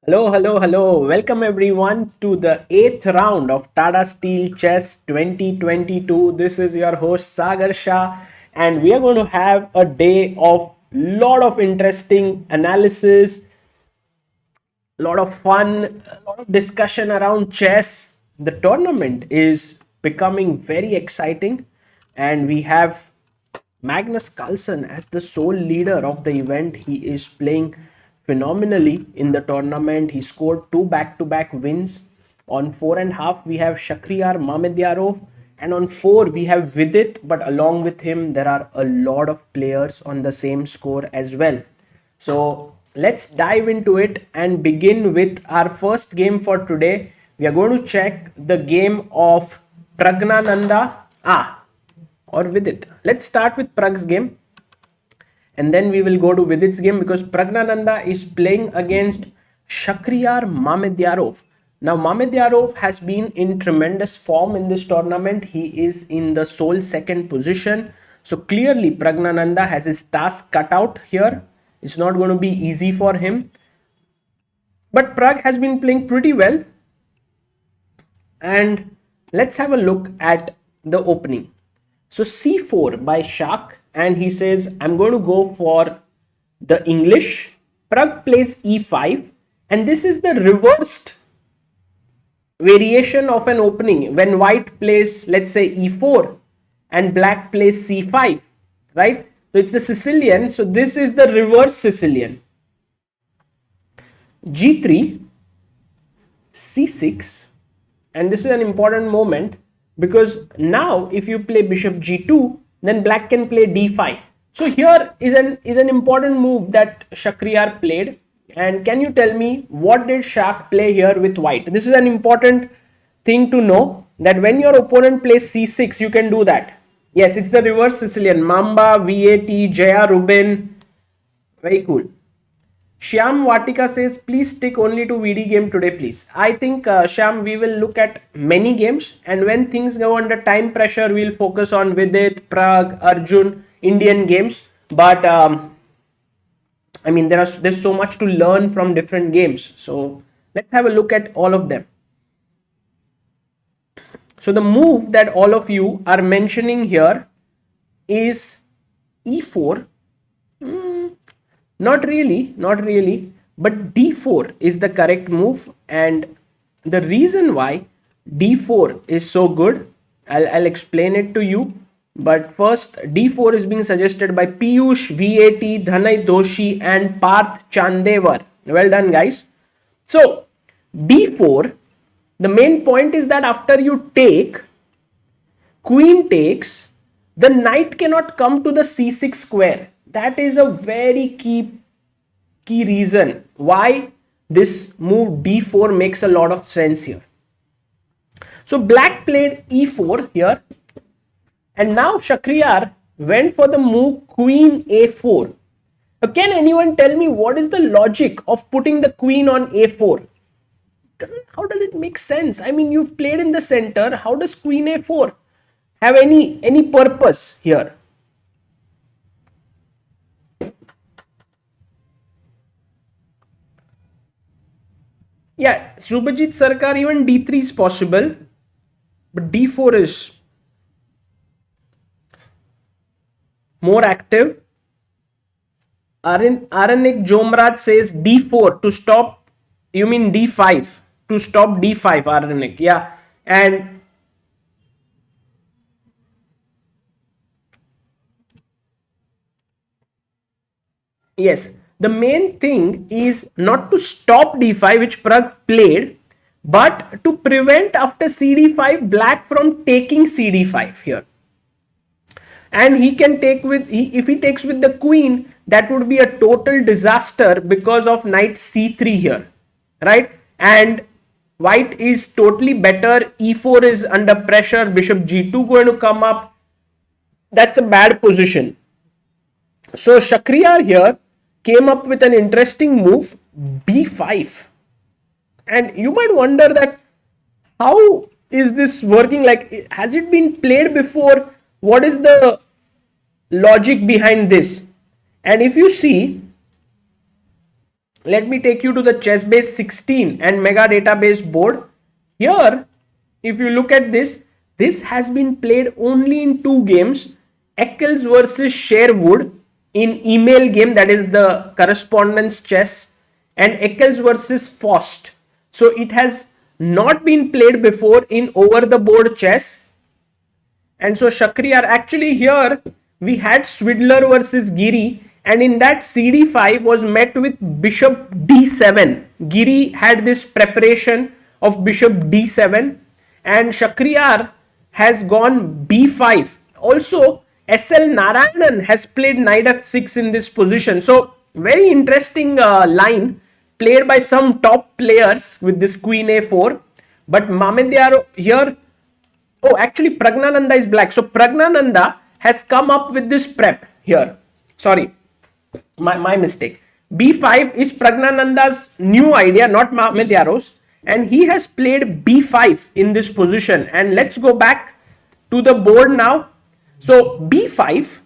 Hello, hello, hello. Welcome everyone to the 8th round of Tata Steel Chess 2022. This is your host Sagar Shah, and we are going to have a day of lot of interesting analysis, a lot of fun, a lot of discussion around chess. The tournament is becoming very exciting, and we have Magnus Carlsen as the sole leader of the event. He is playing phenomenally in the tournament. He scored two back-to-back wins. On 4.5, we have Shakhriyar Mamedyarov, and on 4, we have Vidit, but along with him, there are a lot of players on the same score as well. So let's dive into it and begin with our first game for today. We are going to check the game of Praggnanandhaa. Or Vidit. Let's start with Pragg's game and then we will go to Vidit's game because Praggnanandhaa is playing against Shakhriyar Mamedyarov. Now Mamedyarov has been in tremendous form in this tournament. He is in the sole second position. So clearly Praggnanandhaa has his task cut out here. It's not going to be easy for him. But Pragg has been playing pretty well. And let's have a look at the opening. So c4 by Shak, and he says, I'm going to go for the English. Pragg plays e5, and this is the reversed variation of an opening when white plays, let's say, e4 and black plays c5, right? So it's the Sicilian, so this is the reverse Sicilian. g3, c6, and this is an important moment because now if you play bishop g2, then black can play d5. So here is an important move that Shakhriyar played. And can you tell me what did Shak play here with white? This is an important thing to know, that when your opponent plays c6, you can do that. Yes, it's the reverse Sicilian. Mamba, VAT, Jaya Rubin. Very cool. Shyam Vatika says, please stick only to VD game today, please. I think, Shyam, we will look at many games, and when things go under time pressure, we'll focus on Vidit, Pragg, Arjun, Indian games. But I mean, there's so much to learn from different games. So let's have a look at all of them. So the move that all of you are mentioning here is e4. Not really, but d4 is the correct move, and the reason why d4 is so good, I'll explain it to you. But first, d4 is being suggested by Piyush, VAT, Dhanay Doshi and Parth Chandevar. Well done, guys. So b4, the main point is that after you take, queen takes, the knight cannot come to the c6 square. That is a very key reason why this move d4 makes a lot of sense here. So black played e4 here, and now Shakhriyar went for the move queen a4. Now, can anyone tell me what is the logic of putting the queen on a4? How does it make sense? I mean, you've played in the center. How does queen a4 have any purpose here? Yeah, Subhajit Sarkar, even d3 is possible, but d4 is more active. Aranik Jomrat says d4 to stop, you mean d5, to stop d5, Aranik. Yeah, and yes, the main thing is not to stop d5, which Pragg played, but to prevent after cd5 black from taking cd5 here. And he can take with, if he takes with the queen, that would be a total disaster because of knight c3 here, right? And white is totally better. e4 is under pressure. Bishop g2 going to come up. That's a bad position. So Shakhriyar here came up with an interesting move, b5. And you might wonder that how is this working? Like, has it been played before? What is the logic behind this? And if you see, let me take you to the ChessBase 16 and Mega Database board. Here, if you look at this, this has been played only in 2 games. Eccles versus Sherwood in email game, that is the correspondence chess, and Eccles versus Faust. So it has not been played before in over the board chess. And so Shakhriyar, actually here we had Swidler versus Giri, and in that CD5 was met with bishop d7. Giri had this preparation of bishop d7 and Shakhriyar has gone b5. Also SL Narayanan has played knight f6 in this position. So very interesting line played by some top players with this queen a4. But Mamedyarov here, oh actually Praggnanandhaa is black. So Praggnanandhaa has come up with this prep here. Sorry, my mistake. b5 is Praggnanandhaa's new idea, not Mamedyarov's. And he has played b5 in this position. And let's go back to the board now. So b5,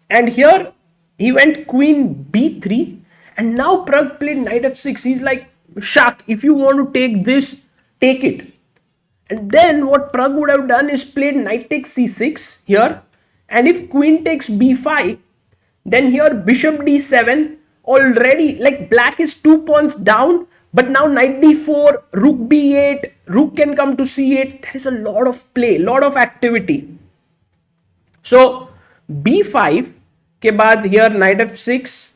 and here he went queen b3, and now Pragg played knight f6. He's like, Shak, if you want to take this, take it. And then what Pragg would have done is played knight takes c6 here, and if queen takes b5, then here bishop d7, already like black is 2 pawns down, but now knight d4, rook b8, rook can come to c8. There is a lot of play, lot of activity. So b5 के बाद here knight f6,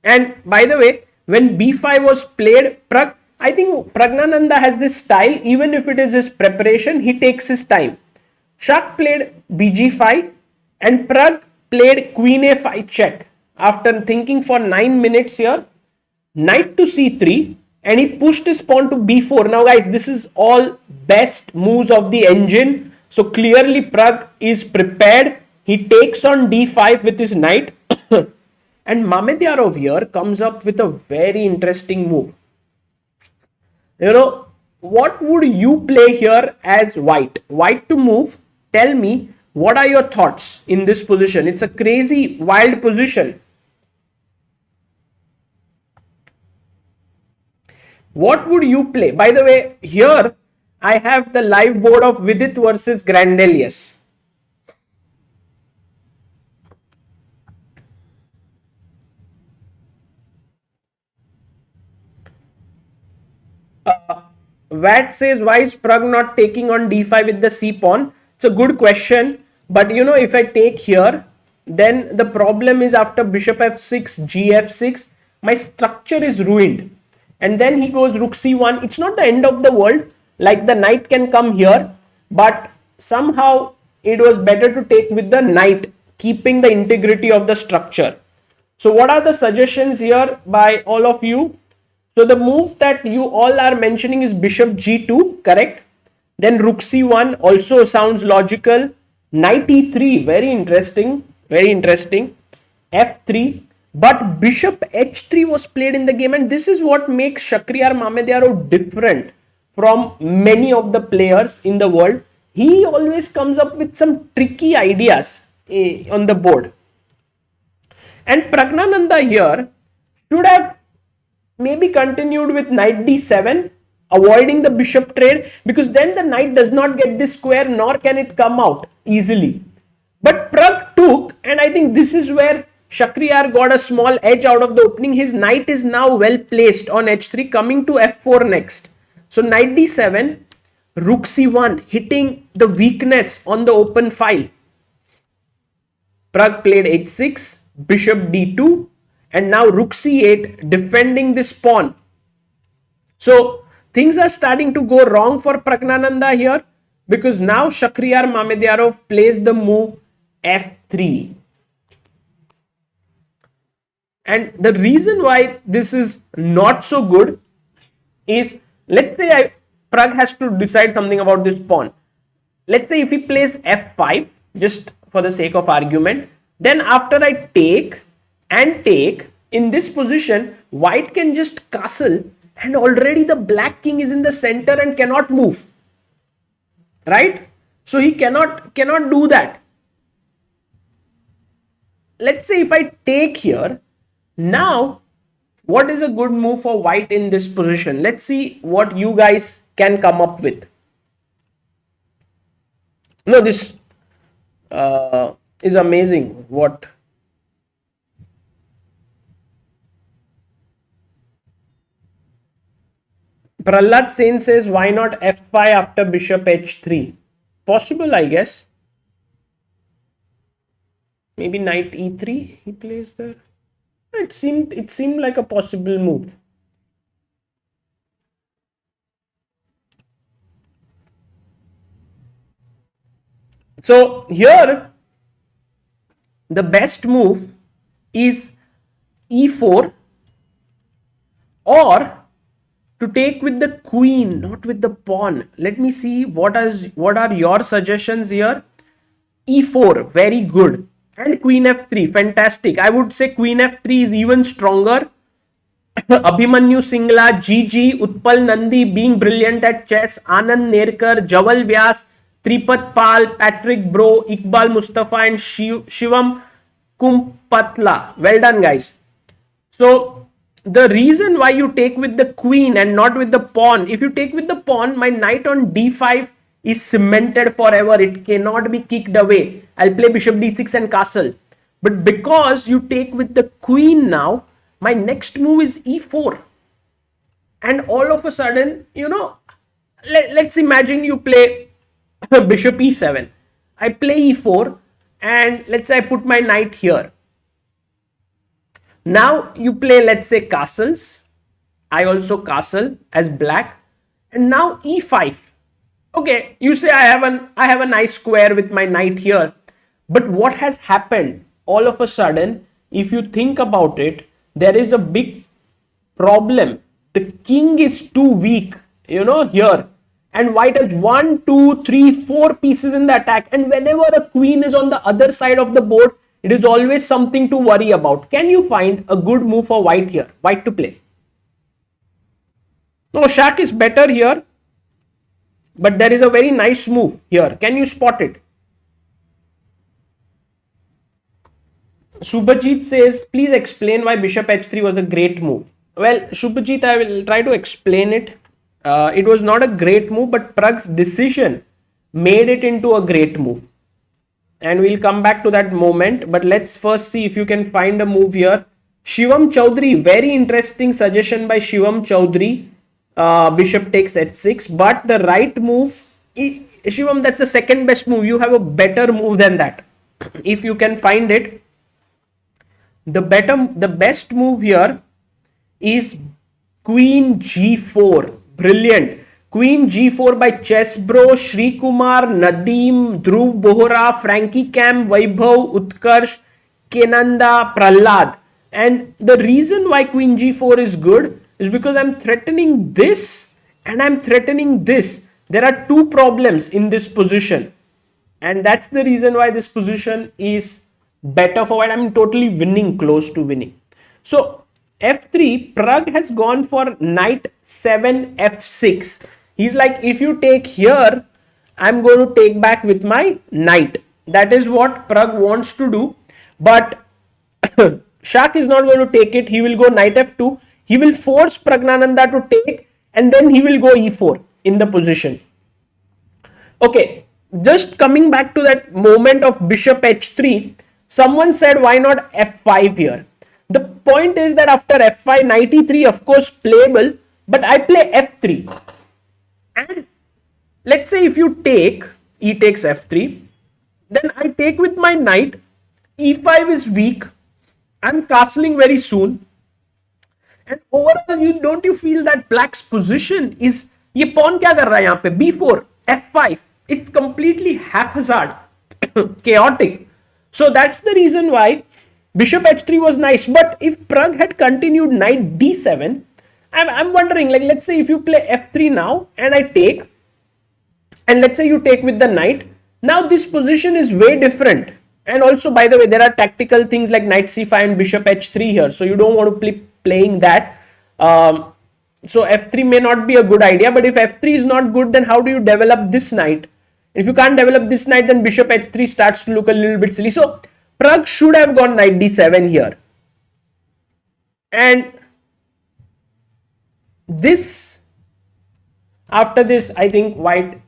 and by the way, when b5 was played, Pragg, I think Praggnanandhaa has this style, even if it is his preparation, he takes his time. Shak played bg5 and Pragg played queen a5 check. After thinking for 9 minutes here, knight to c3, and he pushed his pawn to b4. Now guys, this is all best moves of the engine. So clearly Pragg is prepared. He takes on d5 with his knight. And Mamedyarov here comes up with a very interesting move. You know, what would you play here as white? White to move. Tell me, what are your thoughts in this position? It's a crazy, wild position. What would you play? By the way, here I have the live board of Vidit versus Grandelius. Vat says, why is Pragg not taking on d5 with the c pawn? It's a good question, but you know, if I take here, then the problem is after bishop f6, gf6, my structure is ruined. And then he goes rook c1. It's not the end of the world, like the knight can come here, but somehow it was better to take with the knight, keeping the integrity of the structure. So what are the suggestions here by all of you? So the move that you all are mentioning is bishop g2, correct? Then rook c1 also sounds logical. Knight e3, very interesting, very interesting. f3, but bishop h3 was played in the game, and this is what makes Shakhriyar Mamedyarov different from many of the players in the world. He always comes up with some tricky ideas on the board. And Praggnanandhaa here should have maybe continued with knight d7, avoiding the bishop trade, because then the knight does not get this square, nor can it come out easily. But Pragg took, and I think this is where Shakhriyar got a small edge out of the opening. His knight is now well placed on h3, coming to f4 next. So knight d7, rook c1, hitting the weakness on the open file. Pragg played h6, bishop d2, and now rook c8, defending this pawn. So things are starting to go wrong for Praggnanandhaa here, because now Shakhriyar Mamedyarov plays the move f3. And the reason why this is not so good is, let's say Pragg has to decide something about this pawn. Let's say if he plays f5, just for the sake of argument, then after I take and take, in this position, white can just castle, and already the black king is in the center and cannot move. Right? So he cannot do that. Let's say if I take here, now What is a good move for white in this position? Let's see what you guys can come up with. No, this is amazing. What? Prahlad Sen says, why not f5 after bishop h3? Possible, I guess. Maybe knight e3 he plays there. It seemed like a possible move. So here the best move is e4 or to take with the queen, not with the pawn. Let me see what are your suggestions here. E4, very good, and queen f3, fantastic. I would say queen f3 is even stronger. Abhimanyu Singla, GG, Utpal Nandi being brilliant at chess, Anand Nerkar, Javal Vyas, Tripat Pal, Patrick Bro, Iqbal Mustafa and Shivam Kumpatla. Well done, guys. So the reason why you take with the queen and not with the pawn, if you take with the pawn, my knight on d5 is cemented forever. It cannot be kicked away. I'll play bishop d6 and castle. But because you take with the queen now, my next move is e4. And all of a sudden, you know, let's imagine you play bishop e7. I play e4 and let's say I put my knight here. Now you play, let's say, castles. I also castle as black. And now e5. Okay, you say I have a nice square with my knight here. But what has happened? All of a sudden, if you think about it, there is a big problem. The king is too weak, you know, here. And white has 1, 2, 3, 4 pieces in the attack. And whenever a queen is on the other side of the board, it is always something to worry about. Can you find a good move for white here? White to play. No, Shak is better here. But there is a very nice move here. Can you spot it? Subhajit says, please explain why bishop h3 was a great move. Well, Subhajit, I will try to explain it. It was not a great move, but Pragg's decision made it into a great move. And we'll come back to that moment. But let's first see if you can find a move here. Shivam Chaudhary, very interesting suggestion by Shivam Chaudhary. Bishop takes h6. But the right move, Shivam, that's the second best move. You have a better move than that. If you can find it. The best move here is queen g4. Brilliant. Queen g4 by Chess Bro, Shri Kumar, Nadeem, Dhruv Bohra, Frankie Cam, Vaibhav, Utkarsh, Kenanda, Prahlad. And the reason why queen g4 is good is because I'm threatening this and I'm threatening this. There are two problems in this position. And that's the reason why this position is better for white. I'm totally winning, close to winning. So f3, Pragg has gone for knight 7 f6. He's like, if you take here, I'm going to take back with my knight. That is what Pragg wants to do. But Shak is not going to take it. He will go knight f2. He will force Praggnanandhaa to take and then he will go e4 in the position. Okay, just coming back to that moment of bishop h3, someone said, why not f5 here? The point is that after f5, knight e3, of course, playable, but I play f3. And let's say if you take, e takes f3, then I take with my knight, e5 is weak, I'm castling very soon. And overall, don't you feel that black's position is, ये pawn क्या कर रहा है यहाँ पे? b4, f5, it's completely haphazard, chaotic. So that's the reason why bishop h3 was nice. But if Pragg had continued knight d7, I'm wondering, like, let's say if you play f3 now and I take, and let's say you take with the knight, now this position is way different. And also, by the way, there are tactical things like knight c5 and bishop h3 here. So you don't want to play playing that. So f3 may not be a good idea. But if f3 is not good, then how do you develop this knight? If you can't develop this knight, then bishop h3 starts to look a little bit silly. So Pragg should have gone knight d7 here. And this, after this, I think white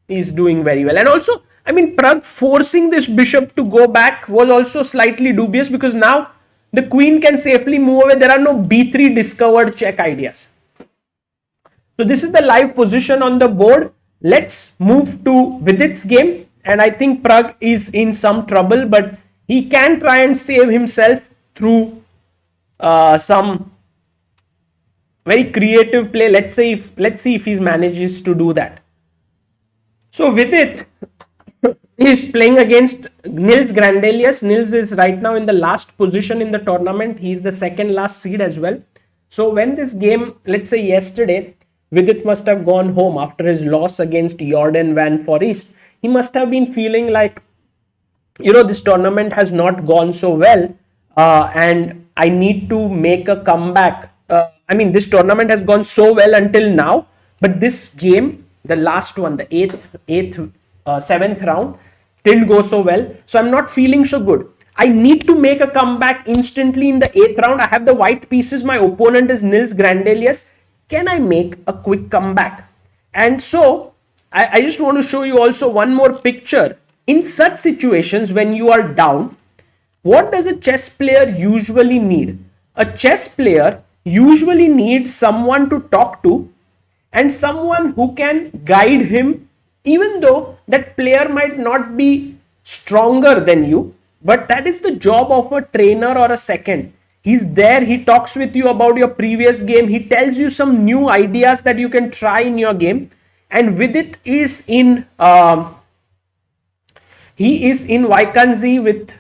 is doing very well. And also, I mean, Pragg forcing this bishop to go back was also slightly dubious, because now the queen can safely move away. There are no b3 discovered check ideas. So this is the live position on the board. Let's move to Vidit's game. And I think Pragg is in some trouble, but he can try and save himself through some very creative play. Let's see if he manages to do that. So Vidit is playing against Nils Grandelius. Nils is right now in the last position in the tournament. He's the second last seed as well. So when this game, let's say yesterday, Vidit must have gone home after his loss against Jorden van Foreest. He must have been feeling like, this tournament has not gone so well, and I need to make a comeback. This tournament has gone so well until now, but this game, the last one, the seventh round, didn't go so well. So I'm not feeling so good. I need to make a comeback instantly in the 8th round. I have the white pieces. My opponent is Nils Grandelius. Can I make a quick comeback? And so I just want to show you also one more picture. In such situations, when you are down, what does a chess player usually need? A chess player usually needs someone to talk to and someone who can guide him, even though that player might not be stronger than you. But that is the job of a trainer or a second. He's there, he talks with you about your previous game, he tells you some new ideas that you can try in your game. And Vidit is in Vaikanzi with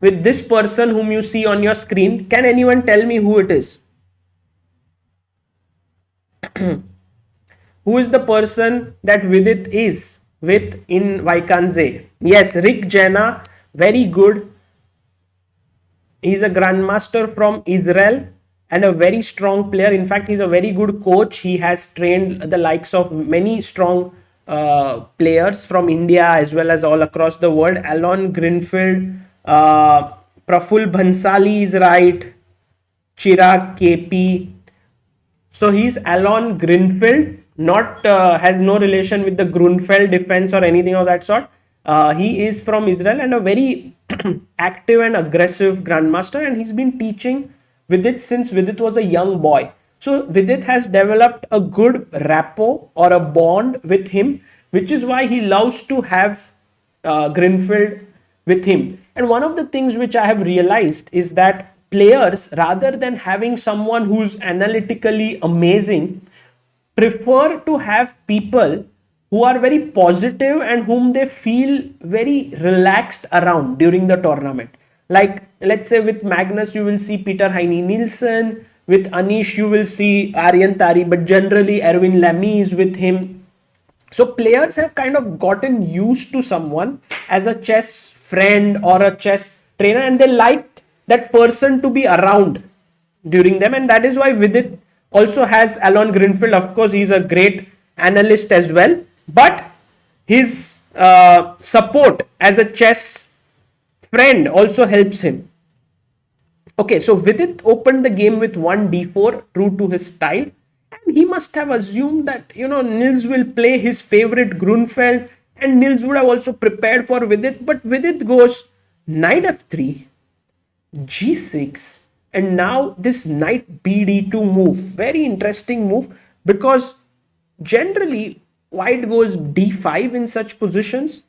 this person whom you see on your screen. Can anyone tell me who it is? Who is the person that Vidit is with in Vaikanzi? Yes, Rick Jena, very good. He's a grandmaster from Israel and a very strong player. In fact, he's a very good coach. He has trained the likes of many strong players from India as well as all across the world. Alon Greenfield, Praful Bhansali is right, Chirag KP. So he's Alon Greenfield, not has no relation with the Grunfeld defense or anything of that sort. He is from Israel and a very active and aggressive grandmaster, and he's been teaching Vidit since Vidit was a young boy. So Vidit has developed a good rapport or a bond with him, which is why he loves to have Greenfield with him. And one of the things which I have realized is that players, rather than having someone who's analytically amazing, prefer to have people who are very positive and whom they feel very relaxed around during the tournament. Like, let's say with Magnus, you will see Peter Heine Nielsen. With Anish, you will see Aryan Tari, but generally Erwin Lamy is with him. So players have kind of gotten used to someone as a chess friend or a chess trainer, and they like that person to be around during them. And that is why Vidit also has Alon Greenfield. Of course, he's a great analyst as well, but his support as a chess friend also helps him. Okay, so Vidit opened the game with 1d4, true to his style. And he must have assumed that, Nils will play his favorite Grunfeld, and Nils would have also prepared for Vidit. But Vidit goes knight f3, g6, and now this knight bd2 move. Very interesting move, because generally white goes d5 in such positions,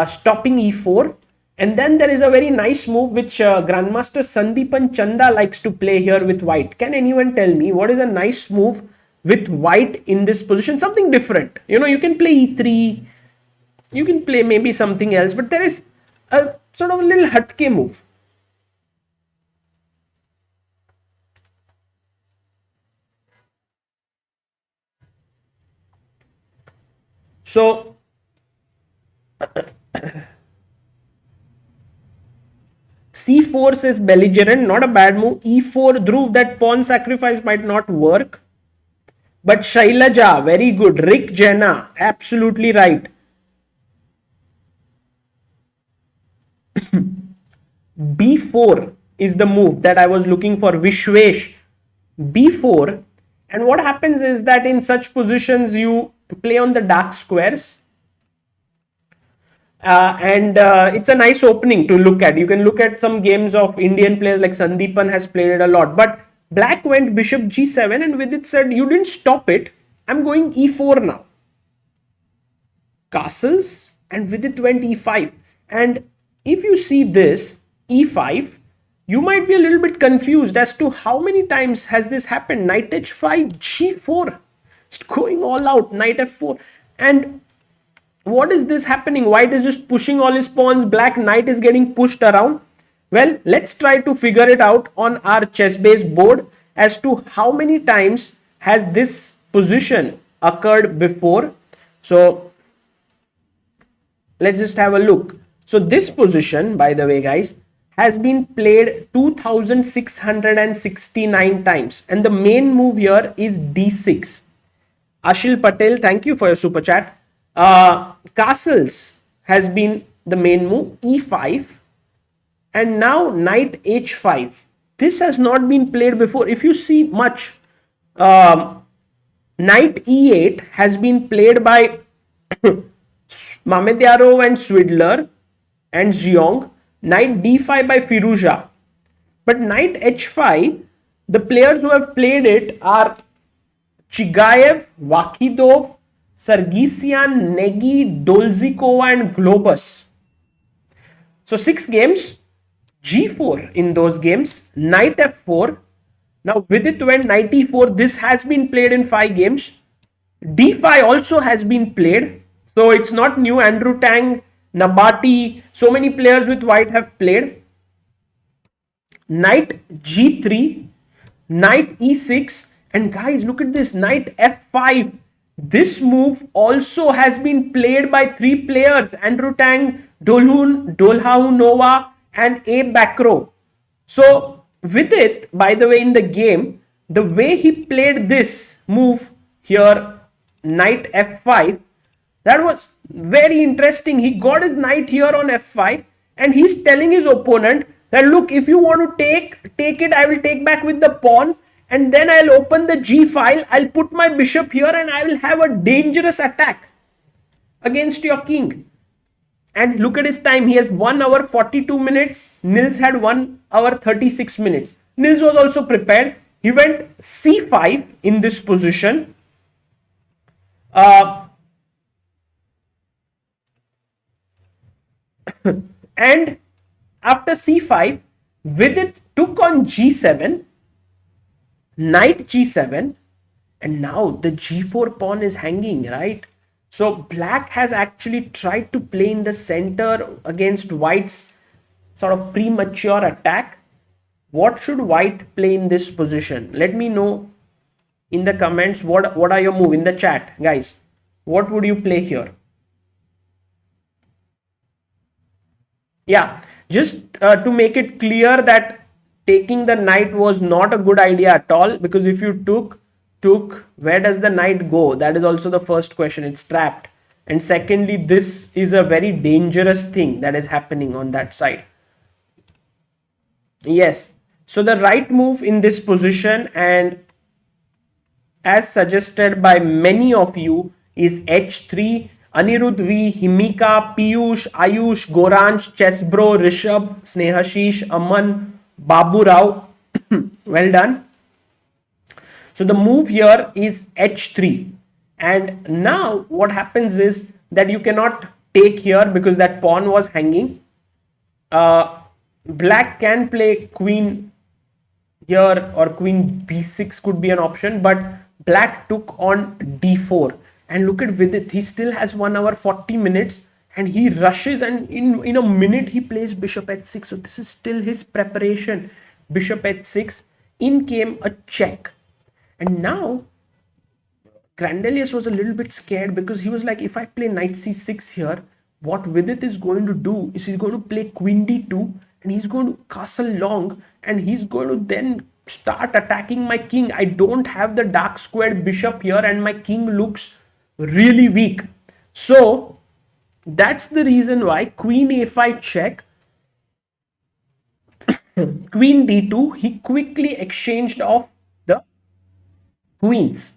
stopping e4. And then there is a very nice move which Grandmaster Sandeepan Chanda likes to play here with white. Can anyone tell me what is a nice move with white in this position? Something different. You can play e3, you can play maybe something else, but there is a sort of a little hatke move. So c4 says belligerent, not a bad move. e4, Dhruv, that pawn sacrifice might not work. But Shailaja, very good. Rick Jena, absolutely right. b4 is the move that I was looking for. Vishwesh, b4, And what happens is that in such positions, you play on the dark squares. It's a nice opening to look at. You can look at some games of Indian players like Sandeepan has played it a lot. But black went bishop g7 and Vidit said, you didn't stop it. I'm going e4 now. Castles, and Vidit went e5. And if you see this e5, you might be a little bit confused as to how many times has this happened. Knight h5, g4. It's going all out. Knight f4. And what is this happening? White is just pushing all his pawns. Black knight is getting pushed around. Well, let's try to figure it out on our ChessBase board as to how many times has this position occurred before. So let's just have a look. So this position, by the way, guys, has been played 2669 times. And the main move here is d6. Ashil Patel, thank you for your super chat. Castles has been the main move, e5, and now knight h5. This has not been played before. If you see much, knight e8 has been played by Mamedyarov and Swidler and Xiong. Knight d5 by Firuza. But knight h5, the players who have played it are Chigayev, Vakidov, Sargsyan, Negi, Dolzikova and Globus. So 6 games, g4 in those games, knight f4. Now Vidit went knight e4. This has been played in 5 games. d5 also has been played. So it's not new. Andrew Tang, Nabati, so many players with white have played. Knight g3, knight e6. And guys, look at this, knight f5. This move also has been played by 3 players, Andrew Tang, Dolhaunova and A. Bakro. So Vidit, by the way, in the game, the way he played this move here, knight f5, that was very interesting. He got his knight here on f5 and he's telling his opponent that, look, if you want to take it, I will take back with the pawn. And then I'll open the G file, I'll put my bishop here and I will have a dangerous attack against your king. And look at his time, he has 1 hour 42 minutes, Nils had 1 hour 36 minutes. Nils was also prepared, he went C5 in this position. And after C5, Vidit took on G7, knight g7, and now the g4 pawn is hanging, right? So black has actually tried to play in the center against white's sort of premature attack. What should white play in this position? Let me know in the comments what are your moves in the chat, guys. What would you play here? Yeah, just to make it clear that taking the knight was not a good idea at all, because if you took, where does the knight go? That is also the first question. It's trapped. And secondly, this is a very dangerous thing that is happening on that side. Yes. So the right move in this position, and as suggested by many of you, is h3. Anirudh V, Himika, Piyush, Ayush, Goransh, Chessbro, Rishabh, Snehashish, Aman, Babu Rao, well done. So the move here is h3, and now what happens is that you cannot take here because that pawn was hanging. Black can play queen here, or queen b6 could be an option, but black took on d4. And look at Vidit, he still has 1 hour 40 minutes and he rushes, and in a minute he plays bishop h6. So this is still his preparation. Bishop h6, in came a check. And now Grandelius was a little bit scared because he was like, if I play knight c6 here, what Vidit is going to do is he's going to play queen d2 and he's going to castle long, and he's going to then start attacking my king. I don't have the dark squared bishop here and my king looks really weak. So that's the reason why queen a5 check, queen d2, he quickly exchanged off the queens.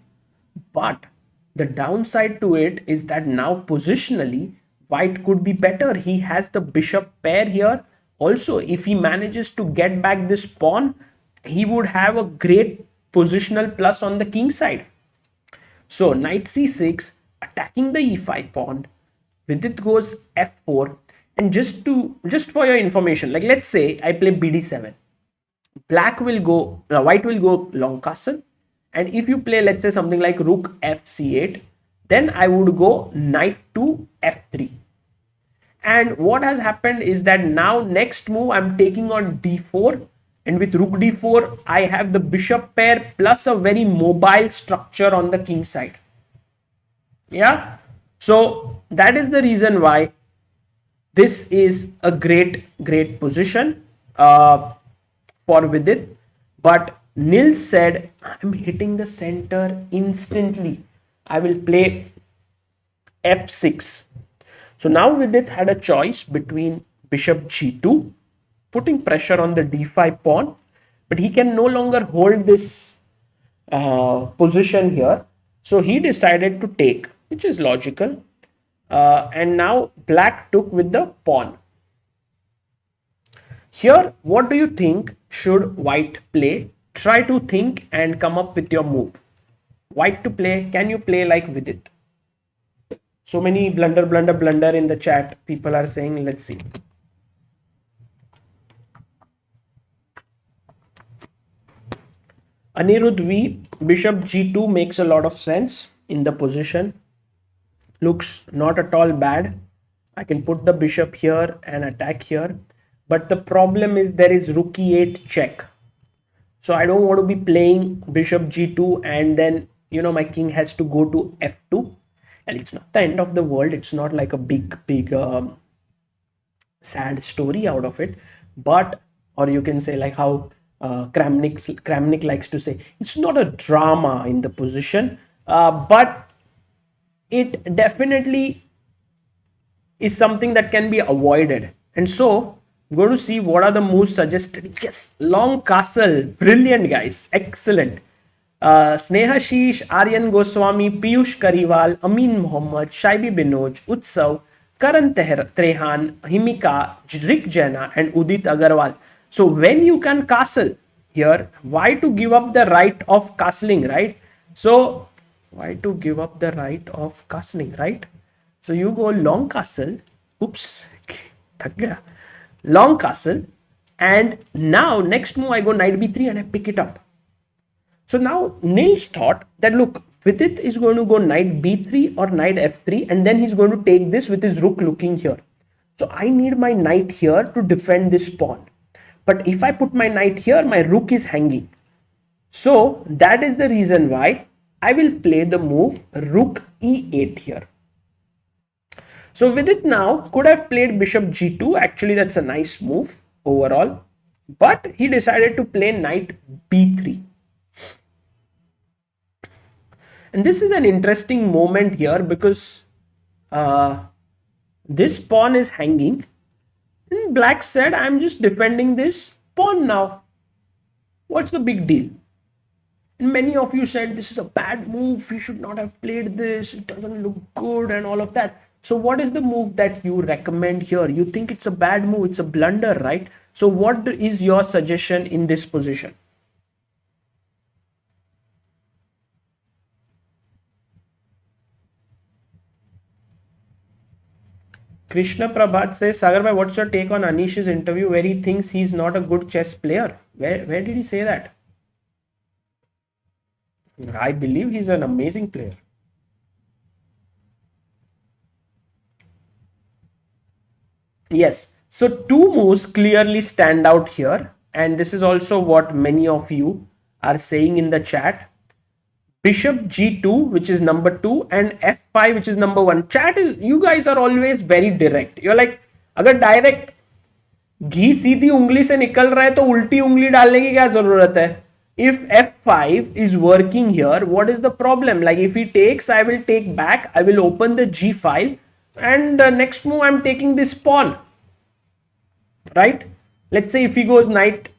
But the downside to it is that now positionally white could be better. He has the bishop pair here. Also, if he manages to get back this pawn, he would have a great positional plus on the king side. So knight c6, attacking the e5 pawn. Vidit goes f4, and just for your information, like let's say I play bd7, white will go long castle, and if you play, let's say, something like rook fc8, then I would go knight to f3. And what has happened is that now next move I'm taking on d4, and with rook d4 I have the bishop pair plus a very mobile structure on the king side. Yeah, so that is the reason why this is a great position for Vidit. But Nils said, I'm hitting the center instantly, I will play f6. So now Vidit had a choice between bishop g2, putting pressure on the d5 pawn, but he can no longer hold this position here. So he decided to take, which is logical. And now black took with the pawn. Here, what do you think should white play? Try to think and come up with your move. White to play, can you play like Vidit? So many blunder in the chat. People are saying, let's see. Anirudh V, bishop g2 makes a lot of sense in the position. Looks not at all bad. I can put the bishop here and attack here. But the problem is there is rook e8 check. So I don't want to be playing bishop g2 and then, my king has to go to f2. And it's not the end of the world. It's not like a big sad story out of it. But, or you can say like how Kramnik likes to say, it's not a drama in the position. But it definitely is something that can be avoided. And so I'm going to see what are the moves suggested. Yes, long castle. Brilliant, guys. Excellent. Sneha Sheesh, Aryan Goswami, Piyush Kariwal, Amin Mohammed, Shaibi Binoj, Utsav, Karan Trehan, Himika, Rick Jena, and Udit Agarwal. So when you can castle here, why to give up the right of castling, right? So why to give up the right of castling, right? So you go long castle. Oops. Long castle. And now next move I go knight b3 and I pick it up. So now Nils thought that, look, Vidit is going to go knight b3 or knight f3, and then he's going to take this with his rook looking here. So I need my knight here to defend this pawn. But if I put my knight here, my rook is hanging. So that is the reason why I will play the move rook e8 here. So Vidit now could have played bishop g2. Actually, that's a nice move overall. But he decided to play knight b3. And this is an interesting moment here because this pawn is hanging. And black said, I'm just defending this pawn now. What's the big deal? And many of you said, this is a bad move. You should not have played this. It doesn't look good and all of that. So what is the move that you recommend here? You think it's a bad move. It's a blunder, right? So what is your suggestion in this position? Krishna Prabhat says, Sagar bhai, what's your take on Anish's interview where he thinks he's not a good chess player? Where did he say that? I believe he's an amazing player. Yes. So two moves clearly stand out here. And this is also what many of you are saying in the chat. Bishop g2, which is number 2, and f5, which is number 1. Chat is, you guys are always very direct. You're like, अगर direct घी सीधी उंगली से निकल रहा है तो उल्टी उंगली डालने की क्या जरूरत है? If f5 is working here, what is the problem? Like if he takes, I will take back. I will open the g file, and next move I'm taking this pawn. Right? Let's say if he goes knight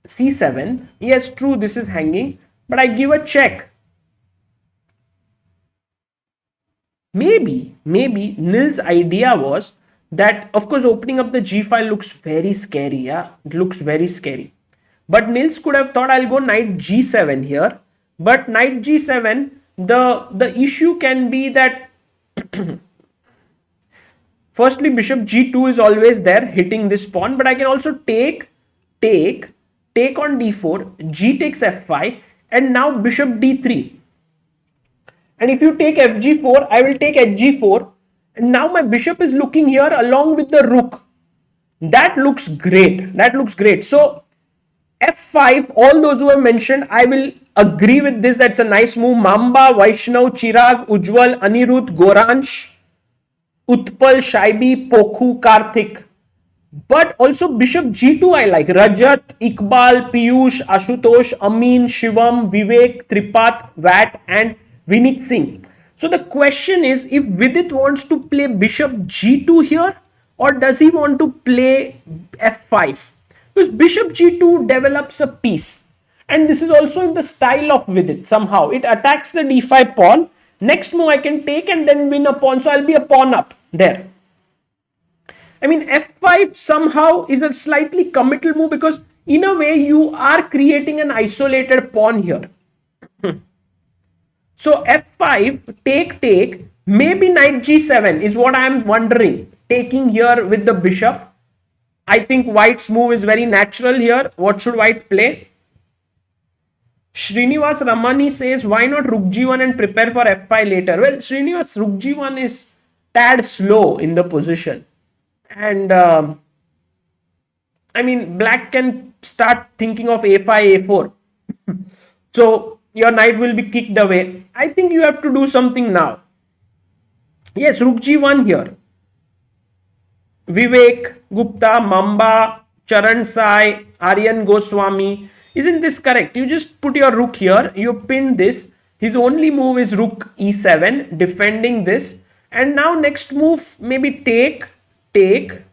c7, yes, true, this is hanging. but I give a check. Maybe Nils' idea was that, of course, opening up the g file looks very scary. Yeah, it looks very scary. But Nils could have thought, I'll go knight g7 here. But knight g7, the issue can be that firstly, bishop g2 is always there hitting this pawn, but I can also take on d4, g takes f5, and now bishop d3. And if you take fg4, I will take hg4, and now my bishop is looking here along with the rook. That looks great. That looks great. So f5, all those who have mentioned, I will agree with this. That's a nice move. Mamba, Vaishnav, Chirag, Ujjwal, Anirudh, Goransh, Utpal, Shaibi, Pokhu, Karthik. But also bishop g2 I like. Rajat, Iqbal, Piyush, Ashutosh, Amin, Shivam, Vivek, Tripat, Vat, and Vinit Singh. So the question is, if Vidit wants to play bishop g2 here, or does he want to play f5? Because bishop g2 develops a piece. And this is also in the style of Vidit somehow. It attacks the d5 pawn. Next move I can take and then win a pawn. So I'll be a pawn up there. I mean, f5 somehow is a slightly committal move because in a way you are creating an isolated pawn here. So f5, take, maybe knight g7 is what I am wondering. Taking here with the bishop. I think white's move is very natural here. What should white play? Srinivas Ramani says, why not rook g1 and prepare for f5 later? Well, Srinivas, rook g1 is tad slow in the position. And I mean, black can start thinking of a5, a4. So your knight will be kicked away. I think you have to do something now. Yes, rook g1 here. Vivek Gupta, Mamba, Charan Sai, Aryan Goswami. Isn't this correct? You just put your rook here. You pin this. His only move is rook e7, defending this. And now next move, maybe take on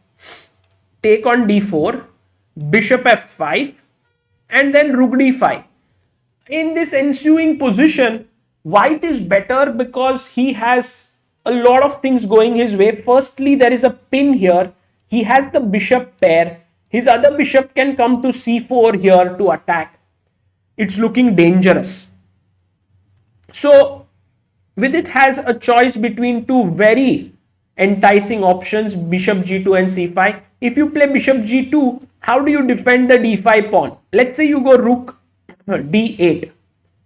d4, bishop f5, and then rook d5. In this ensuing position, white is better because he has a lot of things going his way. Firstly, there is a pin here. He has the bishop pair. His other bishop can come to c4 here to attack. It's looking dangerous. So Vidit has a choice between two very enticing options, bishop g2 and c5. If you play bishop g2, how do you defend the d5 pawn? Let's say you go rook d8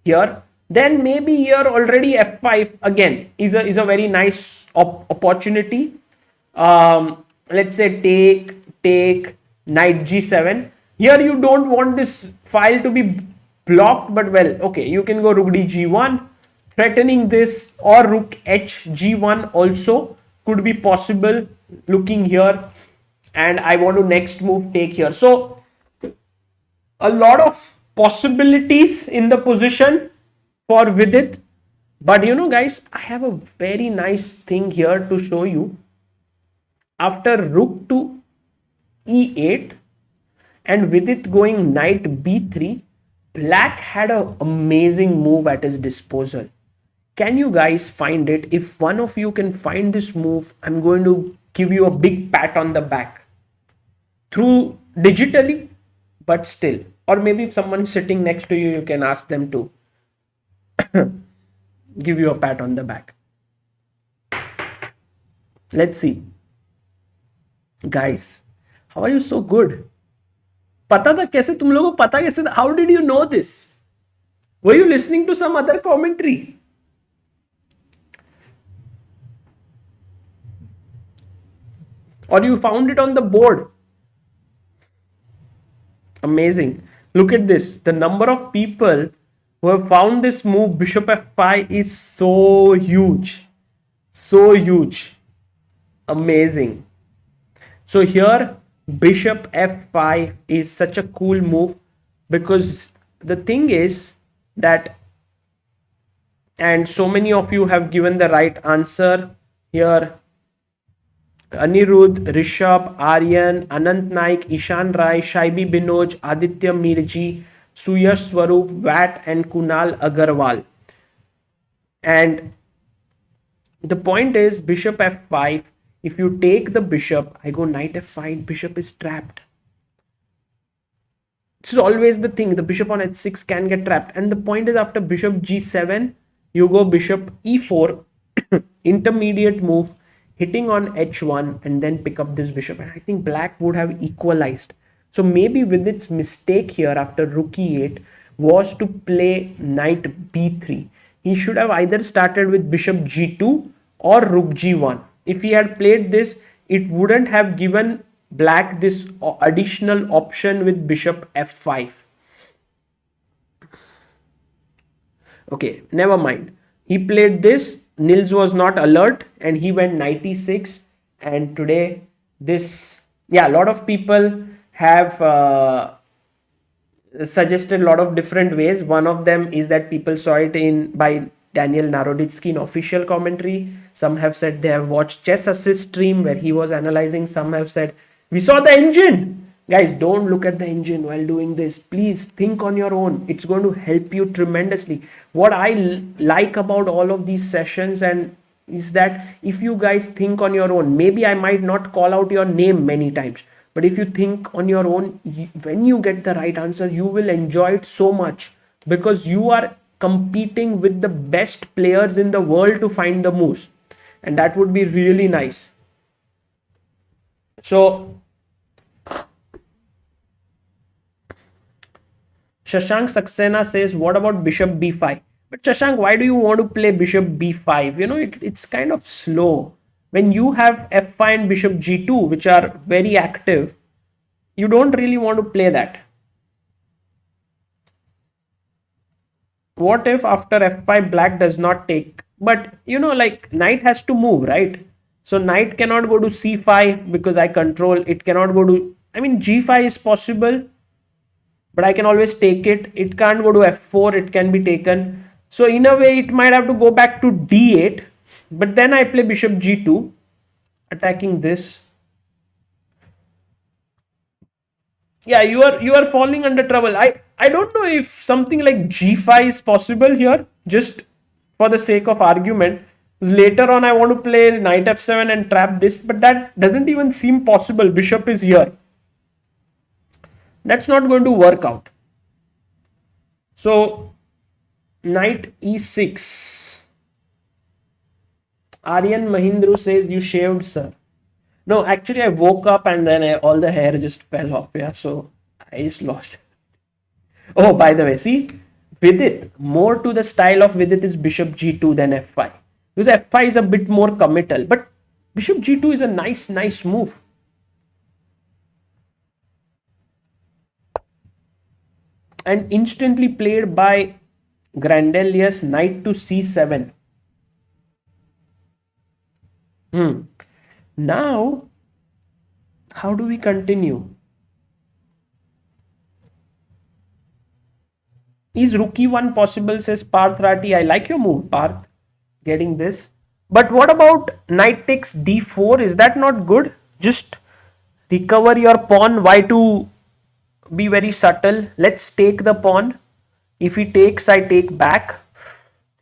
here, then maybe here already f5 again is a very nice opportunity. Let's say take knight g7. Here you don't want this file to be blocked, but well, okay, you can go rook d g1, threatening this, or rook h g1 also could be possible looking here. And I want to next move take here. So a lot of possibilities in the position for Vidit. But you know guys, I have a very nice thing here to show you. After rook to e8 and Vidit going knight b3, black had an amazing move at his disposal. Can you guys find it? If one of you can find this move, I'm going to give you a big pat on the back. Through digitally, but still. Or maybe if someone's sitting next to you, you can ask them to give you a pat on the back. Let's see. Guys, how are you so good? पता था कैसे तुम लोगों को पता कैसे? How did you know this? Were you listening to some other commentary? Or you found it on the board? Amazing. Look at this. The number of people who have found this move bishop f5 is so huge. So huge. Amazing. So here bishop f5 is such a cool move because the thing is that, and so many of you have given the right answer here. Anirudh, Rishabh, Aryan, Anant Naik, Ishan Rai, Shaibi Binoj, Aditya Mirji. Suyash Swaroop, Vat and Kunal Agarwal. And the point is bishop f5. If you take the bishop, I go knight f5, bishop is trapped. This is always the thing, the bishop on h6 can get trapped. And the point is after bishop g7, you go bishop e4, intermediate move, hitting on h1 and then pick up this bishop. And I think black would have equalized. So maybe Vidit's mistake here after rook e8 was to play knight b3. He should have either started with bishop g2 or rook g1. If he had played this, it wouldn't have given black this additional option with bishop f5. Okay, never mind. He played this. Nils was not alert and he went knight e6. And today this, yeah, a lot of people have suggested a lot of different ways. One of them is that people saw it in by Daniel Naroditsky in official commentary. Some have said they have watched Chess Assist stream where he was analyzing. Some have said we saw the engine. Guys, don't look at the engine while doing this. Please think on your own. It's going to help you tremendously. What I like about all of these sessions and is that if you guys think on your own, maybe I might not call out your name many times, but if you think on your own, when you get the right answer, you will enjoy it so much because you are competing with the best players in the world to find the moves. And that would be really nice. So Shashank Saxena says, what about bishop b5? But Shashank, why do you want to play bishop b5? You know, it's kind of slow. When you have f5 and bishop g2, which are very active, you don't really want to play that. What if after f5 black does not take? But you know, like knight has to move, right? So knight cannot go to c5 because I control. It cannot go to, I mean, g5 is possible, but I can always take it. It can't go to f4. It can be taken. So in a way, it might have to go back to d8. But then I play bishop g2, attacking this. Yeah, you are falling under trouble. I don't know if something like g5 is possible here, just for the sake of argument. Later on, I want to play knight f7 and trap this, but that doesn't even seem possible. Bishop is here. That's not going to work out. So knight e6. Aryan Mahindru says, you shaved, sir. No, actually I woke up and then all the hair just fell off. Yeah, so I just lost. Oh, by the way, see, Vidit, more to the style of Vidit is bishop g2 than f5. Because f5 is a bit more committal, but bishop g2 is a nice move. And instantly played by Grandelius, knight to c7. Now, how do we continue? Is rook e1 possible, says Parth Rati. I like your move, Parth, getting this. But what about knight takes d4? Is that not good? Just recover your pawn. Why to be very subtle? Let's take the pawn. If he takes, I take back.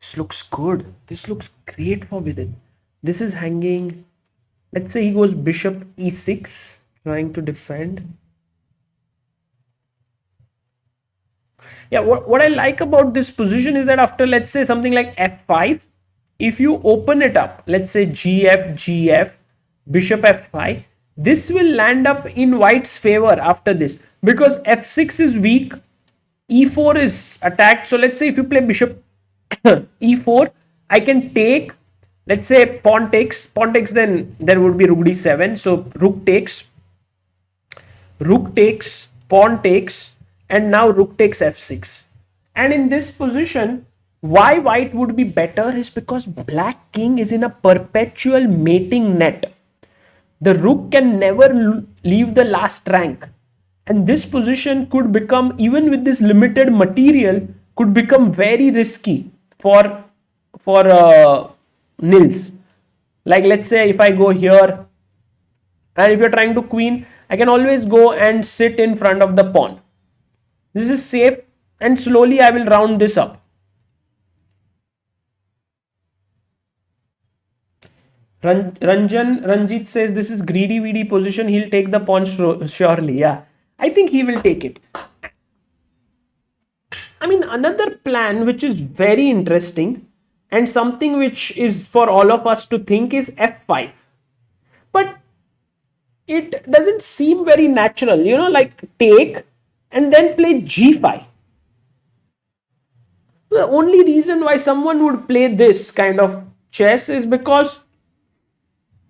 This looks good. This looks great for Vidit. This is hanging. Let's say he goes bishop e6, trying to defend. Yeah, what I like about this position is that after, let's say, something like f5, if you open it up, let's say gf, bishop f5, this will land up in white's favor after this. Because f6 is weak, e4 is attacked. So let's say if you play bishop e4, I can take, let's say pawn takes, then there would be rook d7. So rook takes, pawn takes, and now rook takes f6. And in this position, why white would be better is because black king is in a perpetual mating net. The rook can never leave the last rank. And this position could become, even with this limited material, could become very risky for Nils. Like let's say if I go here, and if you're trying to queen, I can always go and sit in front of the pawn. This is safe and slowly I will round this up. Ranjit says this is greedy position. He'll take the pawn surely. Yeah, I think he will take it. I mean, another plan which is very interesting and something which is for all of us to think is f5. But it doesn't seem very natural, you know, like take and then play g5. The only reason why someone would play this kind of chess is because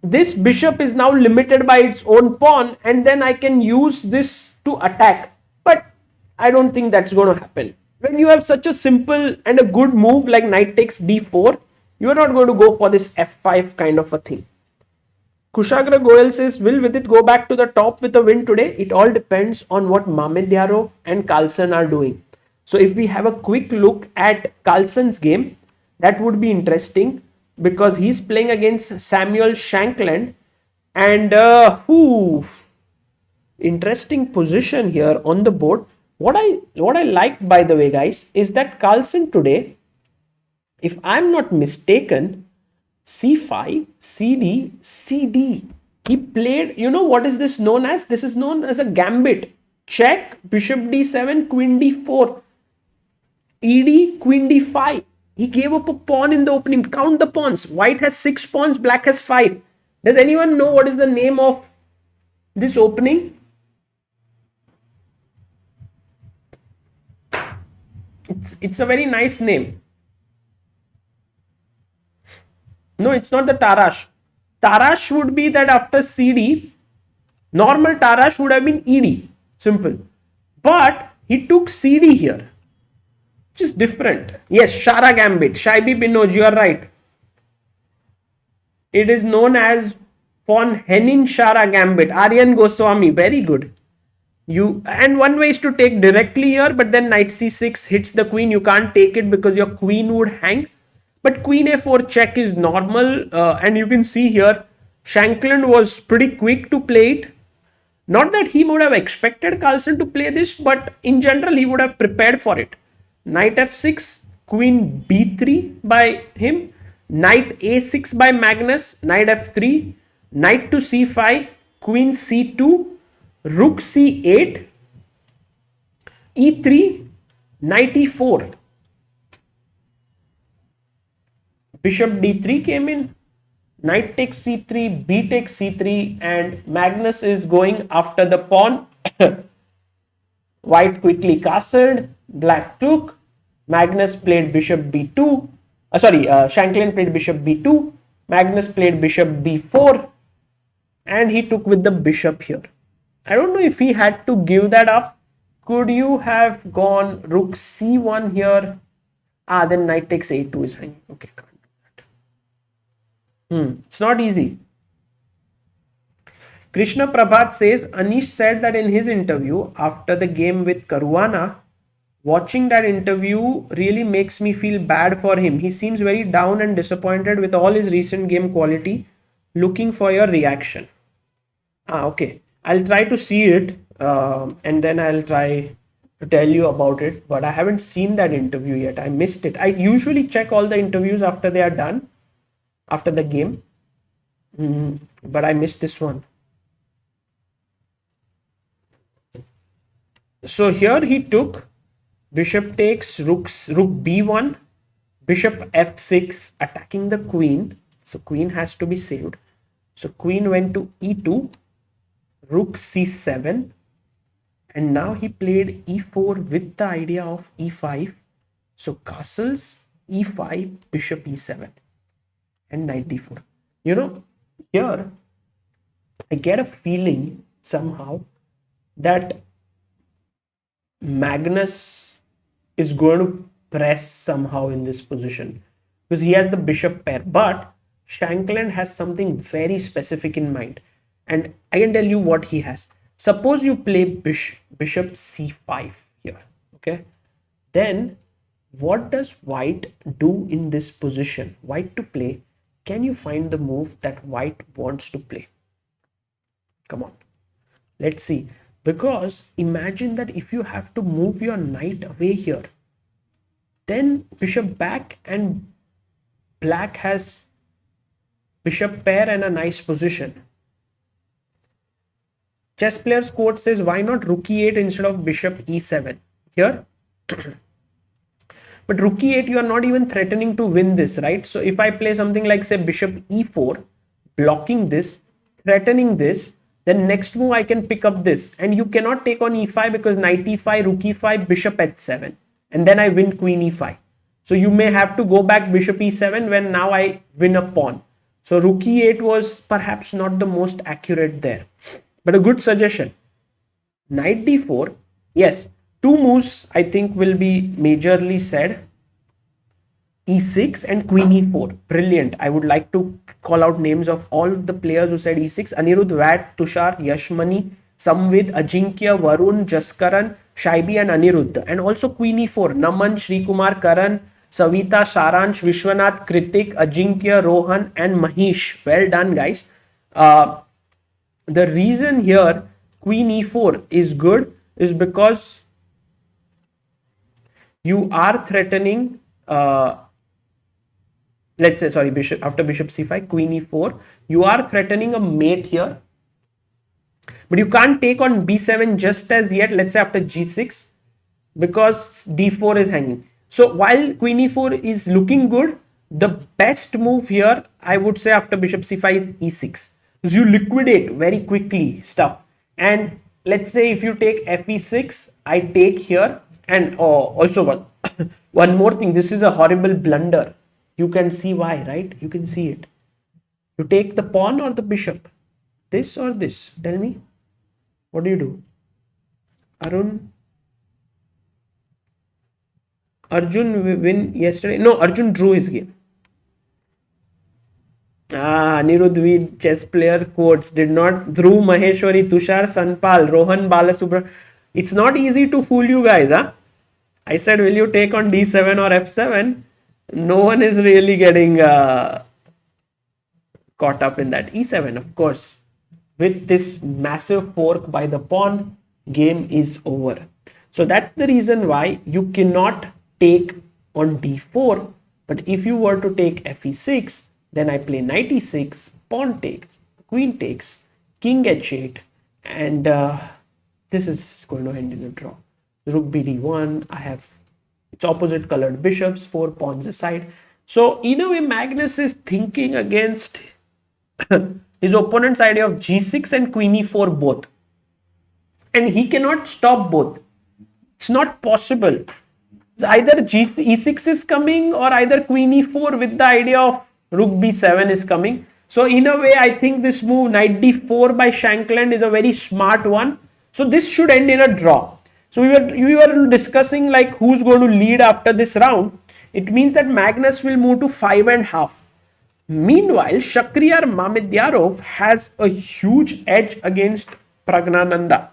this bishop is now limited by its own pawn, and then I can use this to attack. But I don't think that's going to happen. When you have such a simple and a good move like knight takes d4, you are not going to go for this f5 kind of a thing. Kushagra Goyal says, will Vidit go back to the top with a win today? It all depends on what Mamedyarov and Carlsen are doing. So if we have a quick look at Carlsen's game, that would be interesting because he's playing against Samuel Shankland, and interesting position here on the board. What I like, by the way, guys, is that Carlsen today, if I'm not mistaken, c5, cd, cd. He played, you know what is this known as? This is known as a gambit. Check, bishop d7, queen d4, ed, queen d5. He gave up a pawn in the opening. Count the pawns. White has 6 pawns, black has 5. Does anyone know what is the name of this opening? It's a very nice name. No, it's not the Tarash. Tarash would be that after CD, normal Tarash would have been ED. Simple. But he took CD here, which is different. Yes, Shara Gambit. Shaibi Binoj, you are right. It is known as von Henning Shara Gambit. Aryan Goswami, very good. And one way is to take directly here, but then knight c6 hits the queen. You can't take it because your queen would hang. But queen a4 check is normal, and you can see here Shankland was pretty quick to play it. Not that he would have expected Carlsen to play this, but in general he would have prepared for it. Knight f6, queen b3 by him, knight a6 by Magnus, knight f3, knight to c5, queen c2, rook c8, e3, knight e4. Bishop d3 came in, knight takes c3, b takes c3, and Magnus is going after the pawn. White quickly castled, black took, Magnus played bishop b2, Shankland played bishop b2, Magnus played bishop b4, and he took with the bishop here. I don't know if he had to give that up. Could you have gone rook c1 here? Then knight takes a2 is hanging. Okay, can't do that. It's not easy. Krishna Prabhat says, Anish said that in his interview after the game with Caruana, watching that interview really makes me feel bad for him. He seems very down and disappointed with all his recent game quality. Looking for your reaction. Okay. I'll try to see it and then I'll try to tell you about it. But I haven't seen that interview yet. I missed it. I usually check all the interviews after they are done, after the game. But I missed this one. So here he took bishop takes, rook b1, bishop f6, attacking the queen. So queen has to be saved. So queen went to e2, rook c7, and now he played e4 with the idea of e5. So castles, e5, bishop e7, and knight d4. You know, here I get a feeling somehow that Magnus is going to press somehow in this position because he has the bishop pair, but Shankland has something very specific in mind, and I can tell you what he has. Suppose you play bishop c5 here, okay? Then what does white do in this position? White to play. Can you find the move that white wants to play? Come on, let's see. Because imagine that if you have to move your knight away here, then bishop back, and black has bishop pair and a nice position. Chess Players Quote says, why not rook e8 instead of bishop e7 here? But rook e8, you are not even threatening to win this, right? So if I play something like, say, bishop e4, blocking this, threatening this, then next move I can pick up this. And you cannot take on e5 because knight e5, rook e5, bishop h7. And then I win queen e5. So you may have to go back bishop e7 when now I win a pawn. So rook e8 was perhaps not the most accurate there. But a good suggestion. Knight d4. Yes, two moves I think will be majorly said. e6 and queen e4. Brilliant. I would like to call out names of all the players who said e6. Anirudh, Vat, Tushar, Yashmani, Samvid, Ajinkya, Varun, Jaskaran, Shaibi and Anirudh. And also queen e4. Naman, Shrikumar, Karan, Savita, Saransh, Vishwanath, Kritik, Ajinkya, Rohan and Mahish. Well done, guys. The reason here queen e4 is good is because you are threatening, let's say, sorry, bishop after bishop c5, queen e4, you are threatening a mate here, but you can't take on b7 just as yet, let's say after g6, because d4 is hanging. So while queen e4 is looking good, the best move here I would say after bishop c5 is e6, because you liquidate very quickly stuff. And let's say if you take fe6, I take here. And also one more thing, this is a horrible blunder. You can see why, right? You can see it. You take the pawn or the bishop, this or this, tell me, what do you do? Arjun win yesterday. No, Arjun drew his game. Anirudh, chess player quotes, did not. Dhruv Maheshwari, Tushar Sanpal, Rohan Balasubra. It's not easy to fool you guys, huh? I said, will you take on d7 or f7? No one is really getting caught up in that. e7, of course. With this massive fork by the pawn, game is over. So that's the reason why you cannot take on d4. But if you were to take fe6, then I play knight e6, pawn takes, queen takes, king h8, and this is going to end in a draw. Rook bd1, I have its opposite colored bishops, 4 pawns aside. So in a way, Magnus is thinking against his opponent's idea of g6 and queen e4 both. And he cannot stop both. It's not possible. It's either e6 is coming or either queen e4 with the idea of rook b7 is coming. So in a way, I think this move knight d4 by Shankland is a very smart one. So this should end in a draw. So we were discussing like who's going to lead after this round. It means that Magnus will move to 5.5. Meanwhile, Shakhriyar Mamedyarov has a huge edge against Praggnanandhaa.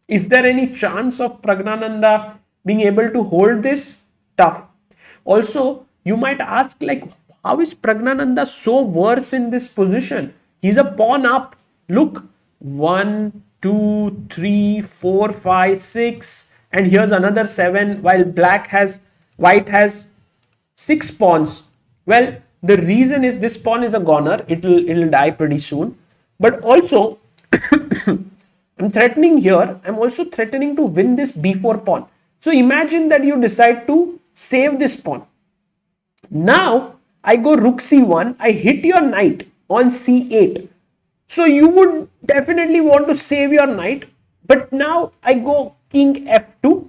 Is there any chance of Praggnanandhaa being able to hold this? Tough. Also, you might ask, like, how is Praggnanandhaa so worse in this position? He's a pawn up. Look, 1, 2, 3, 4, 5, 6, and here's another 7, while white has 6 pawns. Well, the reason is this pawn is a goner. It'll die pretty soon. But also, I'm threatening here. I'm also threatening to win this b4 pawn. So imagine that you decide to save this pawn. Now, I go rook c1. I hit your knight on c8. So you would definitely want to save your knight. But now I go king f2.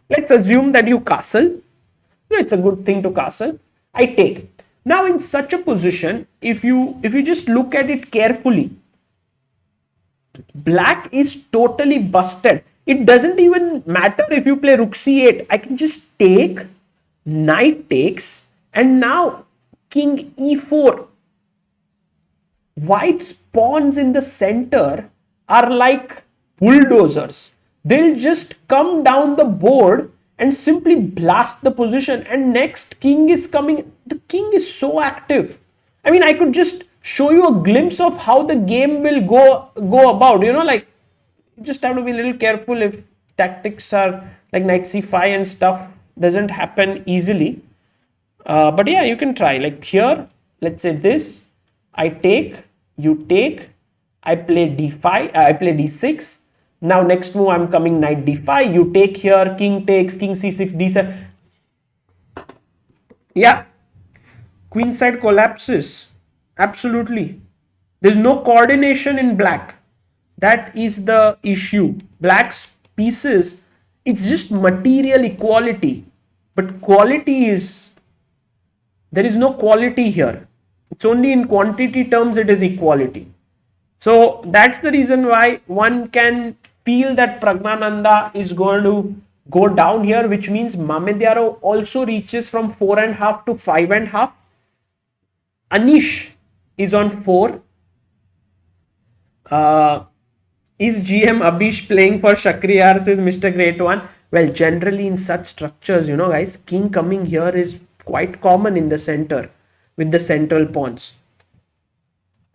Let's assume that you castle. It's a good thing to castle. I take. Now in such a position, if you just look at it carefully, black is totally busted. It doesn't even matter if you play rook c8. I can just take, knight takes, and now king e4. White's pawns in the center are like bulldozers. They'll just come down the board and simply blast the position. And next, king is coming. The king is so active. I mean, I could just show you a glimpse of how the game will go about. You know, like you just have to be a little careful if tactics are like knight c5 and stuff doesn't happen easily. But yeah, you can try. Like here, let's say this, I take, you take, I play d5, I play d6. Now next move, I'm coming knight d5, you take here, king takes, king c6, d7. Yeah, queen side collapses. Absolutely. There's no coordination in black. That is the issue. Black's pieces, it's just material equality. But quality is, there is no quality here. It's only in quantity terms it is equality. So that's the reason why one can feel that Praggnanandhaa is going to go down here, which means Mamedyarov also reaches from 4.5 to 5.5. Anish is on 4. Is GM Abhish playing for Shakhriyar, says Mr. Great One? Well, generally in such structures, you know, guys, king coming here is quite common in the center with the central pawns.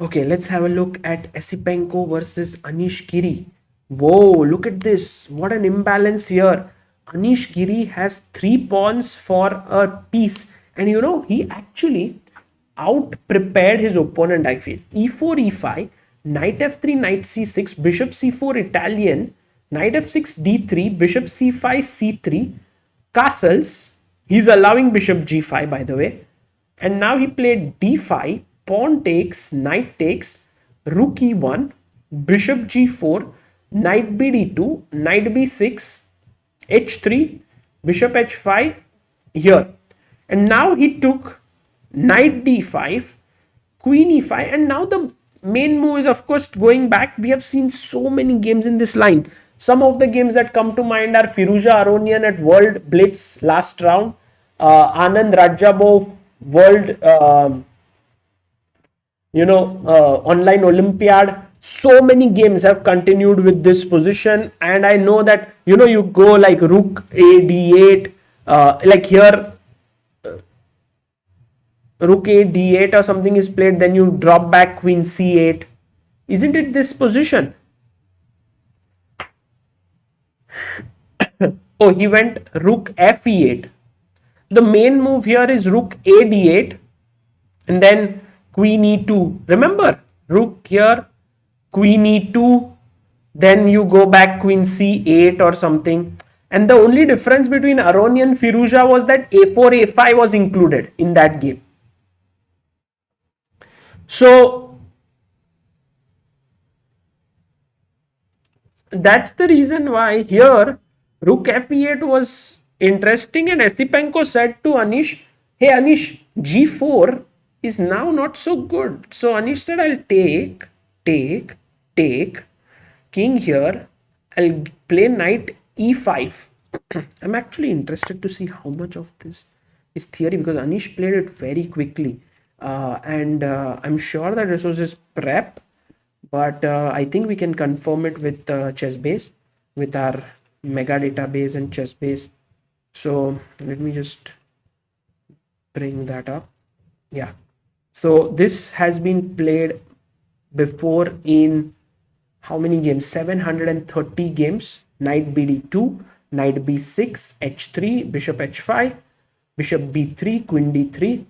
Okay, let's have a look at Esipenko versus Anish Giri. Whoa, look at this. What an imbalance here. Anish Giri has 3 pawns for a piece. And you know, he actually out-prepared his opponent, I feel. e4, e5, knight f3, knight c6, bishop c4 Italian, knight f6, d3, bishop c5, c3, castles. He's allowing bishop g5, by the way. And now he played d5, pawn takes, knight takes, rook e1, bishop g4, knight bd2, knight b6, h3, bishop h5 here. And now he took knight d5, queen e5, and now the main move is, of course, going back. We have seen so many games in this line. Some of the games that come to mind are Firuza Aronian at World Blitz last round, Anand Rajabov World online Olympiad. So many games have continued with this position, and I know that, you know, you go like rook a d8, like here rook a d8 or something is played, then you drop back queen c8. Isn't it this position? Oh, he went rook f e8. The main move here is rook a d8 and then queen e2. Remember, rook here, queen e2, then you go back queen c8 or something. And the only difference between Aronian and Firuza was that a4, a5 was included in that game. So that's the reason why here rook f8 was interesting, and Esipenko said to Anish, hey Anish, g4 is now not so good. So Anish said, I'll take, king here, I'll play knight e5. I'm actually interested to see how much of this is theory, because Anish played it very quickly, and I'm sure that this was his prep, but I think we can confirm it with ChessBase, with our mega database and ChessBase. So let me just bring that up. Yeah, so this has been played before in how many games? 730 games. Knight bd2, knight b6, h3, bishop h5, bishop b3, queen d3.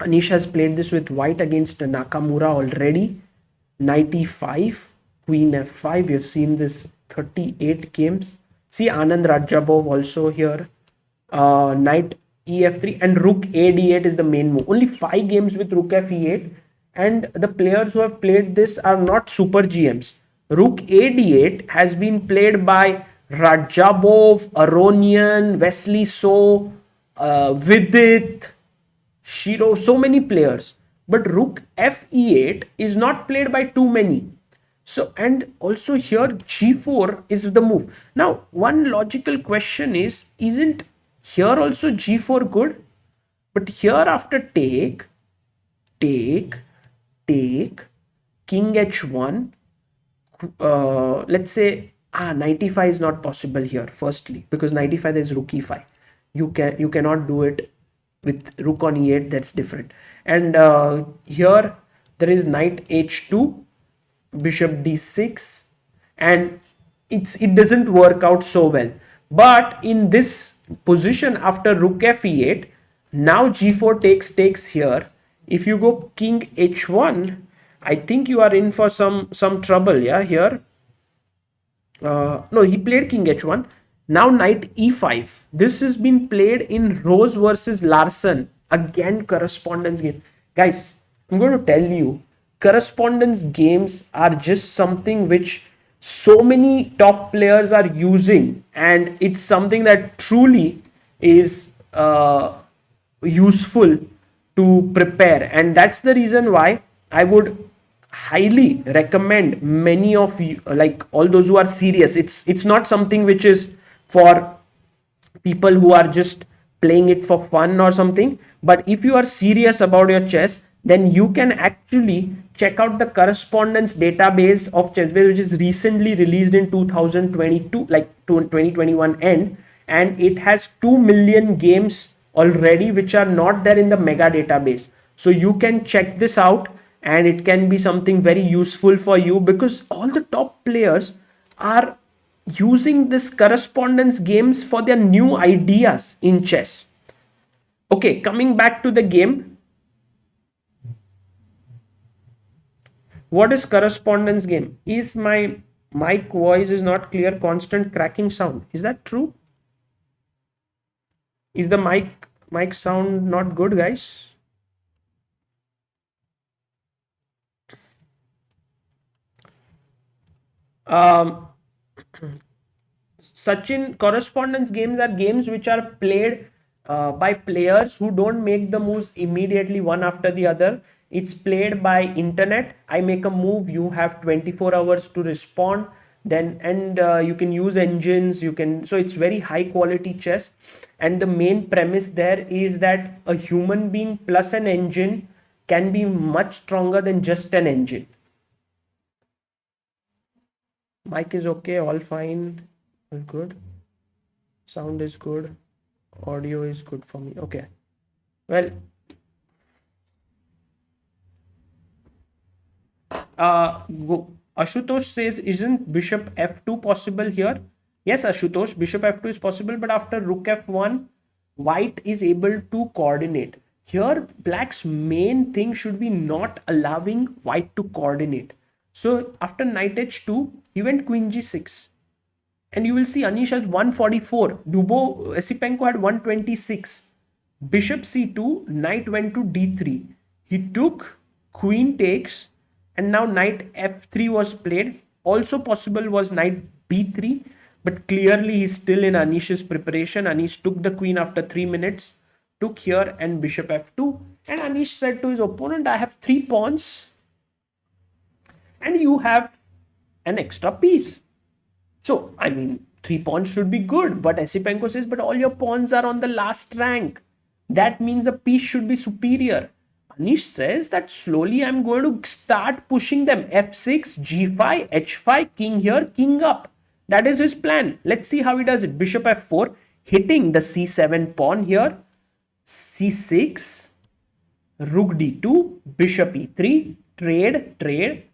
Anish has played this with white against Nakamura already. Knight e5, queen f5. You've seen this 38 games. See Anand Rajabov also here. Knight ef3 and rook a d8 is the main move. Only 5 games with rook f e8, and the players who have played this are not super GMs. Rook a d8 has been played by Rajabov, Aronian, Wesley So, Vidit, Shiro, so many players. But rook f e8 is not played by too many. So, and also here g4 is the move. Now, one logical question is, isn't here also g4 good? But here after take, king h1, let's say knight e5 is not possible here, firstly, because knight e5 there is rook e5. You cannot do it with rook on e8, that's different. And here there is knight h2, bishop d6, and it doesn't work out so well. But in this position after rook f e8, now g4 takes here. If you go king h1, I think you are in for some trouble. Yeah, here. No, he played king h1. Now knight e5. This has been played in Rose versus Larson. Again, correspondence game. Guys, I'm going to tell you, correspondence games are just something which so many top players are using, and it's something that truly is useful to prepare. And that's the reason why I would highly recommend many of you, like all those who are serious. It's not something which is for people who are just playing it for fun or something, but if you are serious about your chess, then you can actually check out the correspondence database of ChessBase, which is recently released in 2022, like 2021 end, and it has 2 million games already which are not there in the mega database. So you can check this out, and it can be something very useful for you, because all the top players are using this correspondence games for their new ideas in chess. Okay, coming back to the game. What is correspondence game? Is my mic voice is not clear, constant cracking sound? Is that true? Is the mic sound not good, guys? Sachin, correspondence games are games which are played by players who don't make the moves immediately one after the other. It's played by internet. I make a move, you have 24 hours to respond. Then and you can use engines. So it's very high quality chess. And the main premise there is that a human being plus an engine can be much stronger than just an engine. Mic is okay, all fine, all good. Sound is good. Audio is good for me. Okay. Well, Ashutosh says, isn't bishop f2 possible here? Yes, Ashutosh, bishop f2 is possible, but after rook f1, white is able to coordinate. Here, black's main thing should be not allowing white to coordinate. So after knight h2, he went queen g6. And you will see Anish has 144. Esipenko had 126. Bishop c2, knight went to d3. He took, queen takes, and now knight f3 was played. Also possible was knight b3, but clearly he's still in Anish's preparation. Anish took the queen after 3 minutes, took here, and bishop f2. And Anish said to his opponent, I have 3 pawns, and you have an extra piece. So, I mean, 3 pawns should be good, but Esipenko says, but all your pawns are on the last rank. That means a piece should be superior. Anish says that slowly I'm going to start pushing them. f6, g5, h5, king here, king up. That is his plan. Let's see how he does it. Bishop f4, hitting the c7 pawn here. c6, rook d2, bishop e3, trade,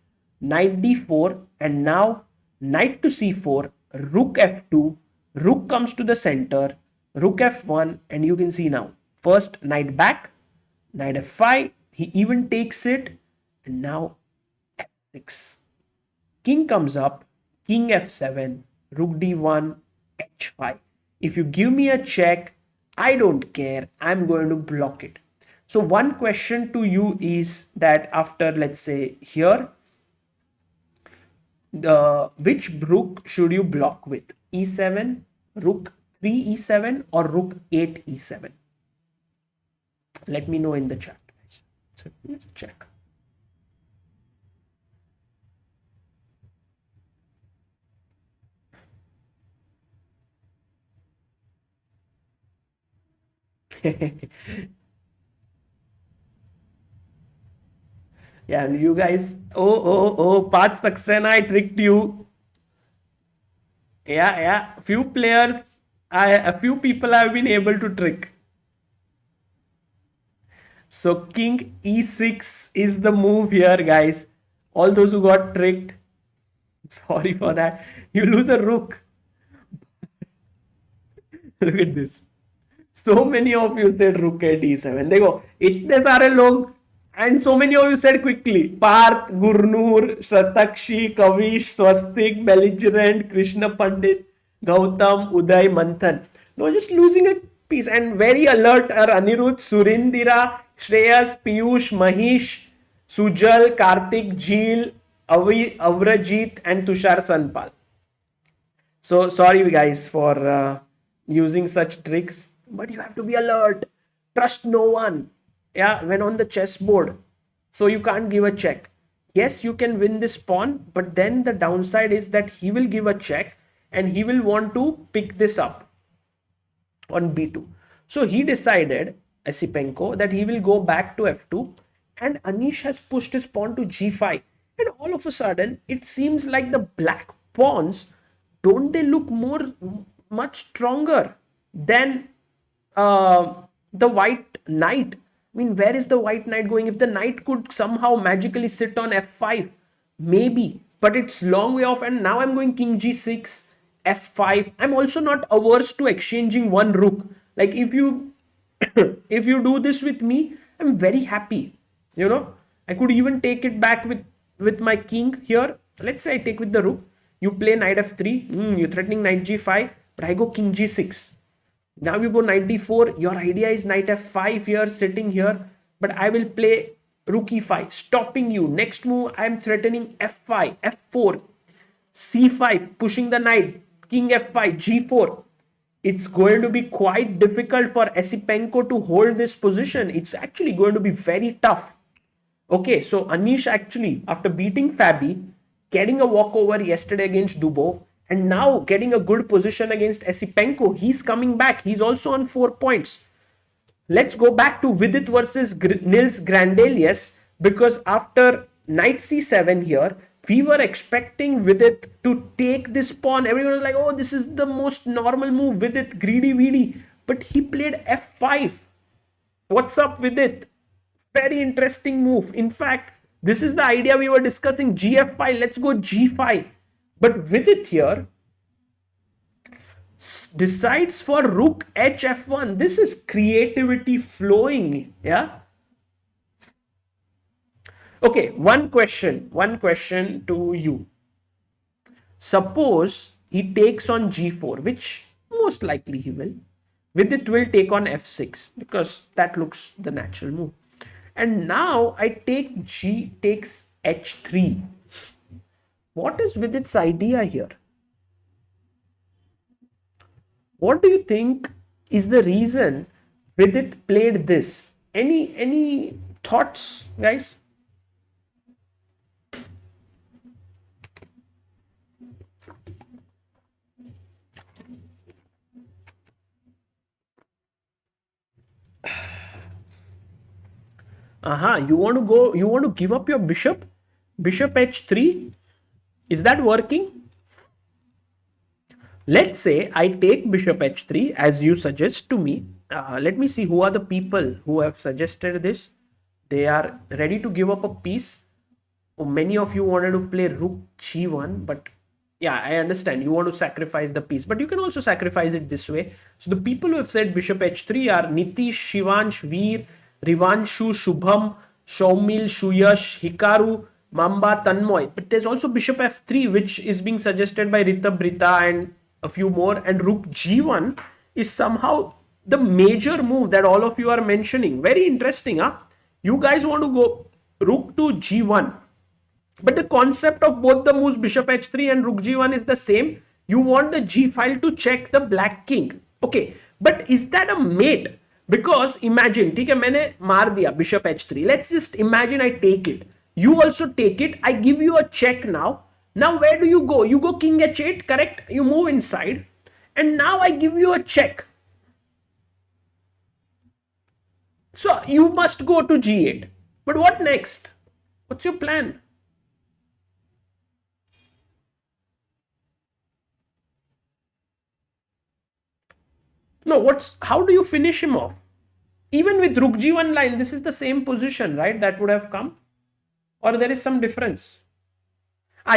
knight d4, and now knight to c4, rook f2, rook comes to the center, rook f1, and you can see now, first knight back, knight f5, he even takes it, and now f6. King comes up, king f7, rook d1, h5. If you give me a check, I don't care, I'm going to block it. So one question to you is that after, let's say here, which rook should you block with? e7, rook 3 e7, or rook 8 e7? Let me know in the chat. So let's check. Yeah, you guys. Oh, Path Saxena, I tricked you. Yeah. Few players, a few people have been able to trick. So king e6 is the move here, guys. All those who got tricked. Sorry for that. You lose a rook. Look at this. So many of you said rook at e7. देखो इतने सारे लोग and so many of you said quickly. Parth, Gurnur, Satakshi, Kavish, Swastik, Belligerent, Krishna Pandit, Gautam, Uday, Manthan. No, just losing a piece. And very alert are Anirudh, Surindira, Shreyas, Piyush, Mahish, Sujal, Karthik, Jeel, Avrajit, and Tushar Sanpal. So sorry guys for using such tricks, but you have to be alert. Trust no one. Yeah, when on the chessboard. So you can't give a check. Yes, you can win this pawn, but then the downside is that he will give a check and he will want to pick this up on b2. So he decided, Esipenko, that he will go back to f2, and Anish has pushed his pawn to g5. And all of a sudden, it seems like the black pawns, don't they look much stronger than the white knight? I mean, where is the white knight going? If the knight could somehow magically sit on f5, maybe, but it's long way off. And now I'm going king g6, f5. I'm also not averse to exchanging one rook. Like if you if you do this with me, I'm very happy. You know, I could even take it back with my king here. Let's say I take with the rook. You play knight f3. You're threatening knight g5, but I go king g6. Now you go knight d4. Your idea is knight f5 here, sitting here, but I will play rook e5, stopping you. Next move, I am threatening f5, f4, c5, pushing the knight, king f5, g4. It's going to be quite difficult for Esipenko to hold this position. It's actually going to be very tough. Okay, so Anish actually, after beating Fabi, getting a walkover yesterday against Dubov, and now getting a good position against Esipenko, he's coming back. He's also on 4 points. Let's go back to Vidit versus Nils Grandelius, because after knight c7 here, we were expecting Vidit to take this pawn. Everyone was like, oh, this is the most normal move, Vidit, greedy weedy. But he played f5. What's up, Vidit? Very interesting move. In fact, this is the idea we were discussing, gf5. Let's go g5. But Vidit here decides for rook hf1. This is creativity flowing. Yeah. Okay, one question to you. Suppose he takes on g4, which most likely he will. Vidit will take on f6 because that looks the natural move. And now I take g takes h3. What is Vidit's idea here? What do you think is the reason Vidit played this? Any thoughts, guys? You want to give up your bishop h3? Is that working? Let's say I take bishop h3 as you suggest to me. Let me see who are the people who have suggested this. They are ready to give up a piece. Oh, many of you wanted to play rook g1, but yeah, I understand. You want to sacrifice the piece, but you can also sacrifice it this way. So the people who have said bishop h3 are Nitish, Shivansh, Veer, Rivanshu, Shubham, Shaumil, Shuyash, Hikaru, Mamba, Tanmoy. But there's also bishop f3, which is being suggested by Rita Brita and a few more. And rook g1 is somehow the major move that all of you are mentioning. Very interesting, huh? You guys want to go rook to g1. But the concept of both the moves, bishop h3 and rook g1, is the same. You want the g file to check the black king. Okay, but is that a mate? Because imagine, ठीक है, मैंने मार दिया bishop h3. Let's just imagine I take it. You also take it. I give you a check now. Now where do you go? You go king h8, correct? You move inside. And now I give you a check. So you must go to g8. But what next? What's your plan? No, how do you finish him off? Even with rook g1 line, this is the same position, right? That would have come. Or there is some difference.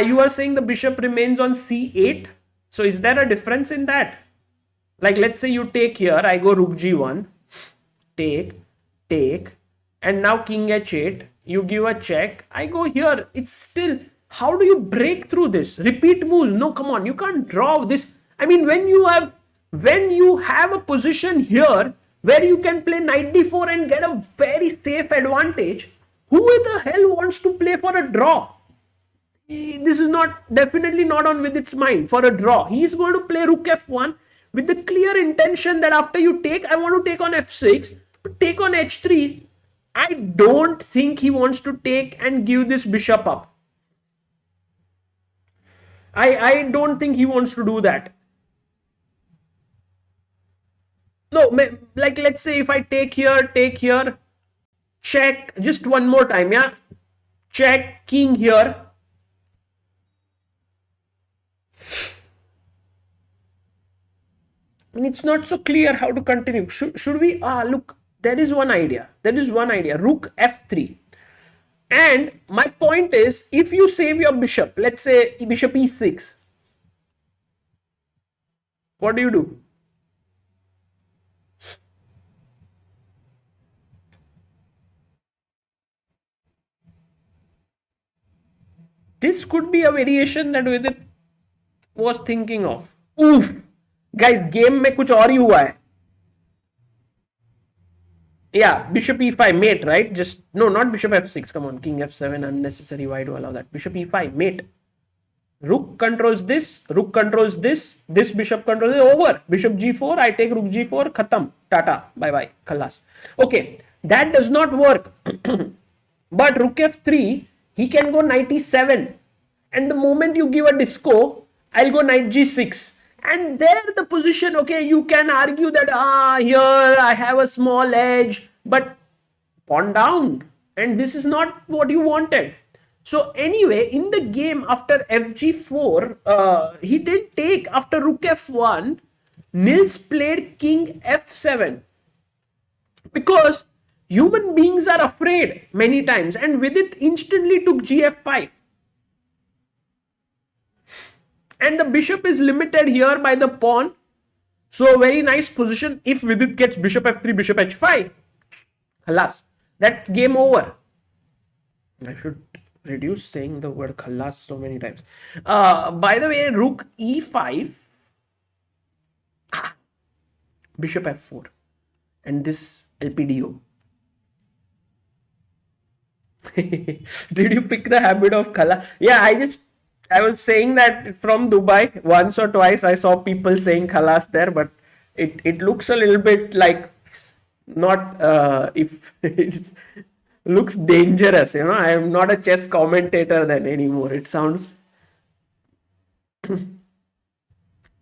You are saying the bishop remains on c8. So is there a difference in that? Like, let's say you take here, I go rook g1, take, and now king h8, you give a check, I go here, it's still, how do you break through this? Repeat moves, no, come on, you can't draw this. I mean, when you have a position here where you can play knight d4 and get a very safe advantage, who the hell wants to play for a draw? This is definitely not on Vidit's mind for a draw. He is going to play rook f1 with the clear intention that after you take, I want to take on f6, take on h3. I don't think he wants to take and give this bishop up. I don't think he wants to do that. No, like, let's say if I take here, check, just one more time, yeah? Check, king here. And it's not so clear how to continue. Should we, look, there is one idea. Rook f3. And my point is, if you save your bishop, let's say bishop e6, what do you do? This could be a variation that Vidit was thinking of. Oof. Guys, game में कुछ और ही हुआ है. Yeah, bishop e5, mate, right? Just, no, not bishop f6. Come on, king f7, unnecessary. Why do I allow that? Bishop e5, mate. Rook controls this, this bishop controls it, over. Bishop g4, I take rook g4, khatam, Tata, bye-bye, khalas. Okay, that does not work. But rook f3, he can go knight e7. And the moment you give a disco, I'll go knight g6. And there the position, okay, you can argue that, here I have a small edge, but pawn down. And this is not what you wanted. So anyway, in the game after fg4, he didn't take. After rook f1, Nils played king f7. Because human beings are afraid many times. And Vidit instantly took gf5. And the bishop is limited here by the pawn. So very nice position. If Vidit gets bishop f3, bishop h5, khalas, that's game over. I should reduce saying the word khalas so many times. By the way, rook e5, bishop f4, and this LPDO. Did you pick the habit of khalas? Yeah, I was saying that from Dubai once or twice. I saw people saying khalas there, but it looks a little bit like not if it looks dangerous, you know. I am not a chess commentator then anymore. It sounds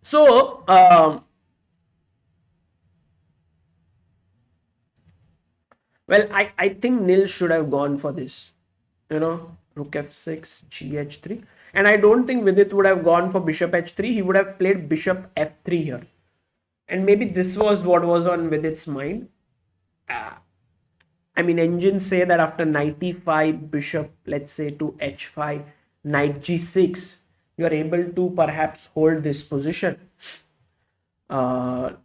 so. Well, I think Nils should have gone for this, you know, rook f6, gh3. And I don't think Vidit would have gone for bishop h3. He would have played bishop f3 here. And maybe this was what was on Vidit's mind. I mean, engines say that after knight e5, bishop, let's say, to h5, knight g6, you're able to perhaps hold this position. But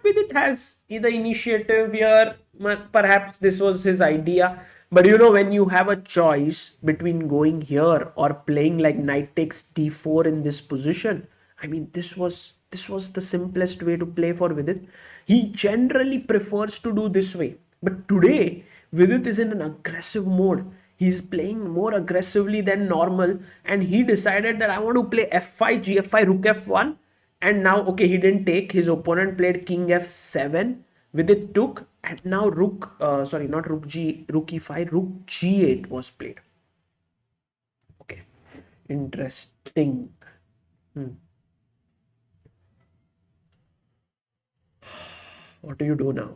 Vidit has the initiative here. Perhaps this was his idea. But you know, when you have a choice between going here or playing like knight takes d4 in this position, I mean, this was the simplest way to play for Vidit. He generally prefers to do this way. But today, Vidit is in an aggressive mode. He's playing more aggressively than normal. And he decided that I want to play f5, gf5, rook f1. And now, okay, he didn't take. His opponent played king f7. Vidit took. And now rook, sorry, not rook e5, rook g8 was played. Okay, interesting. What do you do now?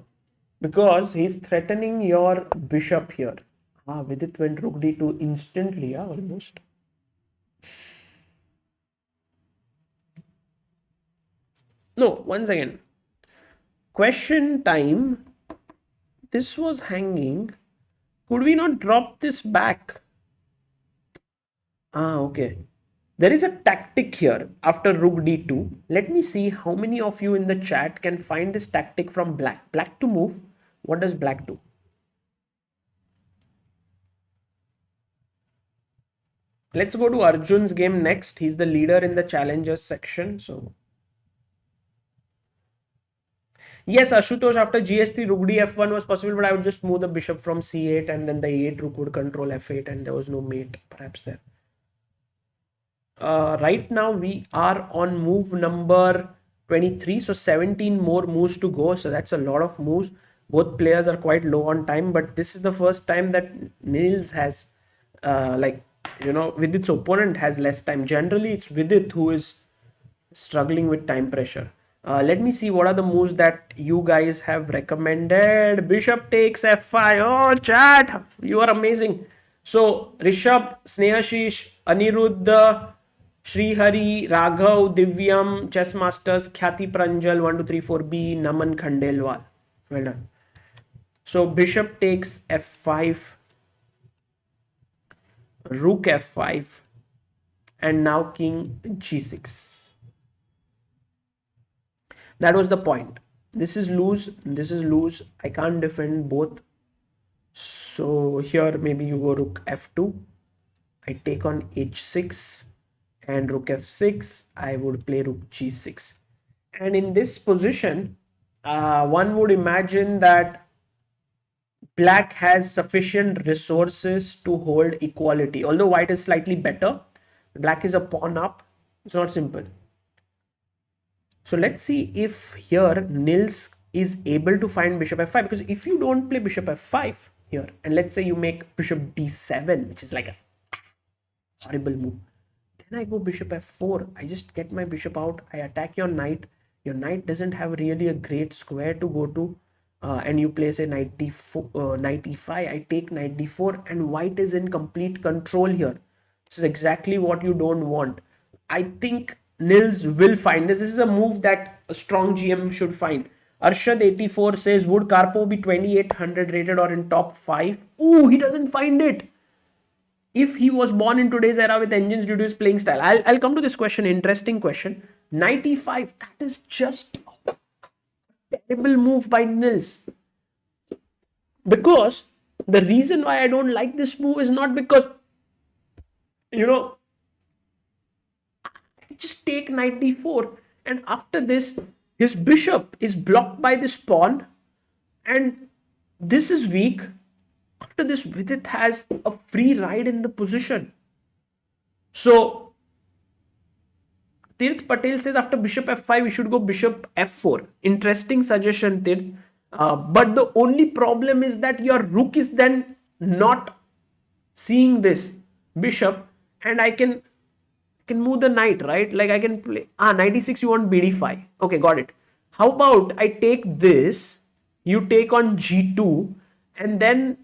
Because he's threatening your bishop here. Vidit went rook d2 instantly, almost. No, once again. Question time. This was hanging. Could we not drop this back? Okay. There is a tactic here after rook d2. Let me see how many of you in the chat can find this tactic from black. Black to move. What does black do? Let's go to Arjun's game next. He's the leader in the challengers section. So yes, Ashutosh, after GS3, rook d f1 was possible, but I would just move the bishop from c8 and then the e8 rook would control f8 and there was no mate perhaps there. Right now we are on move number 23, so 17 more moves to go. So that's a lot of moves. Both players are quite low on time, but this is the first time that Nils has Vidit's opponent has less time. Generally, it's Vidit who is struggling with time pressure. Let me see what are the moves that you guys have recommended. Bishop takes f5. Oh, chat, you are amazing. So Rishabh, Snehashish, Aniruddha, Srihari, Raghav, Divyam, Chess Masters, Khyati Pranjal, 1234B, Naman Khandelwal. Well done. So bishop takes f5, rook f5, and now king g6. That was the point. This is loose, this is loose. I can't defend both. So here maybe you go rook f2. I take on h6 and rook f6. I would play rook g6. And in this position, one would imagine that black has sufficient resources to hold equality. Although white is slightly better, black is a pawn up. It's not simple. So let's see if here Nils is able to find bishop f5, because if you don't play bishop f5 here, and let's say you make bishop d7, which is like a horrible move, then I go bishop f4, I just get my bishop out, I attack your knight doesn't have really a great square to go to, and you play say knight d4, knight e5, I take knight d4, and white is in complete control here. This is exactly what you don't want. I think Nils will find this. This is a move that a strong GM should find. Arshad84 says, would Karpov be 2800 rated or in top 5? Ooh, he doesn't find it. If he was born in today's era with engines due to his playing style. I'll come to this question. Interesting question. Knight e5. That is just a terrible move by Nils. Because the reason why I don't like this move is not because, just take knight d4, and after this his bishop is blocked by this pawn and this is weak. After this Vidit has a free ride in the position. So Tirth Patel says after bishop f5 we should go bishop f4. Interesting suggestion, Tirth. But the only problem is that your rook is then not seeing this bishop, and I can move the knight, right? Like I can play knight e6, you want bd5. Okay, got it. How about I take this, you take on g2, and then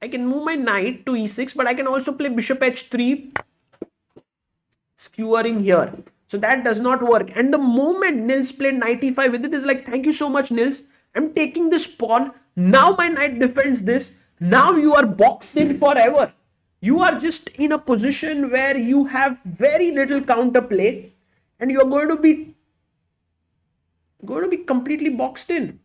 I can move my knight to e6, but I can also play bishop h3, skewering here. So that does not work. And the moment Nils played knight e5 with it is like, thank you so much, Nils. I'm taking this pawn. Now my knight defends this. Now you are boxed in forever. You are just in a position where you have very little counterplay and you're going to be completely boxed in.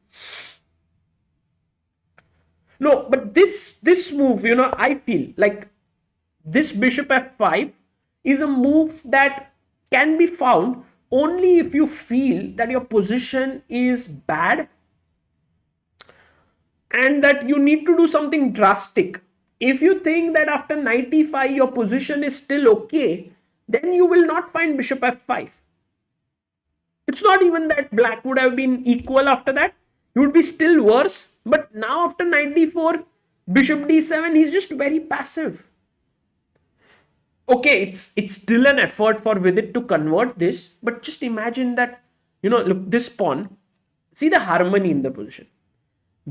No, but this move, I feel like this bishop f5 is a move that can be found only if you feel that your position is bad and that you need to do something drastic. If you think that after knight e5 your position is still okay, then you will not find bishop f5. It's not even that black would have been equal after that. He would be still worse. But now after knight d4, bishop d7, he's just very passive. Okay, it's still an effort for Vidit to convert this. But just imagine that, look, this pawn. See the harmony in the position.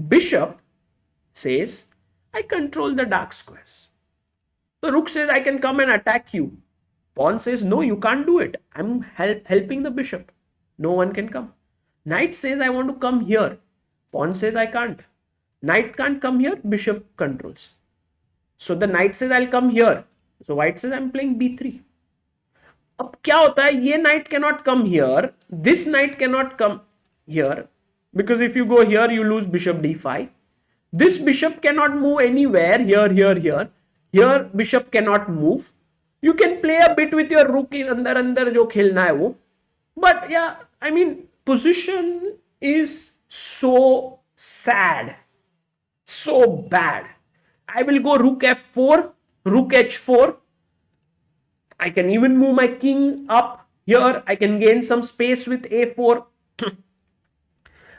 Bishop says, I control the dark squares. The rook says, I can come and attack you. Pawn says, no, you can't do it. I'm helping the bishop. No one can come. Knight says, I want to come here. Pawn says, I can't. Knight can't come here. Bishop controls. So the knight says, I'll come here. So white says I'm playing b3. अब क्या होता है, ये knight cannot come here, this knight cannot come here, because if you go here you lose bishop d5. This bishop cannot move anywhere, here bishop cannot move. You can play a bit with your rook in अंदर जो खेलना है वो, but yeah, I mean position is so sad, so bad. I will go rook f4, rook h4. I can even move my king up here. I can gain some space with a4.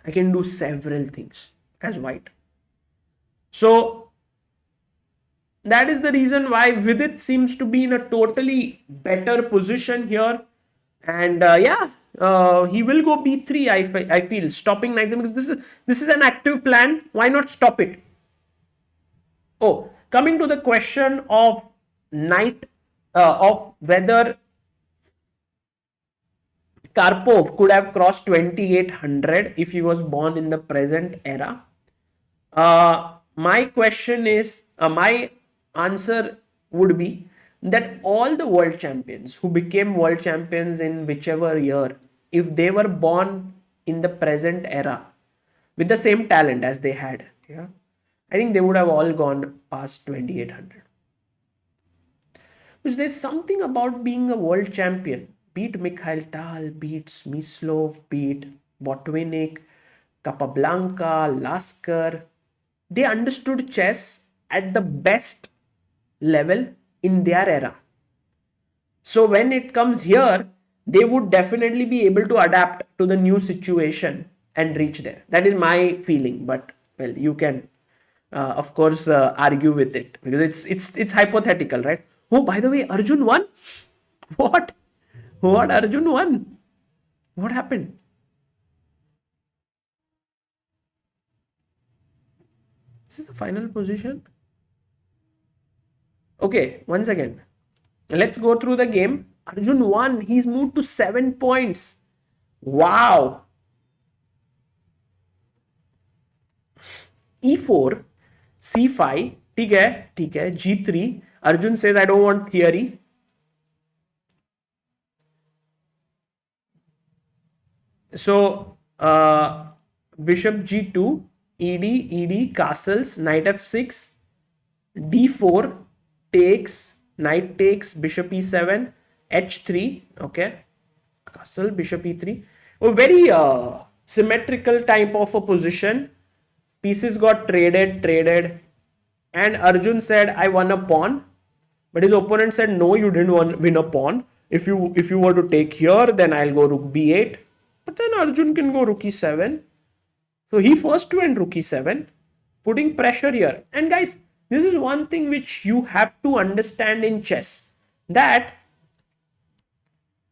I can do several things as white. So that is the reason why Vidit seems to be in a totally better position here. And he will go b3. I feel stopping knight, because this is an active plan. Why not stop it? Oh, coming to the question of knight, of whether Karpov could have crossed 2800 if he was born in the present era. My question is, my answer would be that all the world champions who became world champions in whichever year, if they were born in the present era with the same talent as they had, yeah, I think they would have all gone past 2800. Because there's something about being a world champion. Beat Mikhail Tal, beat Smyslov, beat Botvinnik, Capablanca, Lasker. They understood chess at the best level in their era. So when it comes here, they would definitely be able to adapt to the new situation and reach there. That is my feeling. But well, you can of course argue with it, because it's hypothetical, right? Oh, by the way, Arjun won. What Arjun won? What happened? This is the final position. Okay, once again, let's go through the game. Arjun won. He's moved to 7 points. Wow. E4, C5, ठीक है, G3. Arjun says, I don't want theory. So, bishop G2, ED, castles, knight F6, D4, takes, knight takes, bishop E7, H3, okay, castle, bishop E3. A very symmetrical type of a position. Pieces got traded, and Arjun said, I won a pawn. But his opponent said, no, you didn't win a pawn. If you were to take here, then I'll go rook b8. But then Arjun can go rook e7. So he first went rook e7, putting pressure here. And guys, this is one thing which you have to understand in chess, that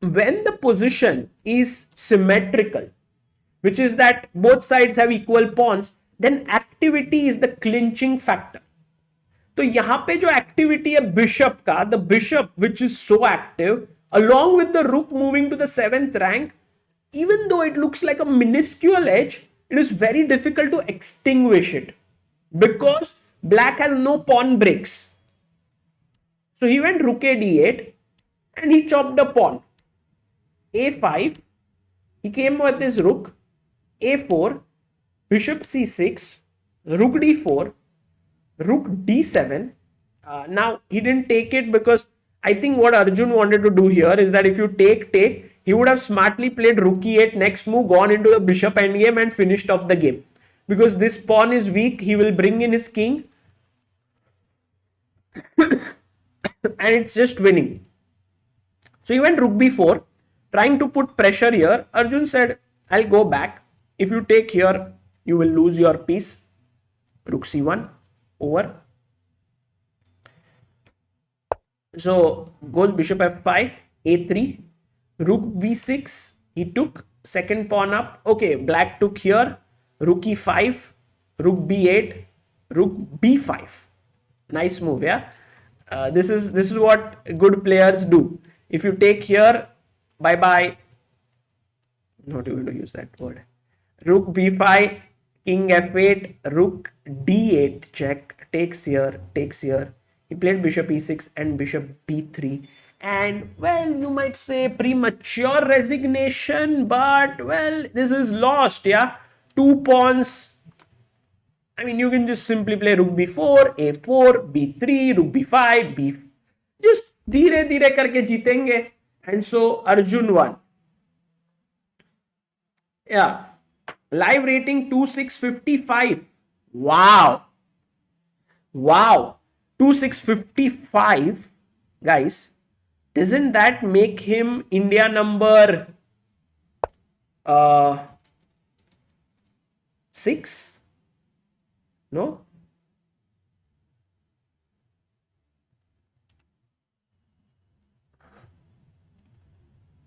when the position is symmetrical, which is that both sides have equal pawns, then activity is the clinching factor. तो यहाँ पे जो activity है bishop का, the bishop which is so active along with the rook moving to the 7th rank, even though it looks like a minuscule edge, it is very difficult to extinguish it because black has no pawn breaks. So he went rook a d8 and he chopped a pawn. a5, he came with his rook, a4, bishop c6, rook d4, rook d7. Now he didn't take it because I think what Arjun wanted to do here is that if you take, he would have smartly played rook e8, next move, gone into the bishop endgame and finished off the game. Because this pawn is weak, he will bring in his king and it's just winning. So he went rook b4, trying to put pressure here. Arjun said, I'll go back. If you take here, you will lose your piece. Rook c1, over. So goes bishop f5, a3, rook b6, he took, second pawn up. Okay, black took here, rook e5, rook b8, rook b5. Nice move, yeah. This is what good players do. If you take here, bye bye. Not even to use that word. Rook b5, king f8, rook d8, check, takes here, He played bishop e6 and bishop b3. And well, you might say premature resignation, but well, this is lost, yeah. 2 pawns. I mean, you can just simply play rook b4, a4, b3, rook b5, b. Just धीरे धीरे करके जीतेंगे. And so Arjun won. Yeah. Live rating 2655. Wow. Wow. 2655. Guys, doesn't that make him India number 6? No?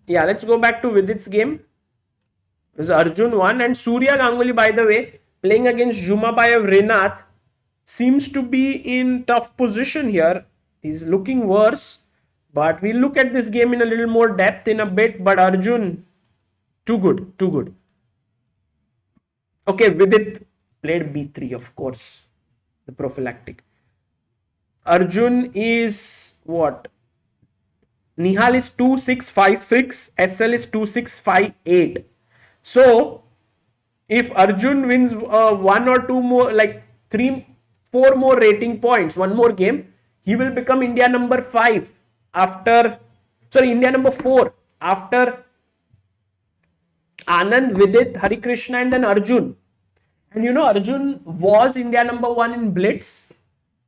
Yeah, let's go back to Vidit's game. This is Arjun won, and Surya Ganguly, by the way, playing against Jumabayev Rinath, seems to be in tough position here. He's looking worse, but we'll look at this game in a little more depth in a bit. But Arjun, too good, too good. Okay, Vidit played b3, of course, the prophylactic. Arjun is what? Nihal is 2656, SL is 2658. So, if Arjun wins 1 or 2 more, like 3, 4 more rating points, 1 more game, he will become India number 5 after, sorry, India number 4 after Anand, Vidit, Harikrishna and then Arjun. And you know, Arjun was India number 1 in Blitz.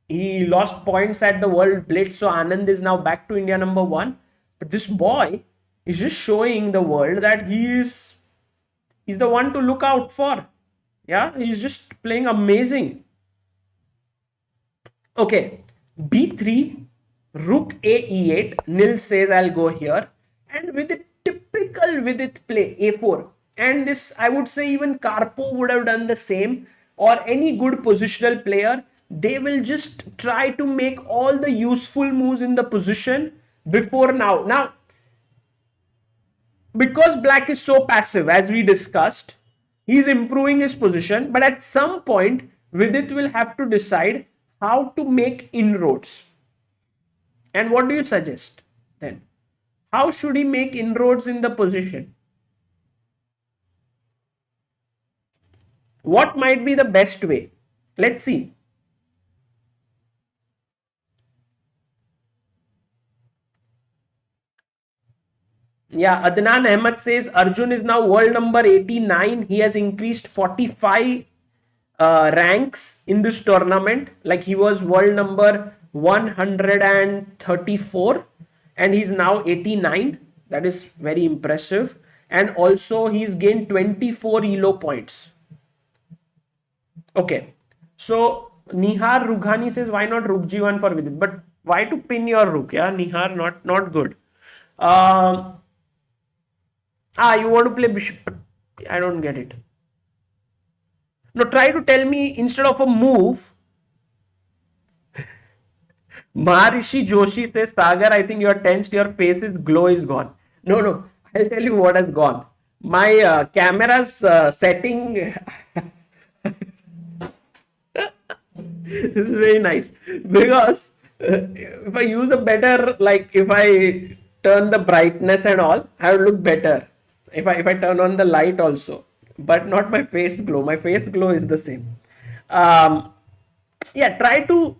He lost points at the World Blitz, so Anand is now back to India number 1. But this boy is just showing the world that he's the one to look out for. Yeah, he's just playing amazing. Okay, b3, rook a e8. Nils says I'll go here, and with a typical Vidit play a4. And this, I would say, even Karpo would have done the same, or any good positional player. They will just try to make all the useful moves in the position before now. Now, because black is so passive, as we discussed, he's improving his position, but at some point, Vidit will have to decide how to make inroads. And what do you suggest then? How should he make inroads in the position? What might be the best way? Let's see. Yeah, Adnan Ahmed says Arjun is now world number 89. He has increased 45 ranks in this tournament. Like, he was world number 134 and he's now 89. That is very impressive. And also he's gained 24 ELO points. Okay, so Nihar Rughani says, why not rook g1 for Vidit? But why to pin your rook? Yeah, Nihar, not good. You want to play bishop? I don't get it. No, try to tell me instead of a move. Maharishi Joshi says, Sagar, I think you're tensed, your face's glow is gone. No, I'll tell you what has gone. My camera's setting. This is very nice, because if I use a better, like if I turn the brightness and all, I will look better. If I turn on the light also, but not my face glow. My face glow is the same. Yeah, try to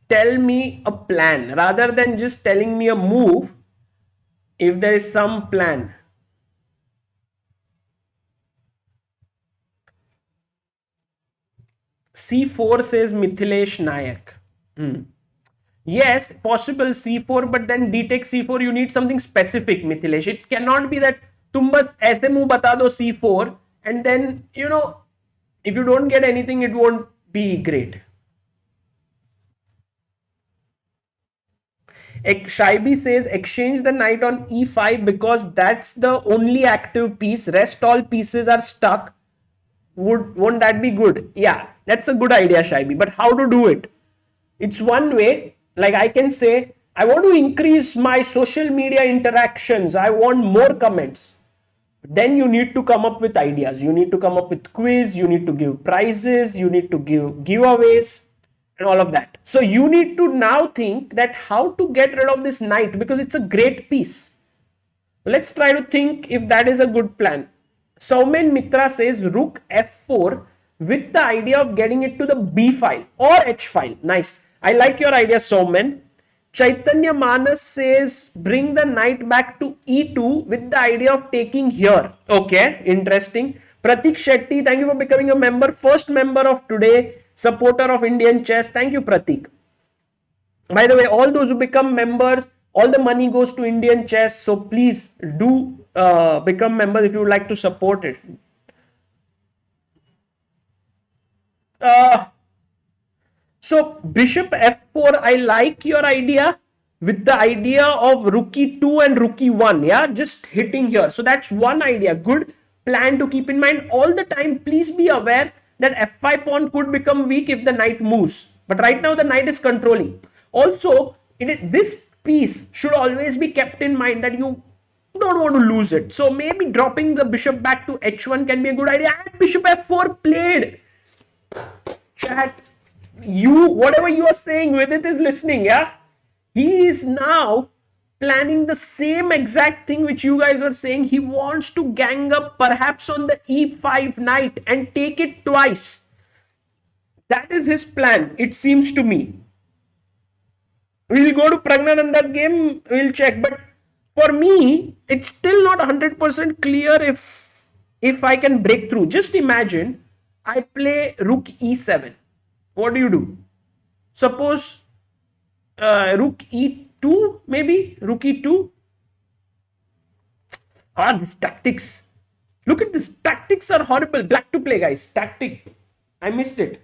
tell me a plan rather than just telling me a move. If there is some plan. C4 says Mithilesh Nayak. Yes, possible C4, but then D takes C4, you need something specific, Mithilesh. It cannot be that tum bas aise move bata do C4 and then, you know, if you don't get anything, it won't be great. Shaibi says exchange the knight on E5 because that's the only active piece. Rest all pieces are stuck. Won't that be good? Yeah, that's a good idea, Shaibi. But how to do it? It's one way. Like, I can say, I want to increase my social media interactions. I want more comments. Then you need to come up with ideas. You need to come up with quiz. You need to give prizes. You need to give giveaways. and all of that. So you need to now think that how to get rid of this knight, because it's a great piece. Let's try to think if that is a good plan. Saumen Mitra says rook f4 with the idea of getting it to the b file or h file. Nice. I like your idea, Saumen. Chaitanya Manas says bring the knight back to e2 with the idea of taking here. Okay, interesting. Pratik Shetty, thank you for becoming a member. First member of today, supporter of Indian chess. Thank you, Pratik. By the way, all those who become members, all the money goes to Indian chess. So please do become members if you would like to support it. So bishop f4, I like your idea with the idea of rook e2 and rook e1. Yeah, just hitting here. So that's one idea. Good plan to keep in mind all the time. Please be aware that f5 pawn could become weak if the knight moves. But right now the knight is controlling. Also, this piece should always be kept in mind that you don't want to lose it. So maybe dropping the bishop back to h1 can be a good idea. And bishop f4 played. Chat, whatever you are saying, Vidit is listening, yeah? He is now planning the same exact thing which you guys were saying. He wants to gang up perhaps on the e5 knight and take it twice. That is his plan, it seems to me. We'll go to Praggnanandhaa's game, we'll check. But for me, it's still not 100% clear if I can break through. Just imagine I play rook e7. What do you do? Suppose rook e2, maybe rook e2. This tactics. Look at this. Tactics are horrible. Black to play, guys. Tactic. I missed it.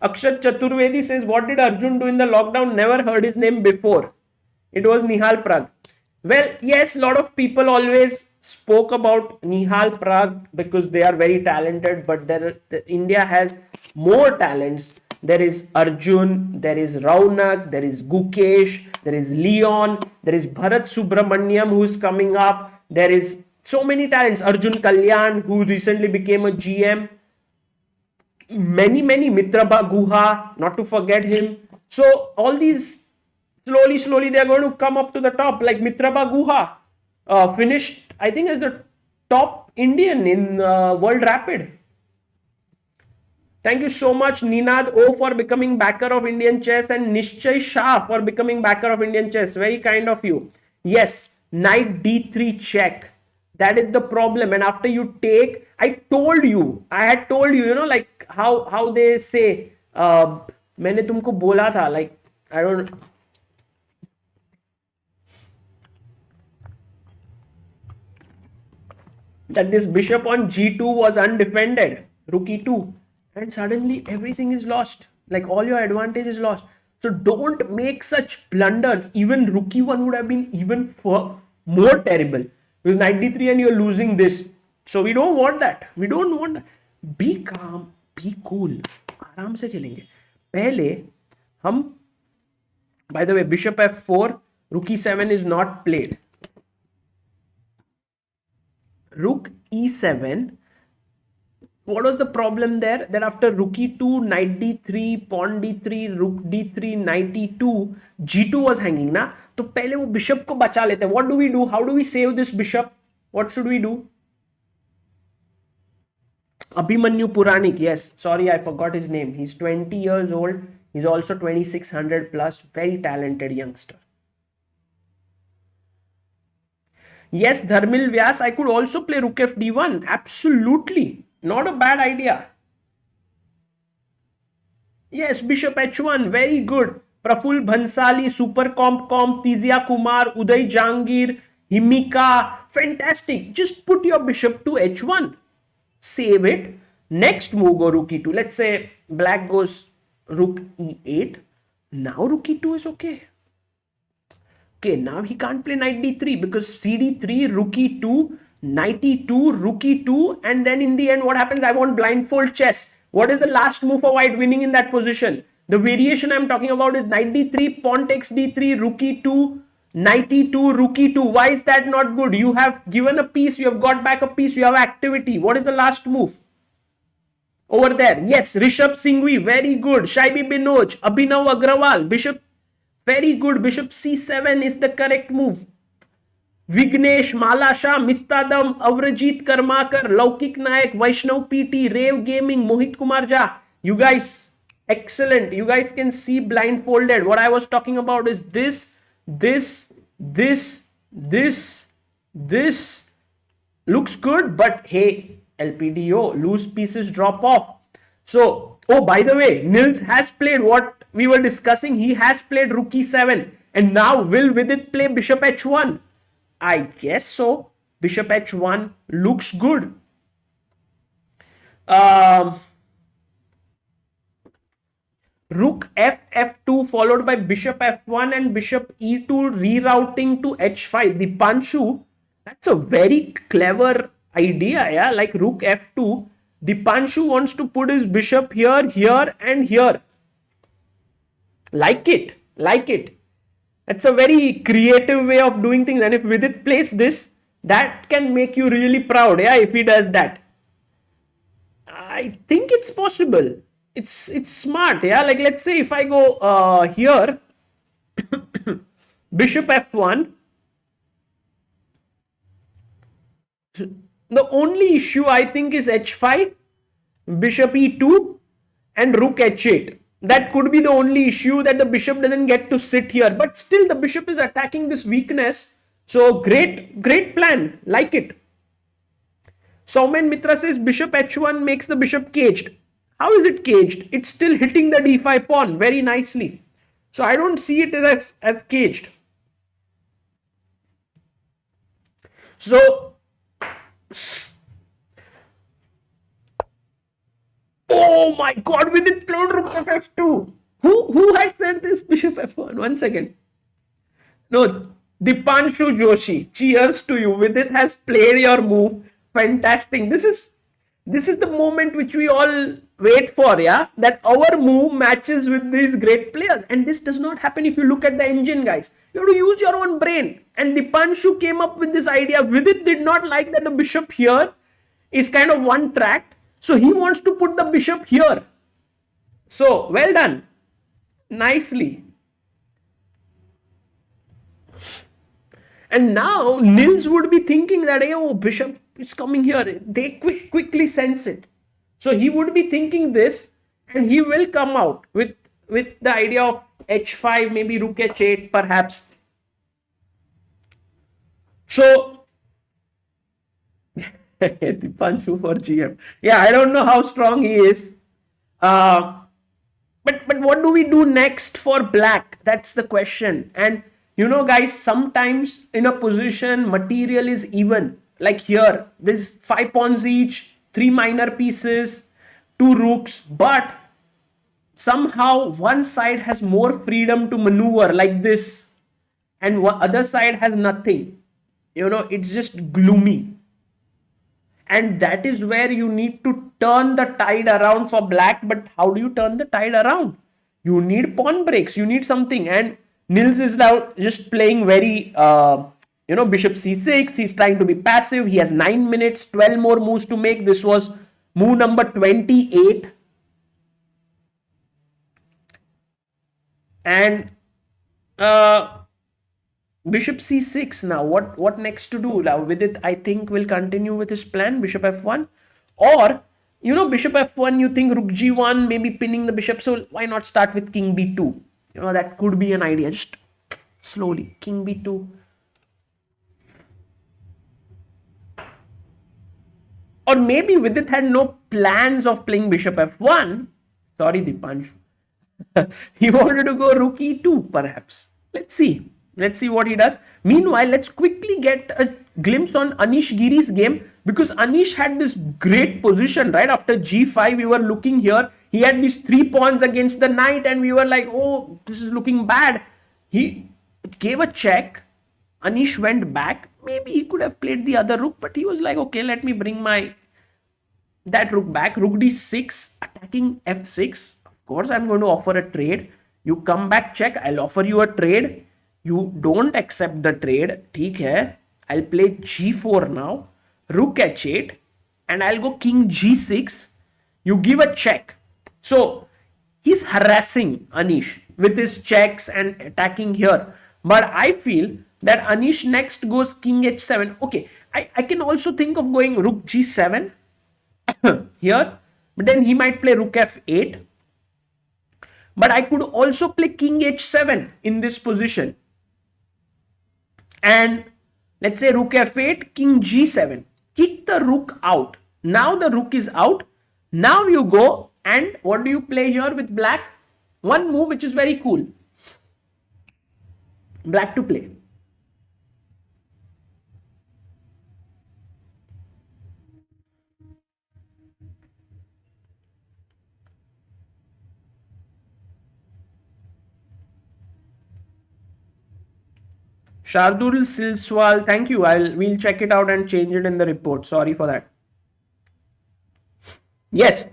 Akshat Chaturvedi says, what did Arjun do in the lockdown? Never heard his name before. It was Nihal Pragg. Well, yes, a lot of people always spoke about Nihal Pragg because they are very talented, but India has more talents. There is Arjun, there is Raunak, there is Gukesh, there is Leon, there is Bharat Subramaniam who is coming up. There is so many talents. Arjun Kalyan who recently became a GM. Many Mitrabha Guha, not to forget him. So all these slowly they are going to come up to the top. Like Mitrabha Guha finished, I think, as the top Indian in World Rapid. Thank you so much, Ninad O, for becoming backer of Indian chess, and Nishchay Shah for becoming backer of Indian chess. Very kind of you. Yes, knight d3 check. That is the problem. And after you take, I had told you, you know, like how they say, मैंने तुमको बोला था, like, I don't. That this bishop on g2 was undefended, rook e2, and suddenly everything is lost. Like all your advantage is lost. So don't make such blunders. Even rook e1 would have been even more terrible. With knight d3 and you're losing this. So we don't want that. We don't want that. Be calm, be cool. आराम से खेलेंगे. पहले हम, by the way, bishop f4, rook e7 is not played. Rook e7. What was the problem there? That after rook e2, knight d3, pawn d3, rook d3, knight e2, g2 was hanging na. तो पहले वो bishop को बचा लेते हैं. What do we do? How do we save this bishop? What should we do? Abhimanyu Puranik. Yes, sorry, I forgot his name. He's 20 years old. He's also 2600 plus. Very talented youngster. Yes, Dharmil Vyas, I could also play rook f d1. Absolutely. Not a bad idea. Yes, bishop h1. Very good. Praful Bhansali, Super Comp, Tizia Kumar, Uday Jangir, Himika. Fantastic. Just put your bishop to h1. Save it. Next move, go rook e2. Let's say black goes rook e8. Now rook e2 is okay. Okay, now he can't play knight d3 because cd3, rook e2, knight e2, rook e2, and then in the end what happens? I want blindfold chess. What is the last move for white winning in that position? The variation I'm talking about is knight d3, pawn takes d3, rook e2, knight e2, rook e2. Why is that not good? You have given a piece, you have got back a piece, you have activity. What is the last move? over there. Yes, Rishabh Singhvi, very good. Shaibi Binoj, Abhinav Agrawal, Bishop, very good. Bishop C7 is the correct move. Vignesh, Malasha, Mistadam, Avrajit Karmakar, Laukik Nayak, Vaishnav PT, Rave Gaming, Mohit Kumar Jha. You guys, excellent. You guys can see blindfolded. What I was talking about is this. Looks good, but hey, LPDO, loose pieces drop off. So, oh, by the way, Nils has played what we were discussing. He has played Rook E7. And now, will Vidit play Bishop H1? I guess so. Bishop H1 looks good. Rook F2 followed by Bishop F1 and Bishop E2 rerouting to H5. The Dipanshu, that's a very clever idea, yeah. Like Rook F2, the Dipanshu wants to put his bishop here, here, and here. Like it. It's a very creative way of doing things, and if Vidit plays this, that can make you really proud, yeah, if he does that. I think it's possible. It's smart, yeah. Like let's say if I go here, Bishop F1. The only issue I think is H5, Bishop E2, and Rook H8. That could be the only issue, that the bishop doesn't get to sit here. But still, the bishop is attacking this weakness. So, great plan. Like it. Saumen Mitra says Bishop H1 makes the bishop caged. How is it caged? It's still hitting the D5 pawn very nicely. So, I don't see it as caged. So, oh my God, with it played Rook F2. Who had said this? Bishop F1. 1 second. No, Dipanshu Joshi. Cheers to you. Vidit has played your move. Fantastic. This is the moment which we all wait for, yeah? That our move matches with these great players. And this does not happen if you look at the engine, guys. You have to use your own brain. And Dipanshu came up with this idea. Vidit did not like that the bishop here is kind of one track. So he wants to put the bishop here. So, well done. Nicely. And now Nils would be thinking that, hey, oh, bishop is coming here. They quickly sense it. So he would be thinking this, and he will come out with the idea of H5, maybe Rook H8 perhaps. So Dipanshu for GM. Yeah, I don't know how strong he is. But what do we do next for black? That's the question. And you know, guys, sometimes in a position material is even. Like here, there's 5 pawns each, 3 minor pieces, 2 rooks. But somehow one side has more freedom to maneuver like this, and other side has nothing. You know, it's just gloomy. And that is where you need to turn the tide around for black. But how do you turn the tide around? You need pawn breaks. You need something. And Nils is now just playing very, bishop c6. He's trying to be passive. He has 9 minutes, 12 more moves to make. This was move number 28. And Bishop c6 now. What next to do? Now Vidit, I think, will continue with his plan. Bishop f1. Or, you know, Bishop f1, you think Rook g1, maybe pinning the bishop. So why not start with King b2? You know, that could be an idea. Just slowly. King b2. Or maybe Vidit had no plans of playing Bishop f1. Sorry, Dipanshu. He wanted to go Rook e2, perhaps. Let's see. Let's see what he does. Meanwhile, let's quickly get a glimpse on Anish Giri's game, because Anish had this great position, right? After g5, we were looking here. He had these 3 pawns against the knight, and we were like, oh, this is looking bad. He gave a check. Anish went back. Maybe he could have played the other rook, but he was like, okay, let me bring that rook back. Rook d6, attacking f6. Of course, I'm going to offer a trade. You come back, check. I'll offer you a trade. You don't accept the trade. ठीक है. I'll play g4 now. Rook h8. And I'll go king g6. You give a check. So he's harassing Anish with his checks and attacking here. But I feel that Anish next goes king h7. Okay, I can also think of going rook g7 here. But then he might play rook f8. But I could also play king h7 in this position. And let's say rook f8, king g7. Kick the rook out. Now the rook is out. Now you go and what do you play here with black? One move which is very cool. Black to play. Shardul Silswal, thank you. We'll check it out and change it in the report. Sorry for that. Yes.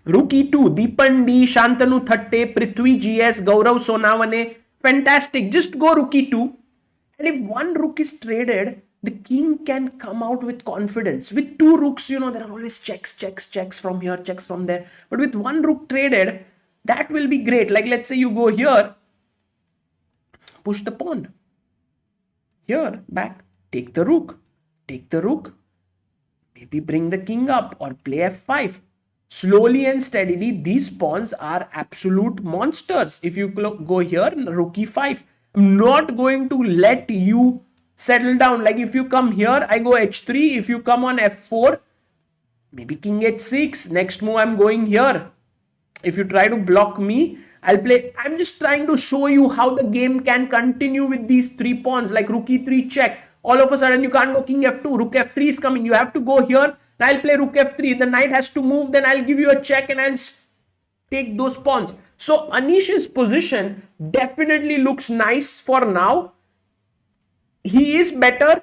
Rook e2, Deepan D, Shantanu Thatte, Prithvi GS, Gaurav Sonavane. Fantastic. Just go rook e2. And if one rook is traded, the king can come out with confidence. With two rooks, there are always checks from here, checks from there. But with one rook traded, that will be great. Like let's say you go here, push the pawn. Here, back, take the rook. Maybe bring the king up or play f5. Slowly and steadily, these pawns are absolute monsters. If you go here, rook e5. I'm not going to let you settle down. Like if you come here, I go h3. If you come on f4, maybe king h6. Next move, I'm going here. If you try to block me, I'll play. I'm just trying to show you how the game can continue with these three pawns. Like rook e3 check. All of a sudden, you can't go king f2. Rook f3 is coming. You have to go here. I'll play rook f3. The knight has to move. Then I'll give you a check and I'll take those pawns. So Anish's position definitely looks nice for now. He is better.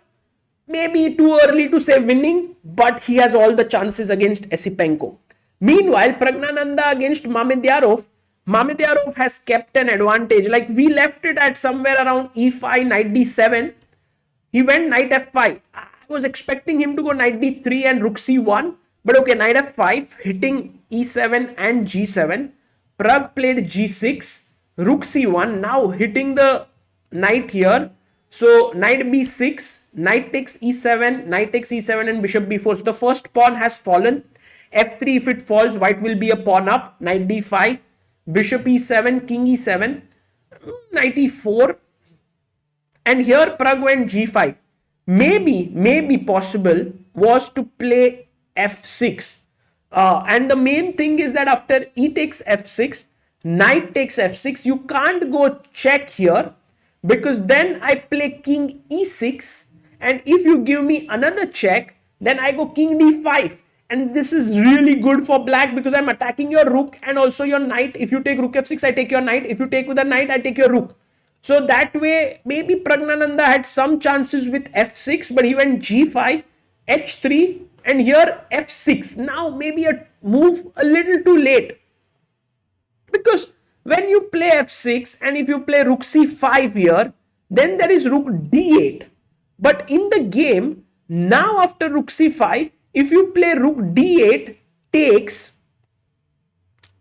Maybe too early to say winning, but he has all the chances against Esipenko. Meanwhile, Praggnanandhaa against Mamedyarov. Mamedyarov has kept an advantage. Like we left it at somewhere around e5, knight d7. He went knight f5. I was expecting him to go knight d3 and rook c1. But okay, knight f5, hitting e7 and g7. Pragg played g6, rook c1. Now hitting the knight here. So knight b6, knight takes e7, knight takes e7 and bishop b4. So the first pawn has fallen. f3, if it falls, white will be a pawn up. Knight d5, bishop e7, king e7, knight e4. And here Pragg went g5. Maybe possible was to play f6. And the main thing is that after e takes f6, knight takes f6, you can't go check here because then I play king e6. And if you give me another check, then I go king d5. And this is really good for black because I'm attacking your rook and also your knight. If you take rook f6, I take your knight. If you take with a knight, I take your rook. So that way, maybe Praggnanandhaa had some chances with f6, but he went g5, h3, and here f6. Now maybe a move a little too late. Because when you play f6 and if you play rook c5 here, then there is rook d8. But in the game, now after rook c5, if you play rook d8 takes,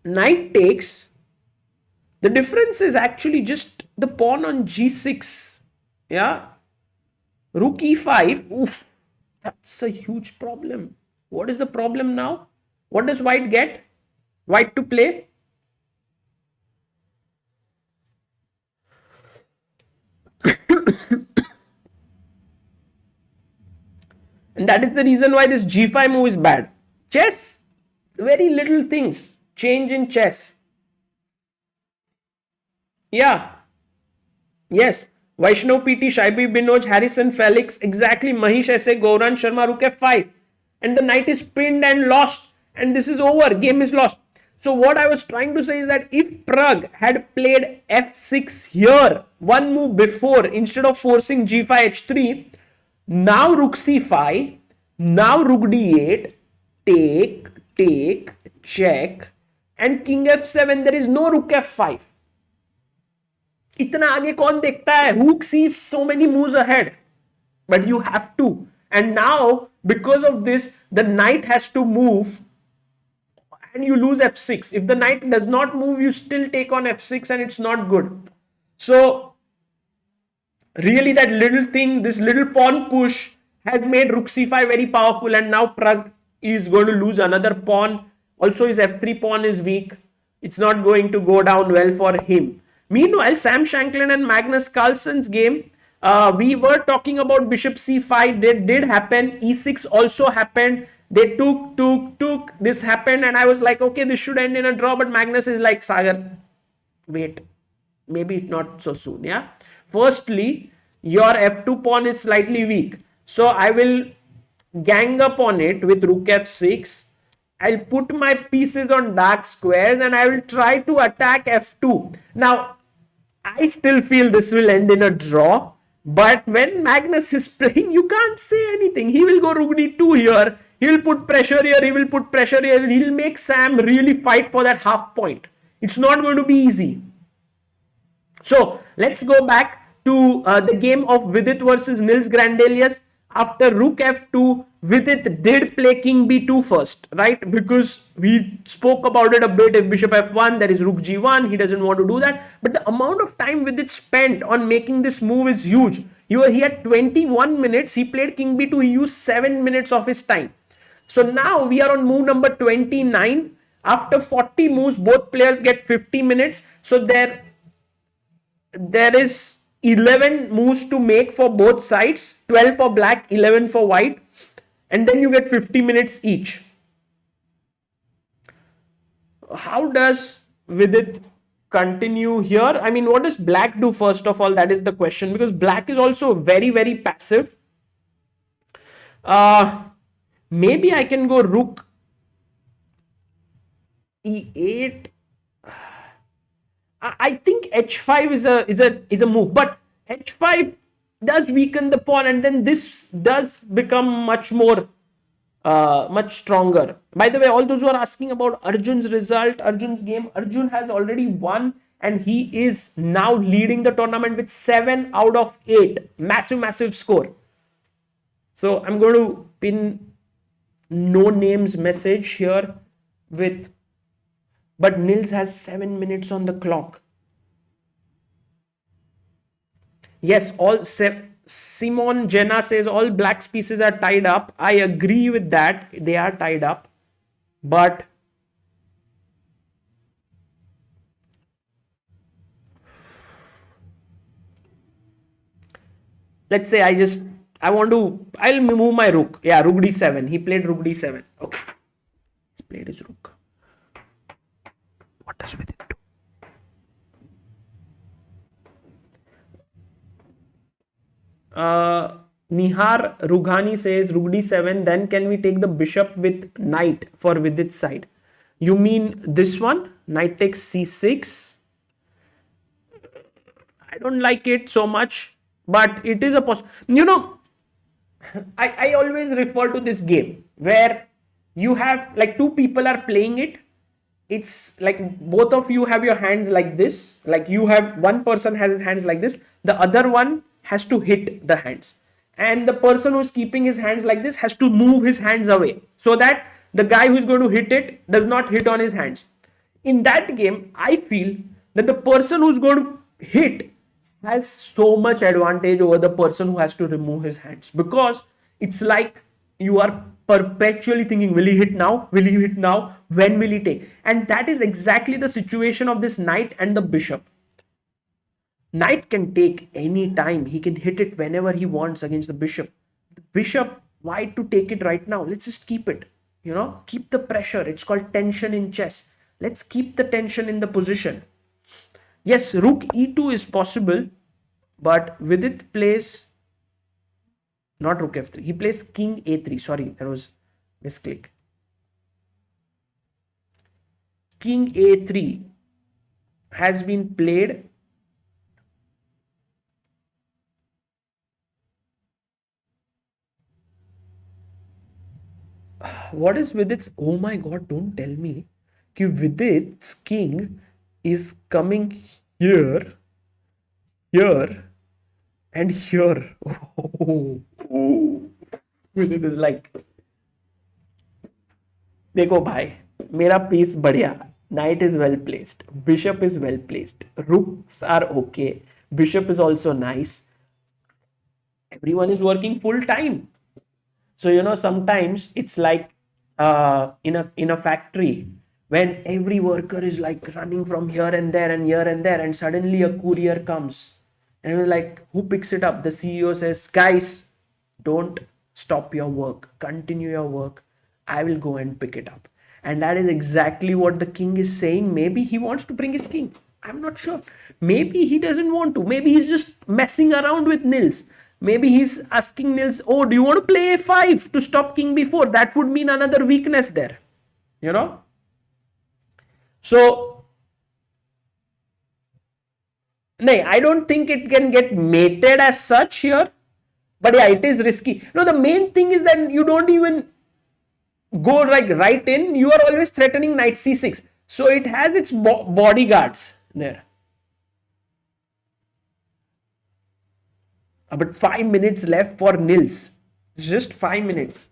knight takes, the difference is actually just the pawn on g6. Yeah. Rook e5. Oof. That's a huge problem. What is the problem now? What does white get? White to play. And that is the reason why this g5 move is bad. Chess, very little things change in chess. Yeah. Yes. Vaishnav PT, Shaibi Binoj, Harrison Felix, exactly. Mahish Ese, Gauran Sharma, rook f5. And the knight is pinned and lost. And this is over. Game is lost. So what I was trying to say is that if Pragg had played f6 here, one move before, instead of forcing g5, h3, now rook c5, now rook d8, take, check, and king f7, there is no rook f5. इतना आगे कौन देखता है? Who sees so many moves ahead? But you have to. And now, because of this, the knight has to move and you lose f6. If the knight does not move, you still take on f6 and it's not good. So really that little thing, this little pawn push has made rook c5 very powerful, and now Pragg is going to lose another pawn. Also his f3 pawn is weak. It's not going to go down well for him. Meanwhile, Sam Shankland and Magnus Carlsen's game, we were talking about bishop c5. That did happen. e6 also happened. They took. This happened, and I was like, okay, this should end in a draw. But Magnus is like, Sagar, wait, maybe not so soon. Yeah. Firstly, your f2 pawn is slightly weak. So I will gang up on it with rook f6. I'll put my pieces on dark squares and I will try to attack f2. Now, I still feel this will end in a draw. But when Magnus is playing, you can't say anything. He will go rook d2 here. He will put pressure here. He will put pressure here. And he'll make Sam really fight for that half point. It's not going to be easy. So, let's go back to the game of Vidit versus Nils Grandelius. After rook f2, Vidit did play king b2 first, right? Because we spoke about it a bit. If bishop f1, there is rook g1. He doesn't want to do that. But the amount of time Vidit spent on making this move is huge. He had 21 minutes. He played king b2. He used 7 minutes of his time. So now we are on move number 29. After 40 moves, both players get 50 minutes. So there is 11 moves to make for both sides, 12 for black, 11 for white, and then you get 50 minutes each. How does Vidit continue here? I mean, what does black do first of all? That is the question, because black is also very, very passive. Maybe I can go rook e8. I think h5 is a move, but h5 does weaken the pawn, and then this does become much stronger. By the way, all those who are asking about Arjun's result, Arjun's game, Arjun has already won, and he is now leading the tournament with 7 out of 8. Massive score. So I'm going to pin no names message here with. But Nils has 7 minutes on the clock. Yes, Simon Jenna says all black's pieces are tied up. I agree with that. They are tied up. But let's say I'll move my rook. Yeah, rook d7. He played rook d7. Okay. He's played his rook. What does Vidit do? Nihar Rughani says rook d7. Then can we take the bishop with knight for Vidit's side? You mean this one? Knight takes c6. I don't like it so much, but it is a I always refer to this game where you have like two people are playing it. It's like both of you have your hands like this. Like you have one person has his hands like this. The other one has to hit the hands. And the person who's keeping his hands like this has to move his hands away so that the guy who's going to hit it does not hit on his hands. In that game, I feel that the person who's going to hit has so much advantage over the person who has to remove his hands, because it's like you are perpetually thinking, will he hit now? Will he hit now? When will he take? And that is exactly the situation of this knight and the bishop. Knight can take any time. He can hit it whenever he wants against the bishop. The bishop, why to take it right now? Let's just keep it. Keep the pressure. It's called tension in chess. Let's keep the tension in the position. Yes, rook e2 is possible, but Vidit plays not rook f3. He plays king a3. Sorry, there was misclick. King a3 has been played. What is Vidit's? Oh my god, don't tell me that Vidit's king is coming here, and here. Vidit is like, देखो भाई, मेरा piece बढ़िया. Knight is well placed. Bishop is well placed. Rooks are okay. Bishop is also nice. Everyone is working full time. So sometimes it's like in a factory when every worker is like running from here and there and here and there, and suddenly a courier comes and we're like, who picks it up? The CEO says, guys, don't stop your work, continue your work, I will go and pick it up. And that is exactly what the king is saying. Maybe he wants to bring his king, I'm not sure. Maybe he doesn't want to. Maybe he's just messing around with Nils. Maybe he's asking Nils, oh, do you want to play a5 to stop king b4? That would mean another weakness there. So, no, I don't think it can get mated as such here. But yeah, it is risky. No, the main thing is that you don't even go like right in. You are always threatening knight c6. So it has its bodyguards there. But 5 minutes left for Nils. It's just 5 minutes.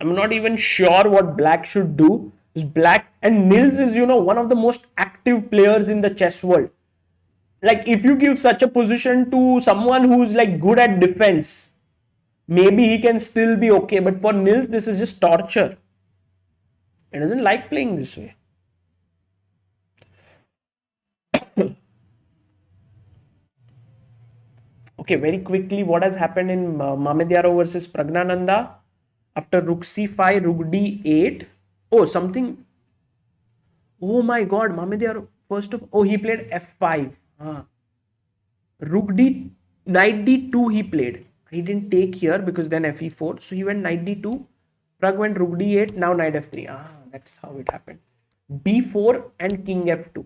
I'm not even sure what black should do. Black and Nils is, one of the most active players in the chess world. Like if you give such a position to someone who's like good at defense, maybe he can still be okay. But for Nils, this is just torture. He doesn't like playing this way. Okay, very quickly, what has happened in Mamedyarov versus Praggnanandhaa? After rook c5, rook d8. Oh, something. Oh my god, Mamedyarov. First of he played f5. Rook d, knight d2 he played. He didn't take here because then fe4. So he went knight d2. Pragg went rook d8. Now knight f3. That's how it happened. b4 and king f2.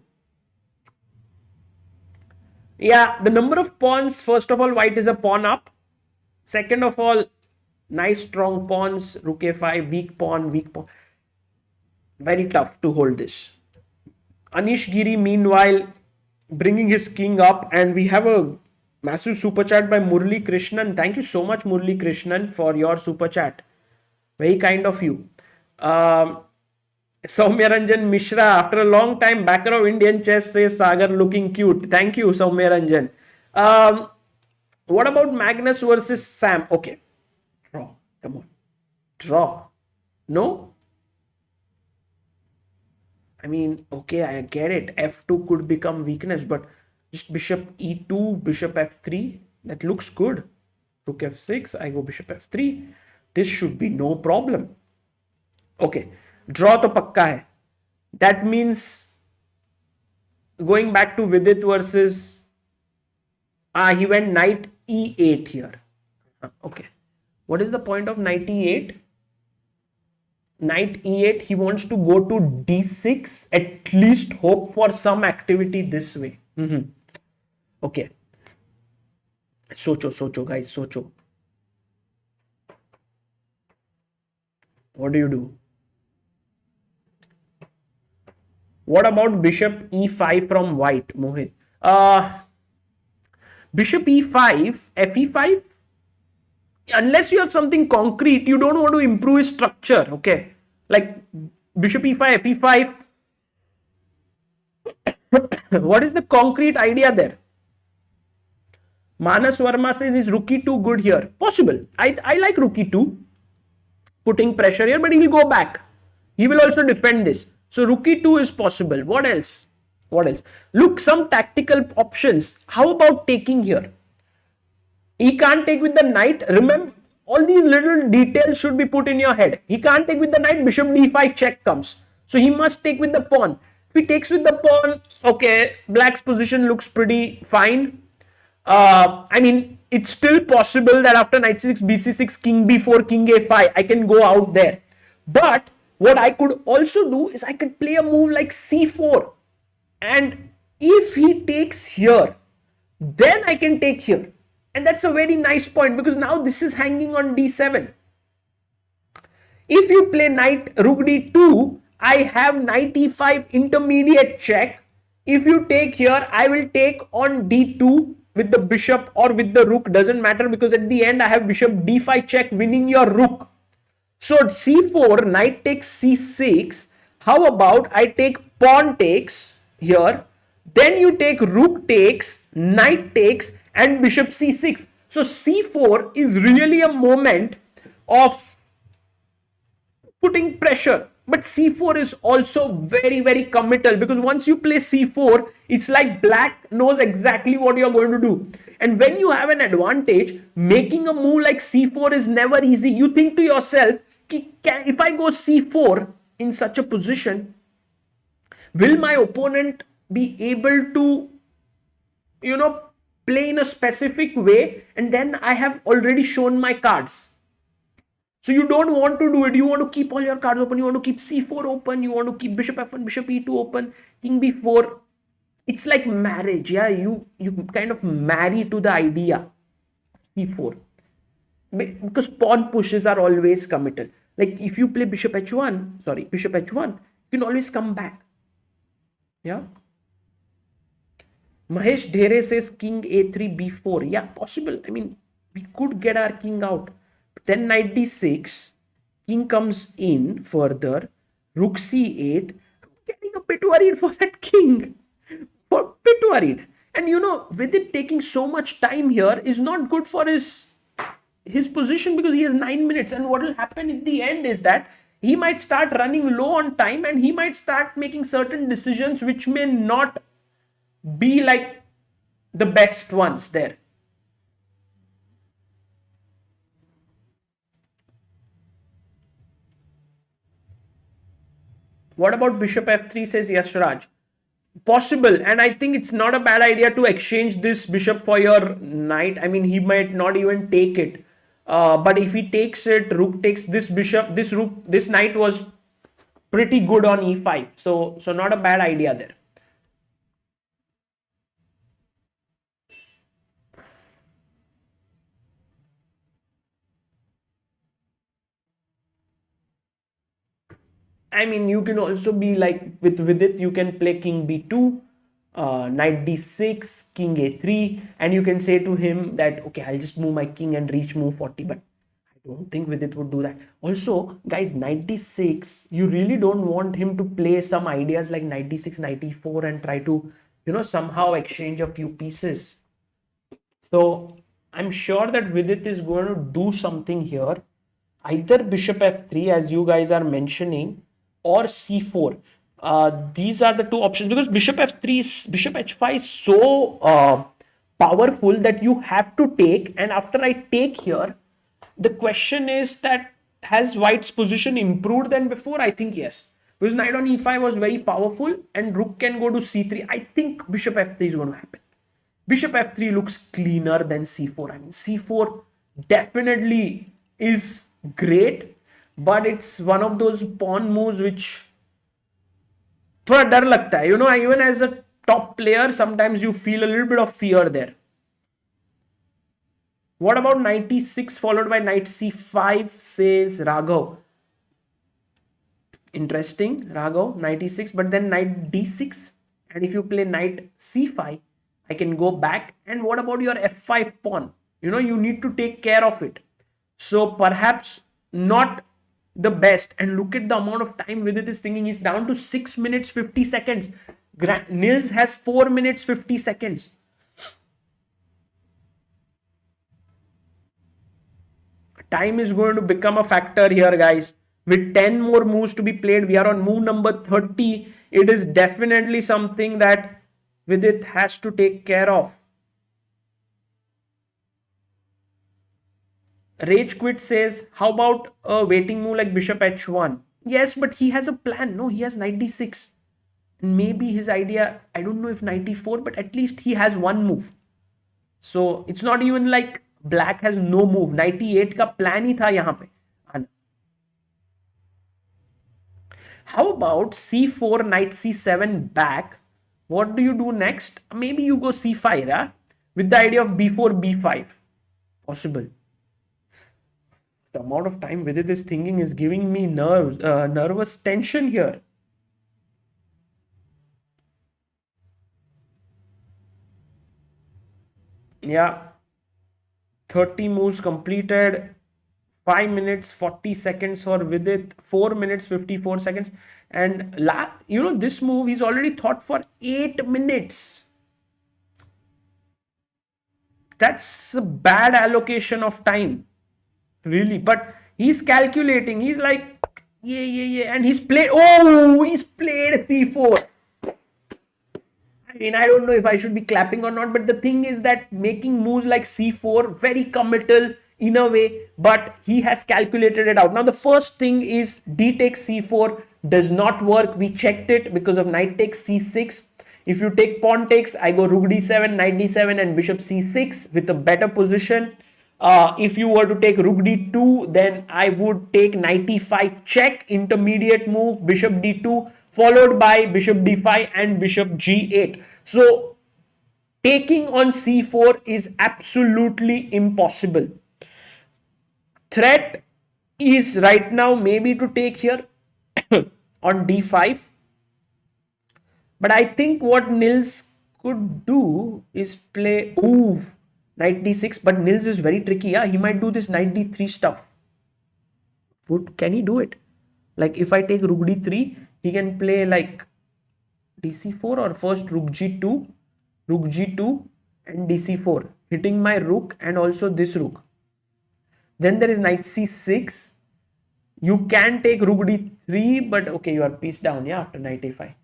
Yeah, the number of pawns. First of all, white is a pawn up. Second of all, nice strong pawns. Rook a5, weak pawn, weak pawn. Very tough to hold this. Anish Giri, meanwhile, bringing his king up, and we have a massive super chat by Murli Krishnan. Thank you so much, Murli Krishnan, for your super chat. Very kind of you. Soumya Ranjan Mishra, after a long time, backer of Indian chess, says Sagar looking cute. Thank you, Soumya Ranjan. What about Magnus versus Sam? Okay. Draw. Come on. Draw. No? I mean, okay, I get it. f2 could become weakness, but just bishop e2, bishop f3. That looks good. Rook f6, I go bishop f3. This should be no problem. Okay. Draw to pakka hai. That means going back to Vidit versus he went knight e8 here. Okay. What is the point of knight e8? Knight e8, he wants to go to d6, at least hope for some activity this way. Okay. Socho guys, socho. What do you do? What about bishop e5 from white, Mohit? Bishop e5, fe5. Unless you have something concrete, you don't want to improve his structure, okay? Like bishop e5, fe5. What is the concrete idea there? Manas Verma says, is rook e2 good here? Possible. I like rook e2. Putting pressure here, but he'll go back. He will also defend this. So rook e2 is possible. What else? What else? Look, some tactical options. How about taking here? He can't take with the knight. Remember, all these little details should be put in your head. He can't take with the knight. Bishop d5 check comes. So he must take with the pawn. If he takes with the pawn, okay, black's position looks pretty fine. I mean, it's still possible that after knight c6, bc6, king b4, king a5, I can go out there. But what I could also do is I could play a move like c4. And if he takes here, then I can take here. And that's a very nice point because now this is hanging on d7. If you play knight rook d2, I have knight e5 intermediate check. If you take here, I will take on d2 with the bishop or with the rook, doesn't matter, because at the end I have bishop d5 check winning your rook. So c4, knight takes c6. How about I take pawn takes here, then you take rook takes, knight takes, and bishop c6. So c4 is really a moment of putting pressure. But c4 is also very, very committal, because once you play c4, it's like black knows exactly what you're going to do. And when you have an advantage, making a move like c4 is never easy. You think to yourself, if I go c4 in such a position, will my opponent be able to, play in a specific way? And then I have already shown my cards. So you don't want to do it. You want to keep all your cards open. You want to keep c4 open. You want to keep bishop f1, bishop e2 open, king b4. It's like marriage. Yeah, you kind of marry to the idea c4, because pawn pushes are always committal. Like if you play bishop h1, you can always come back. Yeah. Mahesh Dhere says king a3 b4. Yeah, possible. I mean, we could get our king out. But then knight d6, king comes in further, rook c8. I'm getting a bit worried for that king. A bit worried. And with it taking so much time here is not good for his position, because he has 9 minutes. And what will happen in the end is that he might start running low on time, and he might start making certain decisions which may not be like the best ones there. What about bishop f3, says Yashraj? Possible, and I think it's not a bad idea to exchange this bishop for your knight. I mean, he might not even take it, but if he takes it, rook takes this bishop, this rook, this knight was pretty good on e5, so not a bad idea there. I mean, you can also be like with it, you can play king b2, knight d6, king a3, and you can say to him that, okay, I'll just move my king and reach move 40, but I don't think Vidit would do that. Also, guys, knight d6, you really don't want him to play some ideas like knight d6, knight e4 and try to, somehow exchange a few pieces. So I'm sure that Vidit is going to do something here. Either bishop f3, as you guys are mentioning, or c4. These are the two options, because bishop f3 is, bishop h5 is so powerful that you have to take. And after I take here, the question is that has white's position improved than before? I think yes, because knight on e5 was very powerful, and rook can go to c3. I think bishop f3 is going to happen. Bishop f3 looks cleaner than c4. I mean, c4 definitely is great, but it's one of those pawn moves which thoda dar lagta hai. Even as a top player, sometimes you feel a little bit of fear there. What about knight e6 followed by knight c5, says Raghav? Interesting, Raghav, knight e6, but then knight d6, and if you play knight c5, I can go back. And what about your f5 pawn? You need to take care of it. So perhaps not the best. And look at the amount of time Vidit is thinking. He's down to 6 minutes 50 seconds. Nils has 4 minutes 50 seconds. Time is going to become a factor here, guys. With 10 more moves to be played, we are on move number 30. It is definitely something that Vidit has to take care of. Rage Quit says, how about a waiting move like bishop h1? Yes, but he has a plan. No, he has knight d6. Maybe his idea, I don't know if knight e4, but at least he has one move. So it's not even like black has no move. Knight e8 का plan ही था यहाँ पे. How about c4, knight c7 back? What do you do next? Maybe you go c5, huh? With the idea of b4, b5. Possible. The amount of time Vidit is thinking is giving me nervous tension here. Yeah, 30 moves completed, 5 minutes 40 seconds for Vidit, 4 minutes 54 seconds. And this move he's already thought for 8 minutes. That's a bad allocation of time, really. But he's calculating. He's like, yeah. And he's played C4. I mean, I don't know if I should be clapping or not, but the thing is that making moves like C4, very committal in a way, but he has calculated it out. Now, the first thing is D takes C4 does not work. We checked it because of knight takes C6. If you take pawn takes, I go rook D7, knight D7, and bishop C6 with a better position. If you were to take rook D2, then I would take knight E5 check, intermediate move, bishop D2, followed by bishop D5 and bishop G8. So taking on C4 is absolutely impossible. Threat is right now maybe to take here on D5. But I think what Nils could do is play knight D6. But Nils is very tricky. Yeah, he might do this knight D3 stuff. Can he do it? Like if I take rook D3, he can play like DC4 or first rook G2, and DC4, hitting my rook and also this rook. Then there is knight C6. You can take rook D3, but okay, you are piece down, yeah, after knight A5.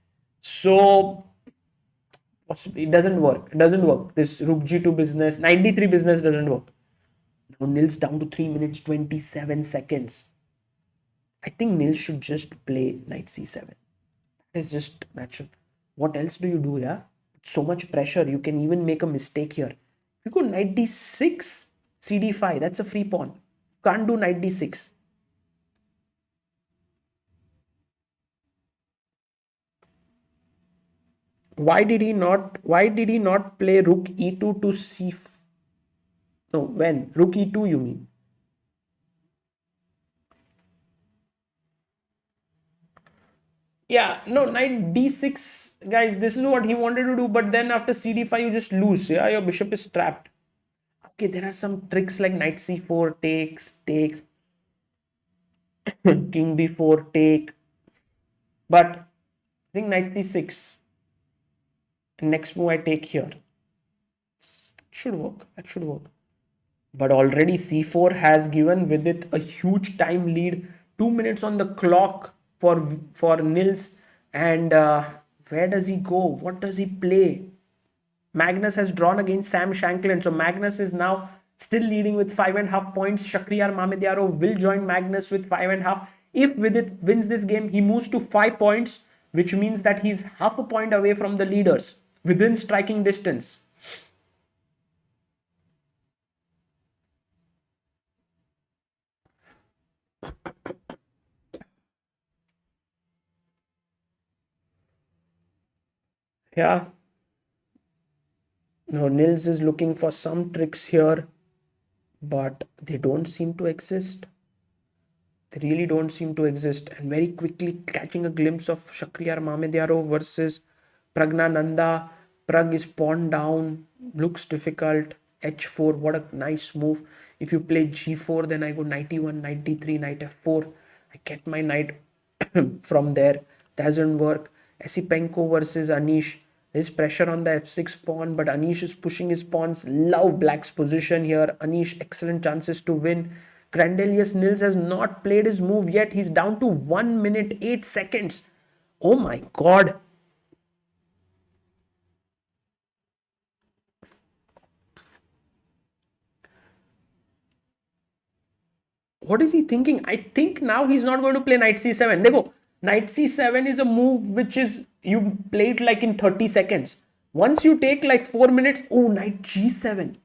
So possibly it doesn't work. This rook G2 business, knight D3 business doesn't work. Now Nils down to 3 minutes 27 seconds. I think Nils should just play knight C7. That is just natural. What else do you do? Yeah, so much pressure. You can even make a mistake here. If you go knight D6, CD5, that's a free pawn. Can't do knight D6. Why did he not play rook E2 to C? No, when? Rook E2 you mean? Yeah, no, knight D6, guys, this is what he wanted to do, but then after CD5 you just lose. Yeah, your bishop is trapped. Okay, there are some tricks like knight C4 takes, king B4 take, but I think knight C6. Next move I take here. That should work. But already C4 has given Vidit a huge time lead. 2 minutes on the clock for Nils. And where does he go? What does he play? Magnus has drawn against Sam Shankland. So Magnus is now still leading with 5.5 points. Shakhriyar Mamedyarov will join Magnus with 5.5. If Vidit wins this game, he moves to 5 points, which means that he's half a point away from the leaders within striking distance. Yeah. Now Nils is looking for some tricks here, but they don't seem to exist. They really don't seem to exist. And very quickly catching a glimpse of Shakhriyar Mamedyarov versus Praggnanandhaa. Pragg is pawn down. Looks difficult. H4. What a nice move. If you play G4, then I go knight E1, knight D3, knight F4. I get my knight from there. Doesn't work. Esipenko versus Anish. There's pressure on the F6 pawn, but Anish is pushing his pawns. Love Black's position here. Anish, excellent chances to win. Grandelius Nils has not played his move yet. He's down to 1 minute 8 seconds. Oh my god. What is he thinking? I think now he's not going to play knight c7. Dekho, knight c7 is a move which is you play it like in 30 seconds. Once you take like 4 minutes, oh, knight g7.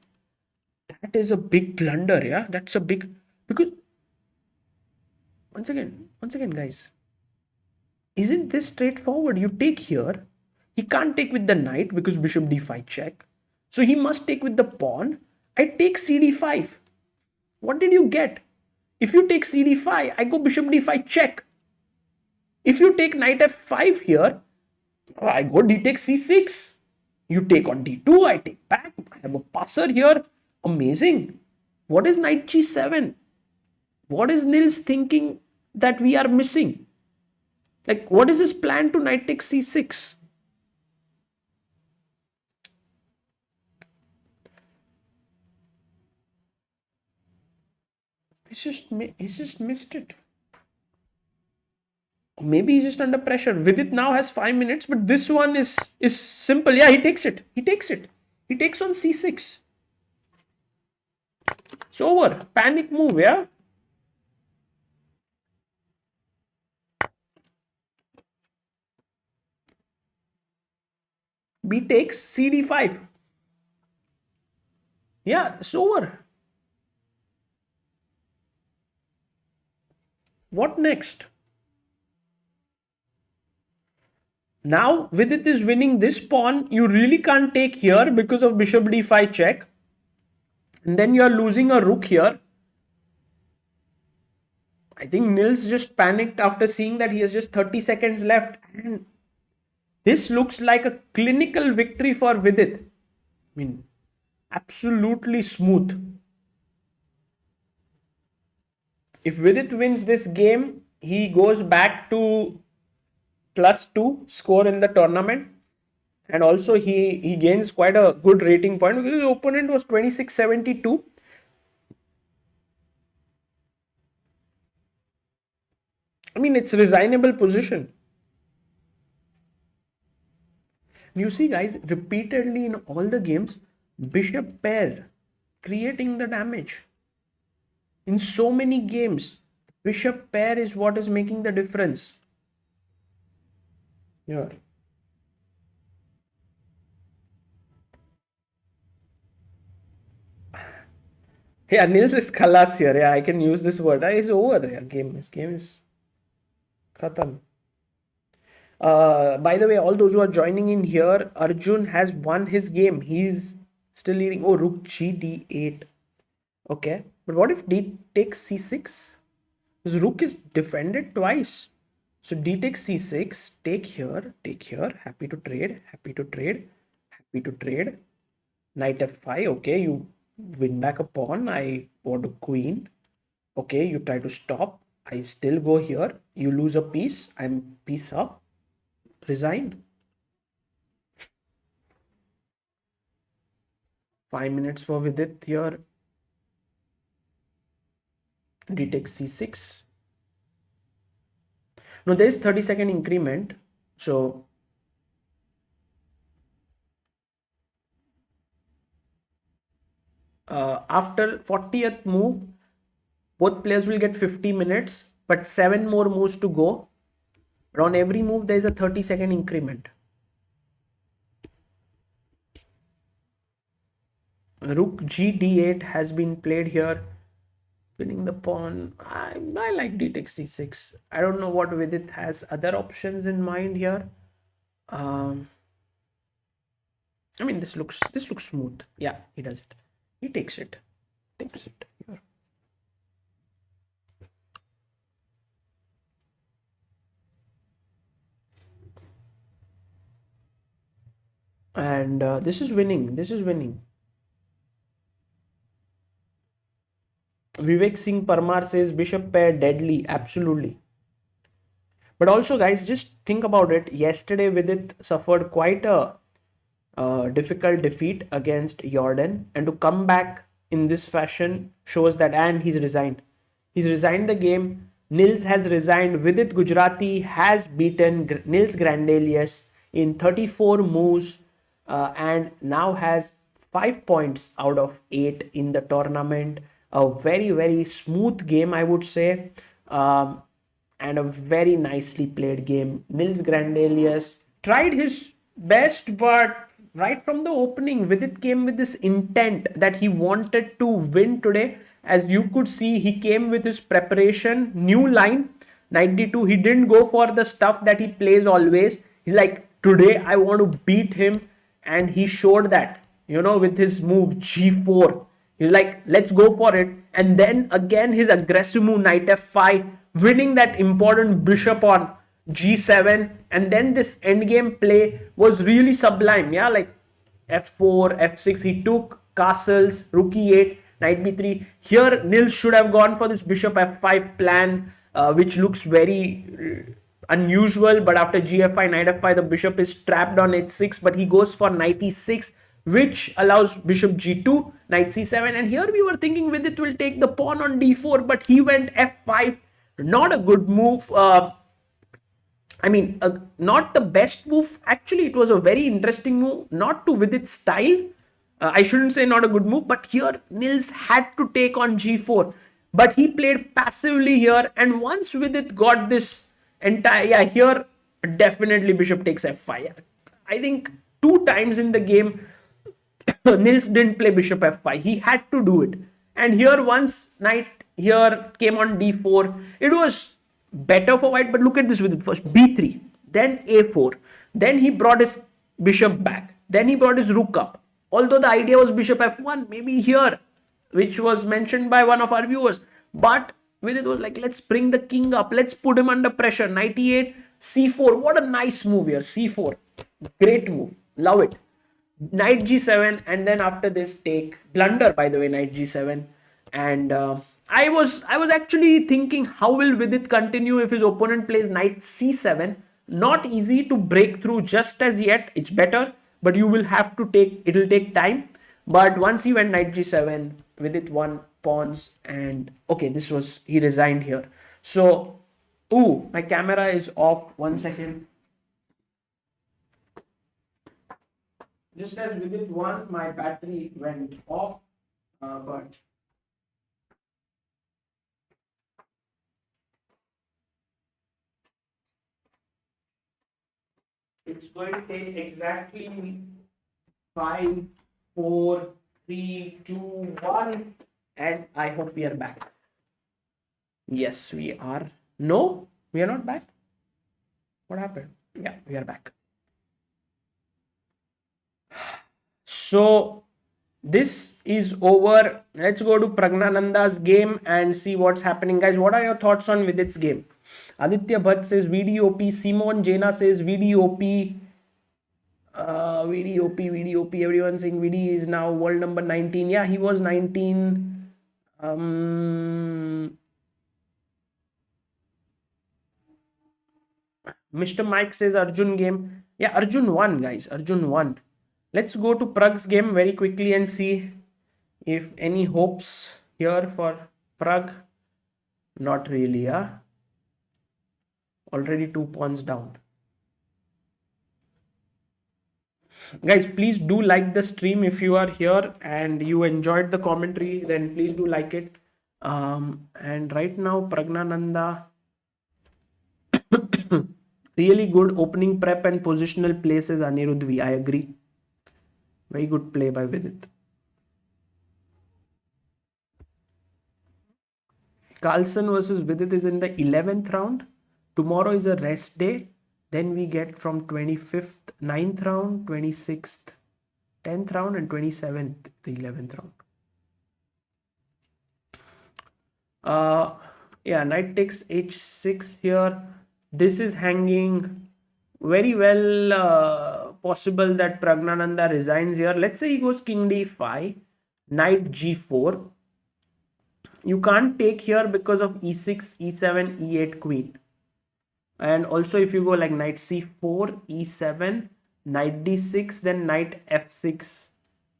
That is a big blunder, yeah. That's a big, because once again, guys, isn't this straightforward? You take here, he can't take with the knight because bishop d5 check. So he must take with the pawn. I take cd5. What did you get? If you take cd5, I go bishop d5 check. If you take knight f5 here, I go d takes c6. You take on d2, I take back, I have a passer here. Amazing. What is knight g7? What is Nils thinking that we are missing? Like, what is his plan to knight takes c6? He's just missed it. Maybe he's just under pressure. Vidit now has 5 minutes, but this one is simple. Yeah, he takes it. He takes it. He takes on c6. It's over. Panic move, yeah? B takes cd5. Yeah, it's over. What next? Now, Vidit is winning this pawn. You really can't take here because of bishop d5 check. And then you're losing a rook here. I think Nils just panicked after seeing that he has just 30 seconds left. And this looks like a clinical victory for Vidit. I mean, absolutely smooth. If Vidit wins this game, he goes back to +2 score in the tournament. And also he gains quite a good rating point because his opponent was 2672. I mean, it's resignable position. You see, guys, repeatedly in all the games, bishop pair creating the damage. In so many games, bishop pair is what is making the difference. Here. Yeah, Nils is khalas here. Yeah, I can use this word. It's over. Yeah, this game is khatam. By the way, all those who are joining in here, Arjun has won his game. He's still leading. Oh, rook g d8. Okay, but what if d takes c6? This rook is defended twice. So d takes c6, take here, happy to trade, happy to trade, happy to trade. Knight f5, okay, you win back a pawn, I want a queen. Okay, you try to stop, I still go here, you lose a piece, I'm piece up, resigned. 5 minutes for Vidit here. D takes c6. No, there is 30-second increment. So after 40th move, both players will get 50 minutes, but 7 more moves to go. But on every move, there is a 30-second increment. Rook g d8 has been played here. Winning the pawn. I like d takes c6. I don't know what Vidit has other options in mind here. I mean, this looks smooth. Yeah, he does it. He takes it. Takes it here. And this is winning. This is winning. Vivek Singh Parmar says bishop pair deadly. Absolutely. But also, guys, just think about it. Yesterday, Vidit suffered quite a difficult defeat against Jorden. And to come back in this fashion shows that, and he's resigned. He's resigned the game. Nils has resigned. Vidit Gujrathi has beaten Nils Grandelius in 34 moves and now has 5 points out of 8 in the tournament. A very, very smooth game, I would say, and a very nicely played game. Nils Grandelius tried his best, but right from the opening, Vidit came with this intent that he wanted to win today. As you could see, he came with his preparation, new line, knight d2. He didn't go for the stuff that he plays always. He's like, today I want to beat him, and he showed that, you know, with his move g4. He's like, let's go for it. And then again, his aggressive move, knight f5, winning that important bishop on g7. And then this endgame play was really sublime. Yeah, like f4, f6. He took castles, rook e8, knight b3. Here Nils should have gone for this bishop f5 plan, which looks very unusual. But after gf5, knight f5, the bishop is trapped on h6. But he goes for knight e6, which allows bishop g2, knight c7. And here we were thinking Vidit will take the pawn on d4, but he went f5. Not a good move. Not the best move. Actually, it was a very interesting move, not to Vidit's style. I shouldn't say not a good move, but here Nils had to take on g4. But he played passively here, and once Vidit got this entire, here definitely bishop takes f5. I think 2 times in the game, Nils didn't play bishop f5. He had to do it. And here once knight here came on d4, it was better for white. But look at this with it. First b3, then a4, then he brought his bishop back, then he brought his rook up. Although the idea was bishop f1, maybe here, which was mentioned by one of our viewers, but with it was like, let's bring the king up, let's put him under pressure. Knight e8, c4. What a nice move here. C4, great move, love it. Knight g7, and then after this take blunder, by the way, knight g7. And I was actually thinking, how will Vidit continue if his opponent plays knight c7? Not easy to break through just as yet. It's better, but you will have to it'll take time. But once he went knight g7, Vidit won pawns, and okay, he resigned here. So, my camera is off. 1 second. Just as Vidit won, my battery went off, but it's going to take exactly 5, 4, 3, 2, 1, and I hope we are back. Yes, we are. No, we are not back. What happened? Yeah, we are back. So this is over. Let's go to Praggnanandhaa's game and see what's happening. Guys, what are your thoughts on Vidit's game? Aditya Bhatt says VDOP. Simon Jena says VDOP. VDOP. Everyone saying VD is now world number 19. Yeah, he was 19. Mr. Mike says Arjun game. Yeah, Arjun won, guys. Arjun won. Let's go to Pragg's game very quickly and see if any hopes here for Pragg. Not really, yeah. Already 2 pawns down. Guys, please do like the stream if you are here and you enjoyed the commentary, then please do like it. And right now, Praggnanandhaa, really good opening prep and positional play, says Anirudh. I agree. Very good play by Vidit. Carlsen versus Vidit is in the 11th round. Tomorrow is a rest day. Then we get from 25th, 9th round, 26th, 10th round, and 27th, the 11th round. Yeah, knight takes h6 here. This is hanging. Very well possible that Praggnanandhaa resigns here. Let's say he goes king d5, knight g4. You can't take here because of e6, e7, e8, queen. And also if you go like knight c4, e7, knight d6, then knight f6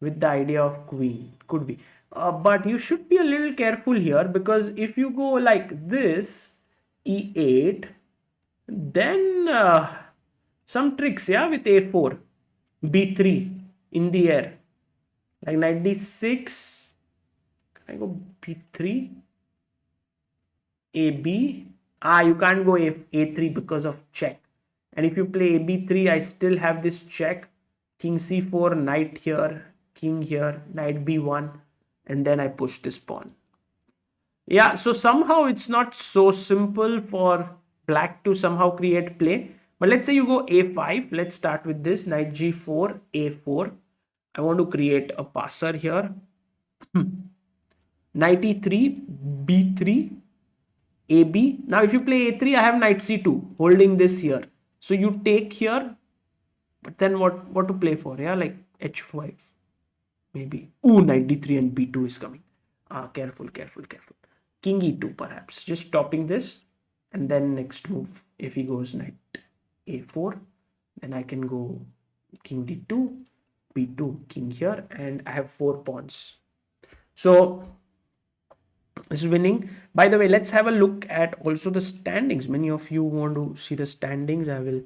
with the idea of queen. Could be. But you should be a little careful here, because if you go like this, e8, then some tricks, yeah, with a4, b3 in the air, like knight d6. Can I go b3, ab? You can't go a3 because of check. And if you play ab3, I still have this check. King c4, knight here, king here, knight b1, and then I push this pawn. Yeah, so somehow it's not so simple for black to somehow create play. But let's say you go a5. Let's start with this, knight g4, a4. I want to create a passer here. Knight e3, b3, ab. Now if you play a3, I have knight c2 holding this here. So you take here, But then what to play for? Yeah, like h5 maybe. Ooh, 93 and b2 is coming. Careful, careful, careful. King e2 perhaps. Just stopping this, and then next move, if he goes knight a4, then I can go king d2, b2, king here, and I have 4 pawns. So this is winning. By the way, let's have a look at also the standings. Many of you want to see the standings. I will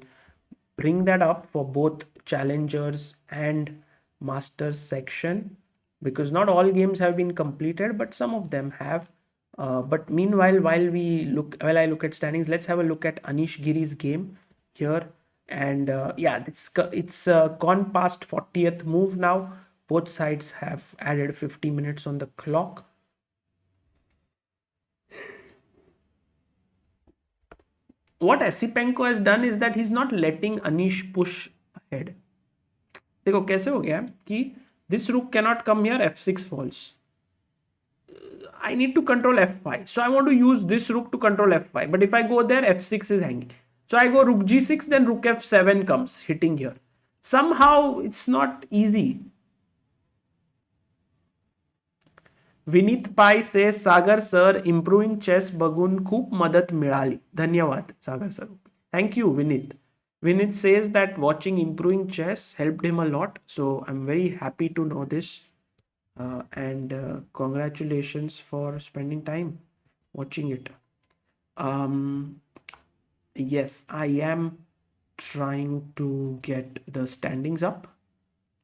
bring that up for both challengers and masters section, because not all games have been completed, but some of them have. But meanwhile, while I look at standings, let's have a look at Anish Giri's game here. And yeah, it's gone past 40th move now. Both sides have added 50 minutes on the clock. What Esipenko has done is that he's not letting Anish push ahead. देखो कैसे हो गया कि this rook cannot come here, f6 falls. I need to control f5. So I want to use this rook to control f5. But if I go there, f6 is hanging. So I go rook g6, then rook f7 comes, hitting here. Somehow it's not easy. Vinith Pai says, Sagar sir, improving chess बघून खूप मदत मिळाली. धन्यवाद, Sagar sir. Thank you, Vinith. Vinith says that watching improving chess helped him a lot. So I'm very happy to know this. And congratulations for spending time watching it. Yes, I am trying to get the standings up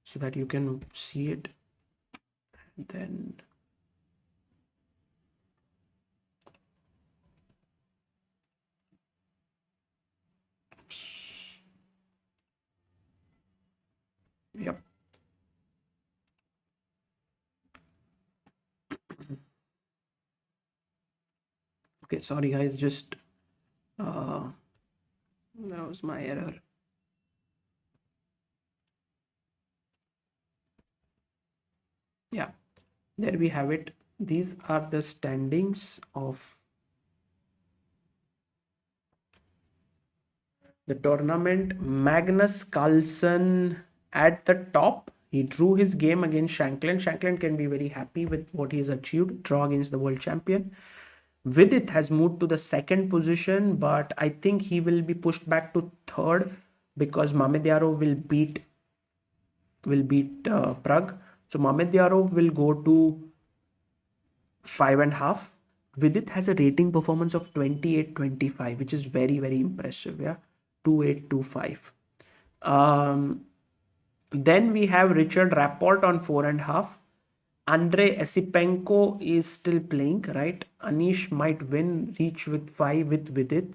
so that you can see it. And then yep. Okay, sorry guys, just that was my error. Yeah, there we have it. These are the standings of the tournament. Magnus Carlsen at the top. He drew his game against Shankland. Shankland can be very happy with what he's achieved. Draw against the world champion. Vidit has moved to the second position, but I think he will be pushed back to third because Mamedyarov will beat Pragg. So Mamedyarov will go to 5.5. Vidit has a rating performance of 28-25, which is very, very impressive. Yeah, 2825. Then we have Richard Rapport on 4.5. Andrey Esipenko is still playing, right? Anish might win, reach with 5 with Vidit.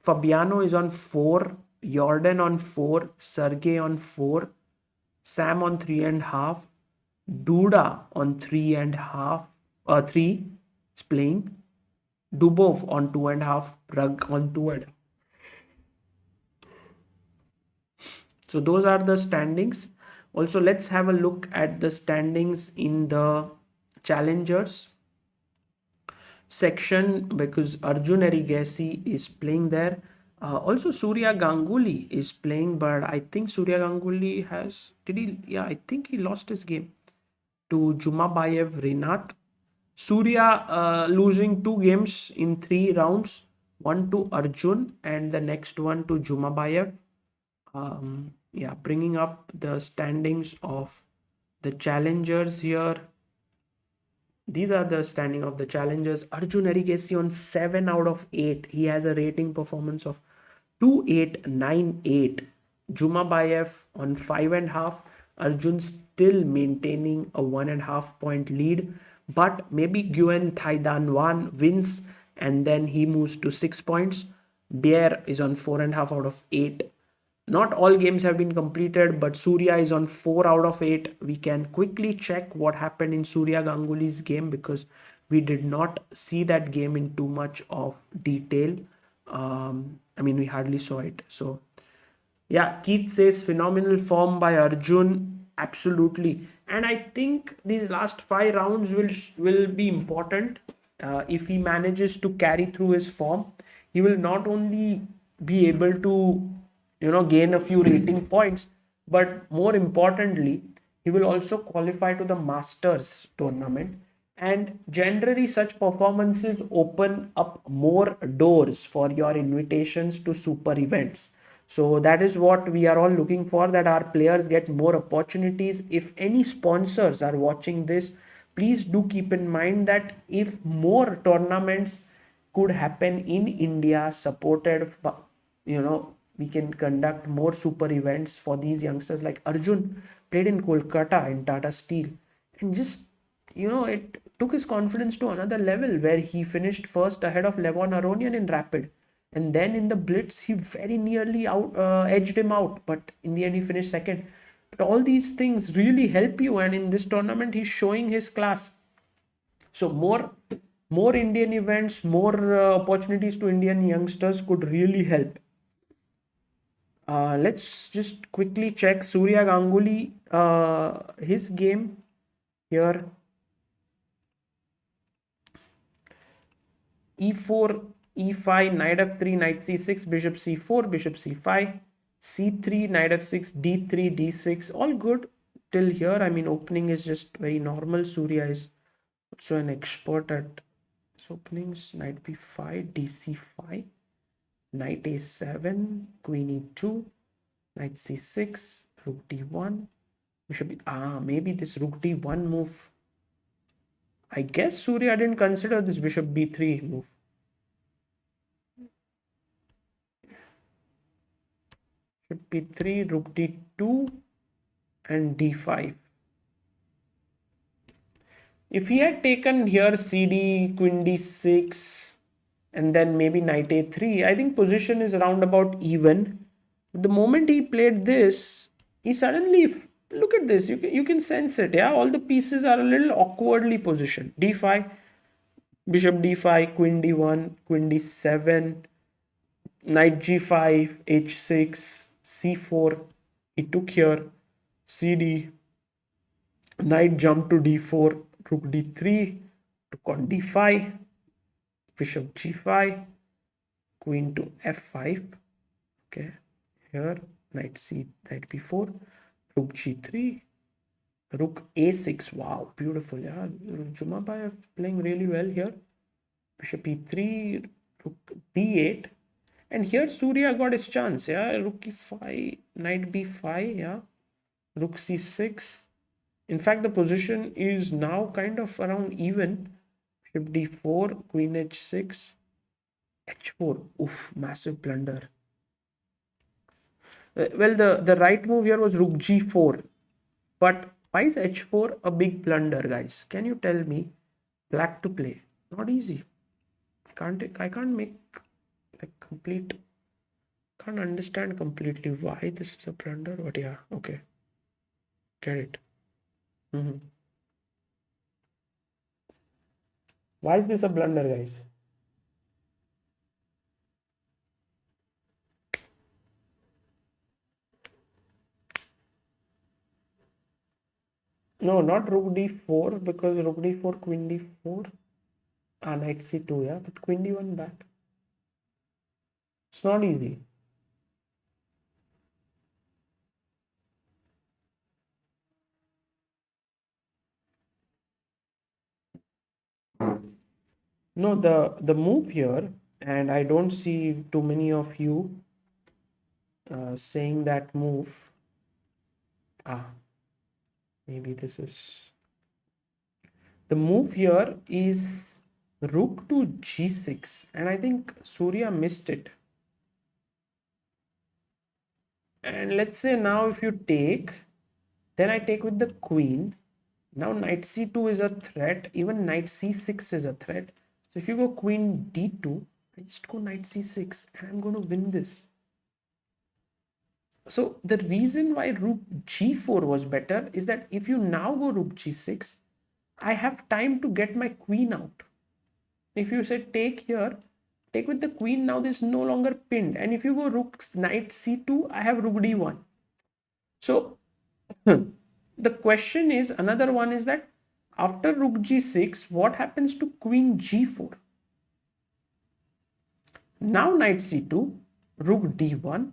Fabiano is on 4. Jorden on 4. Sergey on 4. Sam on 3.5. Duda on 3.5. 3 is playing. Dubov on 2.5. Pragg on 2.5. So those are the standings. Also, let's have a look at the standings in the challengers section, because Arjun Erigaisi is playing there. Also, Surya Ganguly is playing, but I think Surya Ganguly has... Yeah, I think he lost his game to Jumabayev Rinath. Surya losing 2 games in 3 rounds. One to Arjun and the next one to Jumabayev. Yeah, bringing up the standings of the challengers here. These are the standing of the challengers. Arjun Erigaisi on 7 out of 8. He has a rating performance of 2898. Jumabayev on 5.5. Arjun still maintaining a 1.5 point lead, but maybe Nguyen Thai Dan Wan wins and then he moves to 6 points. Bjerre is on 4.5 out of 8. Not all games have been completed, but Surya is on 4 out of 8. We can quickly check what happened in Surya Ganguly's game because we did not see that game in too much of detail. I mean, we hardly saw it. So, yeah, Keith says phenomenal form by Arjun. Absolutely. And I think these last 5 rounds will be important. If he manages to carry through his form, he will not only be able to gain a few rating points, But more importantly, he will also qualify to the Masters tournament. And generally, such performances open up more doors for your invitations to super events. So that is what we are all looking for, that our players get more opportunities. If any sponsors are watching this, please do keep in mind that if more tournaments could happen in India, supported, we can conduct more super events for these youngsters. Like Arjun played in Kolkata in Tata Steel, and just, it took his confidence to another level, where he finished first ahead of Levon Aronian in Rapid. And then in the Blitz, he very nearly edged him out, but in the end, he finished second. But all these things really help you, and in this tournament, he's showing his class. So more Indian events, more opportunities to Indian youngsters could really help. Let's just quickly check Surya Ganguly, his game here. E4, E5, knight f3, knight c6, bishop c4, bishop c5, c3, knight f6, d3, d6. All good till here. I mean, opening is just very normal. Surya is also an expert at his openings. Knight b5, dc5, knight a7, queen e2, knight c6, rook d1, bishop maybe this rook d1 move. I guess Surya didn't consider this bishop b3 move. Bishop b3, rook d2, and d5. If he had taken here cd, queen d6, and then maybe knight a3, I think position is around about even. But the moment he played this, he suddenly, look at this, you can sense it, yeah? All the pieces are a little awkwardly positioned. d5, bishop d5, queen d1, queen d7, knight g5, h6, c4, he took here, cd, knight jump to d4, rook d3, took on d5, bishop g5, queen to f5, okay, here, knight b4, rook g3, rook a6, wow, beautiful, yeah, Jumabayev playing really well here, bishop e3, rook d8, and here Surya got his chance, yeah, rook e5, knight b5, yeah, rook c6. In fact, the position is now kind of around even. Bishop d4, queen h6, h4. Oof, massive blunder. Well, the right move here was rook g4. But why is h4 a big blunder, guys? Can you tell me? Black to play. Not easy. I can't make like complete. Can't understand completely why this is a blunder. But yeah, okay. Get it. Why is this a blunder, guys? No, not rook d4, because rook d4, queen d4. Knight c2, yeah, but queen d1 back. It's not easy. No, the move here, and I don't see too many of you saying that move. Maybe this is the move here is rook to g6, and I think Surya missed it. And let's say now if you take, then I take with the queen. Now knight c2 is a threat, even knight c6 is a threat. So if you go queen d2, I just go knight c6 and I'm going to win this. So the reason why rook g4 was better is that if you now go rook g6, I have time to get my queen out. If you say take here, take with the queen, now this is no longer pinned. And if you go rook knight c2, I have rook d1. So the question is, another one is that after rook g6, what happens to queen g4? Now knight c2, rook d1,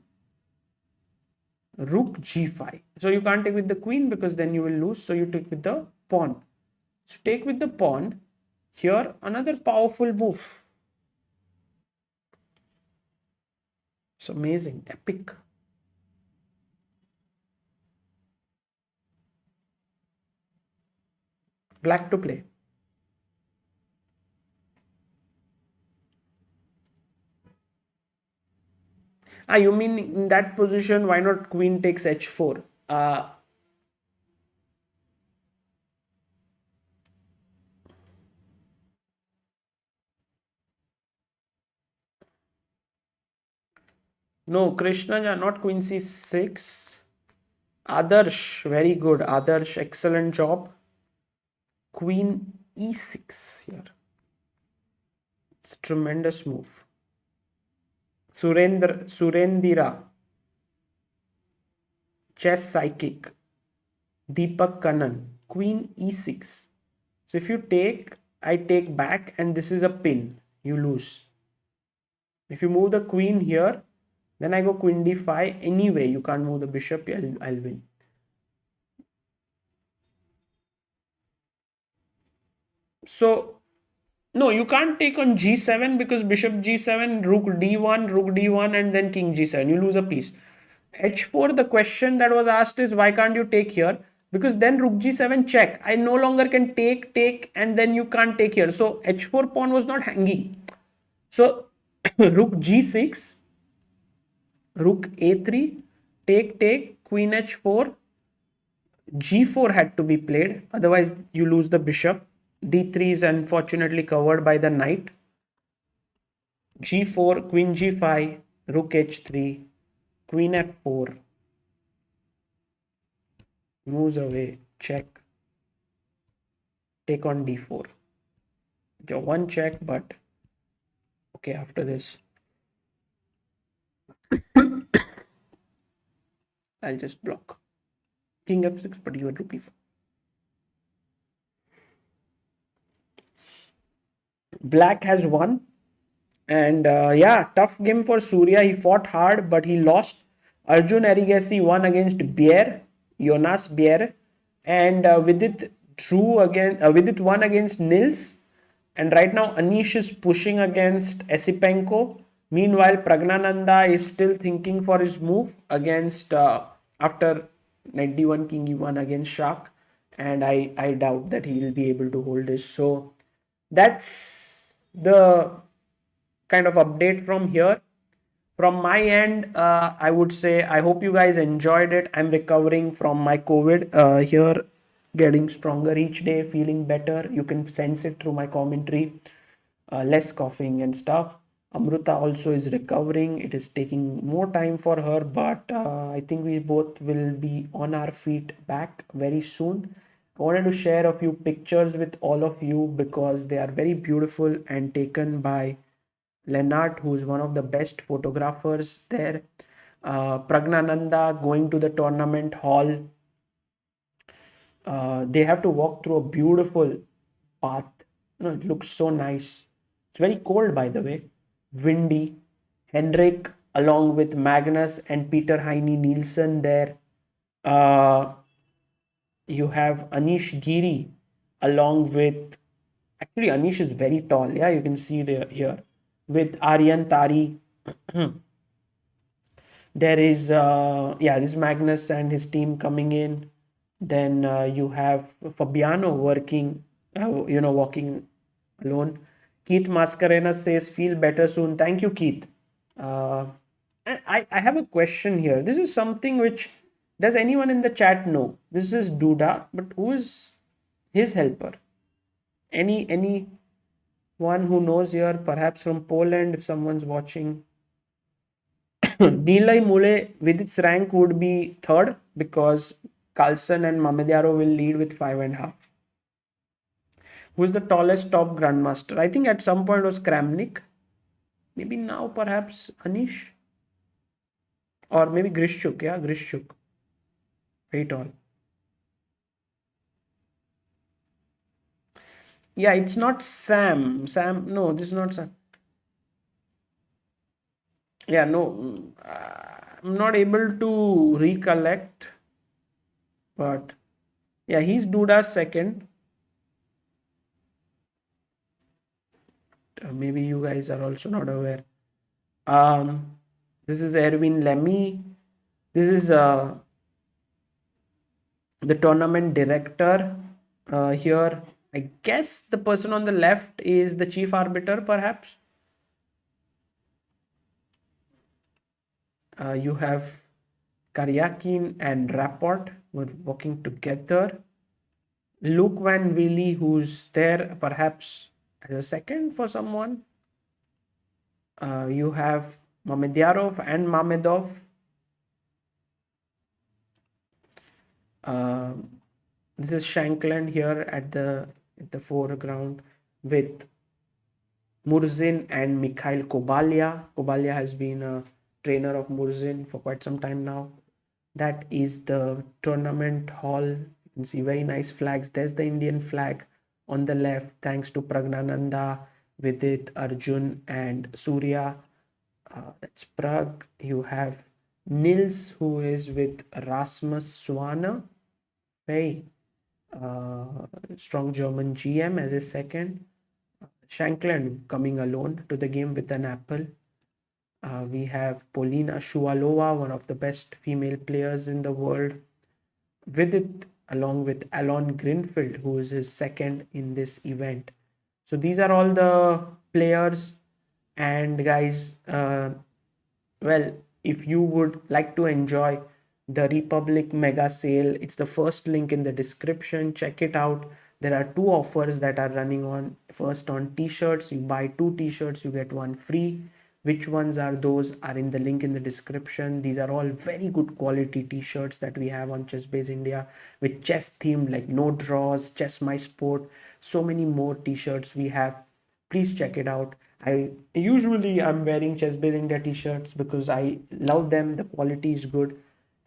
rook g5. So you can't take with the queen because then you will lose. So you take with the pawn. So take with the pawn. Here another powerful move. It's amazing, epic. Black to play. Ah, you mean in that position, why not queen takes h4? No, Krishna, not queen c6. Adarsh, very good. Adarsh, excellent job. Queen e6 here. It's a tremendous move. Surendira, chess psychic. Deepak Kannan, queen e6. So if you take, I take back, and this is a pin. You lose. If you move the queen here, then I go queen d5. Anyway, you can't move the bishop. I'll win. So, no, you can't take on g7 because bishop g7, rook d1, and then king g7. You lose a piece. h4, the question that was asked is why can't you take here? Because then rook g7 check. I no longer can take, and then you can't take here. So h4 pawn was not hanging. So rook g6, rook a3, take, queen h4, g4 had to be played, otherwise you lose the bishop. d3 is unfortunately covered by the knight. g4, queen g5, rook h3, queen f4, moves away, check, take on d4. Okay, one check, but okay, after this I'll just block. King f6, but you had rook e4. Black has won. And yeah, tough game for Surya. He fought hard, but he lost. Arjun Erigaisi won against Bjerre, Jonas Bjerre, and Vidit drew again. Vidit won against Nils, and right now Anish is pushing against Esipenko. Meanwhile, Praggnanandhaa is still thinking for his move against after knight d1 king e1 against Shak, and I doubt that he will be able to hold this. So that's the kind of update from here. From my end, I would say I hope you guys enjoyed it. I'm recovering from my COVID here, getting stronger each day, feeling better. You can sense it through my commentary, less coughing and stuff. Amruta also is recovering. It is taking more time for her, but I think we both will be on our feet back very soon. I wanted to share a few pictures with all of you because they are very beautiful and taken by Lennart, who is one of the best photographers there. Praggnanandhaa going to the tournament hall. They have to walk through a beautiful path. It looks so nice. It's very cold, by the way. Windy. Henrik, along with Magnus and Peter Heine Nielsen there. You have Anish Giri, along with, actually Anish is very tall. Yeah, you can see there here with Aryan Tari. There is yeah, this Magnus and his team coming in. Then you have Fabiano working, walking alone. Keith Mascarenas says feel better soon. Thank you, Keith. uh, and I have a question here. This is something which, does anyone in the chat know? This is Duda, but who is his helper? Any one who knows here, perhaps from Poland, if someone's watching? Nilay Mule with its rank would be third because Carlsen and Mamedyarov will lead with 5.5. Who is the tallest top grandmaster? I think at some point was Kramnik. Maybe now perhaps Anish. Or maybe Grishchuk. Yeah, Grishchuk. Very tall. Yeah, it's not Sam. No, this is not Sam. Yeah, no. I'm not able to recollect, but yeah, he's Duda's second. Maybe you guys are also not aware. Um, this is Erwin Lemmy. This is the tournament director here. I guess the person on the left is the chief arbiter, perhaps. You have Karyakin and Rapport were working together. Luke Van Willy, who's there perhaps as a second for someone. You have Mamedyarov and Mamedov. This is Shankland here at the foreground with Murzin and Mikhail Kobalya. Kobalya has been a trainer of Murzin for quite some time now. That is the tournament hall. You can see very nice flags. There's the Indian flag on the left, thanks to Praggnanandhaa, Vidit, Arjun, and Surya. That's Pragg. You have Nils, who is with Rasmus Swana. Very strong German GM as his second. Shankland coming alone to the game with an apple. We have Polina Shuvalova, one of the best female players in the world, with it along with Alon Greenfield, who is his second in this event. So these are all the players. And guys, well, if you would like to enjoy the Republic Mega Sale, it's the first link in the description. Check it out. There are two offers that are running on. First, on t-shirts, you buy two t-shirts, you get one free. Which ones are those are in the link in the description. These are all very good quality t-shirts that we have on ChessBase India with chess themed, like no draws, chess my sport, so many more t-shirts we have. Please check it out. I'm wearing ChessBase India t-shirts because I love them. The quality is good,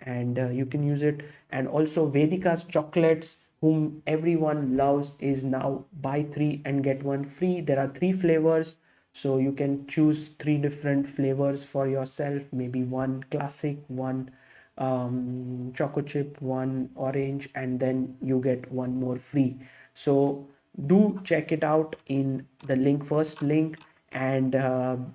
and you can use it. And also Vedika's chocolates, whom everyone loves, is now buy three and get one free. There are three flavors, so you can choose three different flavors for yourself. Maybe one classic, one choco chip, one orange, and then you get one more free. So do check it out in the first link. And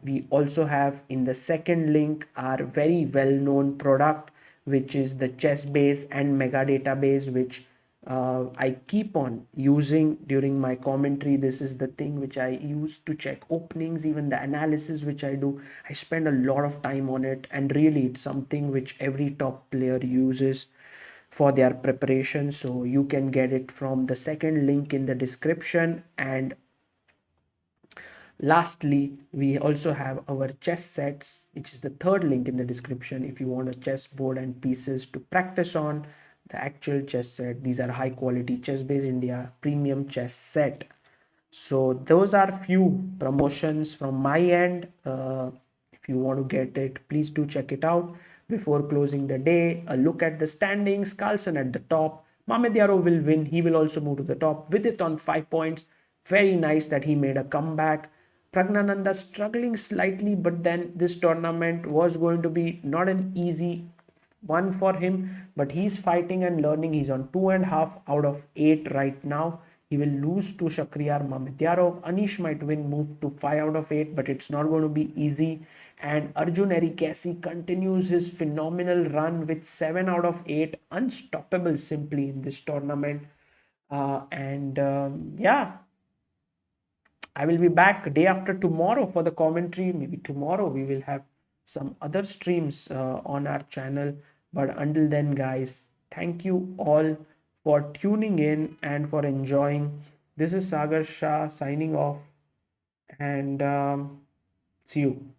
we also have in the second link our very well-known product, which is the ChessBase and Mega Database, which I keep on using during my commentary. This is the thing which I use to check openings, even the analysis which I do. I spend a lot of time on it, and really it's something which every top player uses for their preparation. So you can get it from the second link in the description. And lastly, we also have our chess sets, which is the third link in the description. If you want a chessboard and pieces to practice on, the actual chess set, these are high quality ChessBase India premium chess set. So those are few promotions from my end. If you want to get it, please do check it out. Before closing the day, a look at the standings. Carlsen at the top. Mamedyarov will win. He will also move to the top with it on 5 points. Very nice that he made a comeback. Praggnanandhaa struggling slightly, but then this tournament was going to be not an easy one for him, but he's fighting and learning. He's on 2.5 out of 8 right now. He will lose to Shakhriyar Mamedyarov. Anish might win, move to 5 out of 8, but it's not going to be easy. And Arjun Erigaisi continues his phenomenal run with 7 out of 8, unstoppable simply in this tournament. Yeah, I will be back day after tomorrow for the commentary. Maybe tomorrow we will have some other streams on our channel. But until then, guys, thank you all for tuning in and for enjoying. This is Sagar Shah signing off, and see you.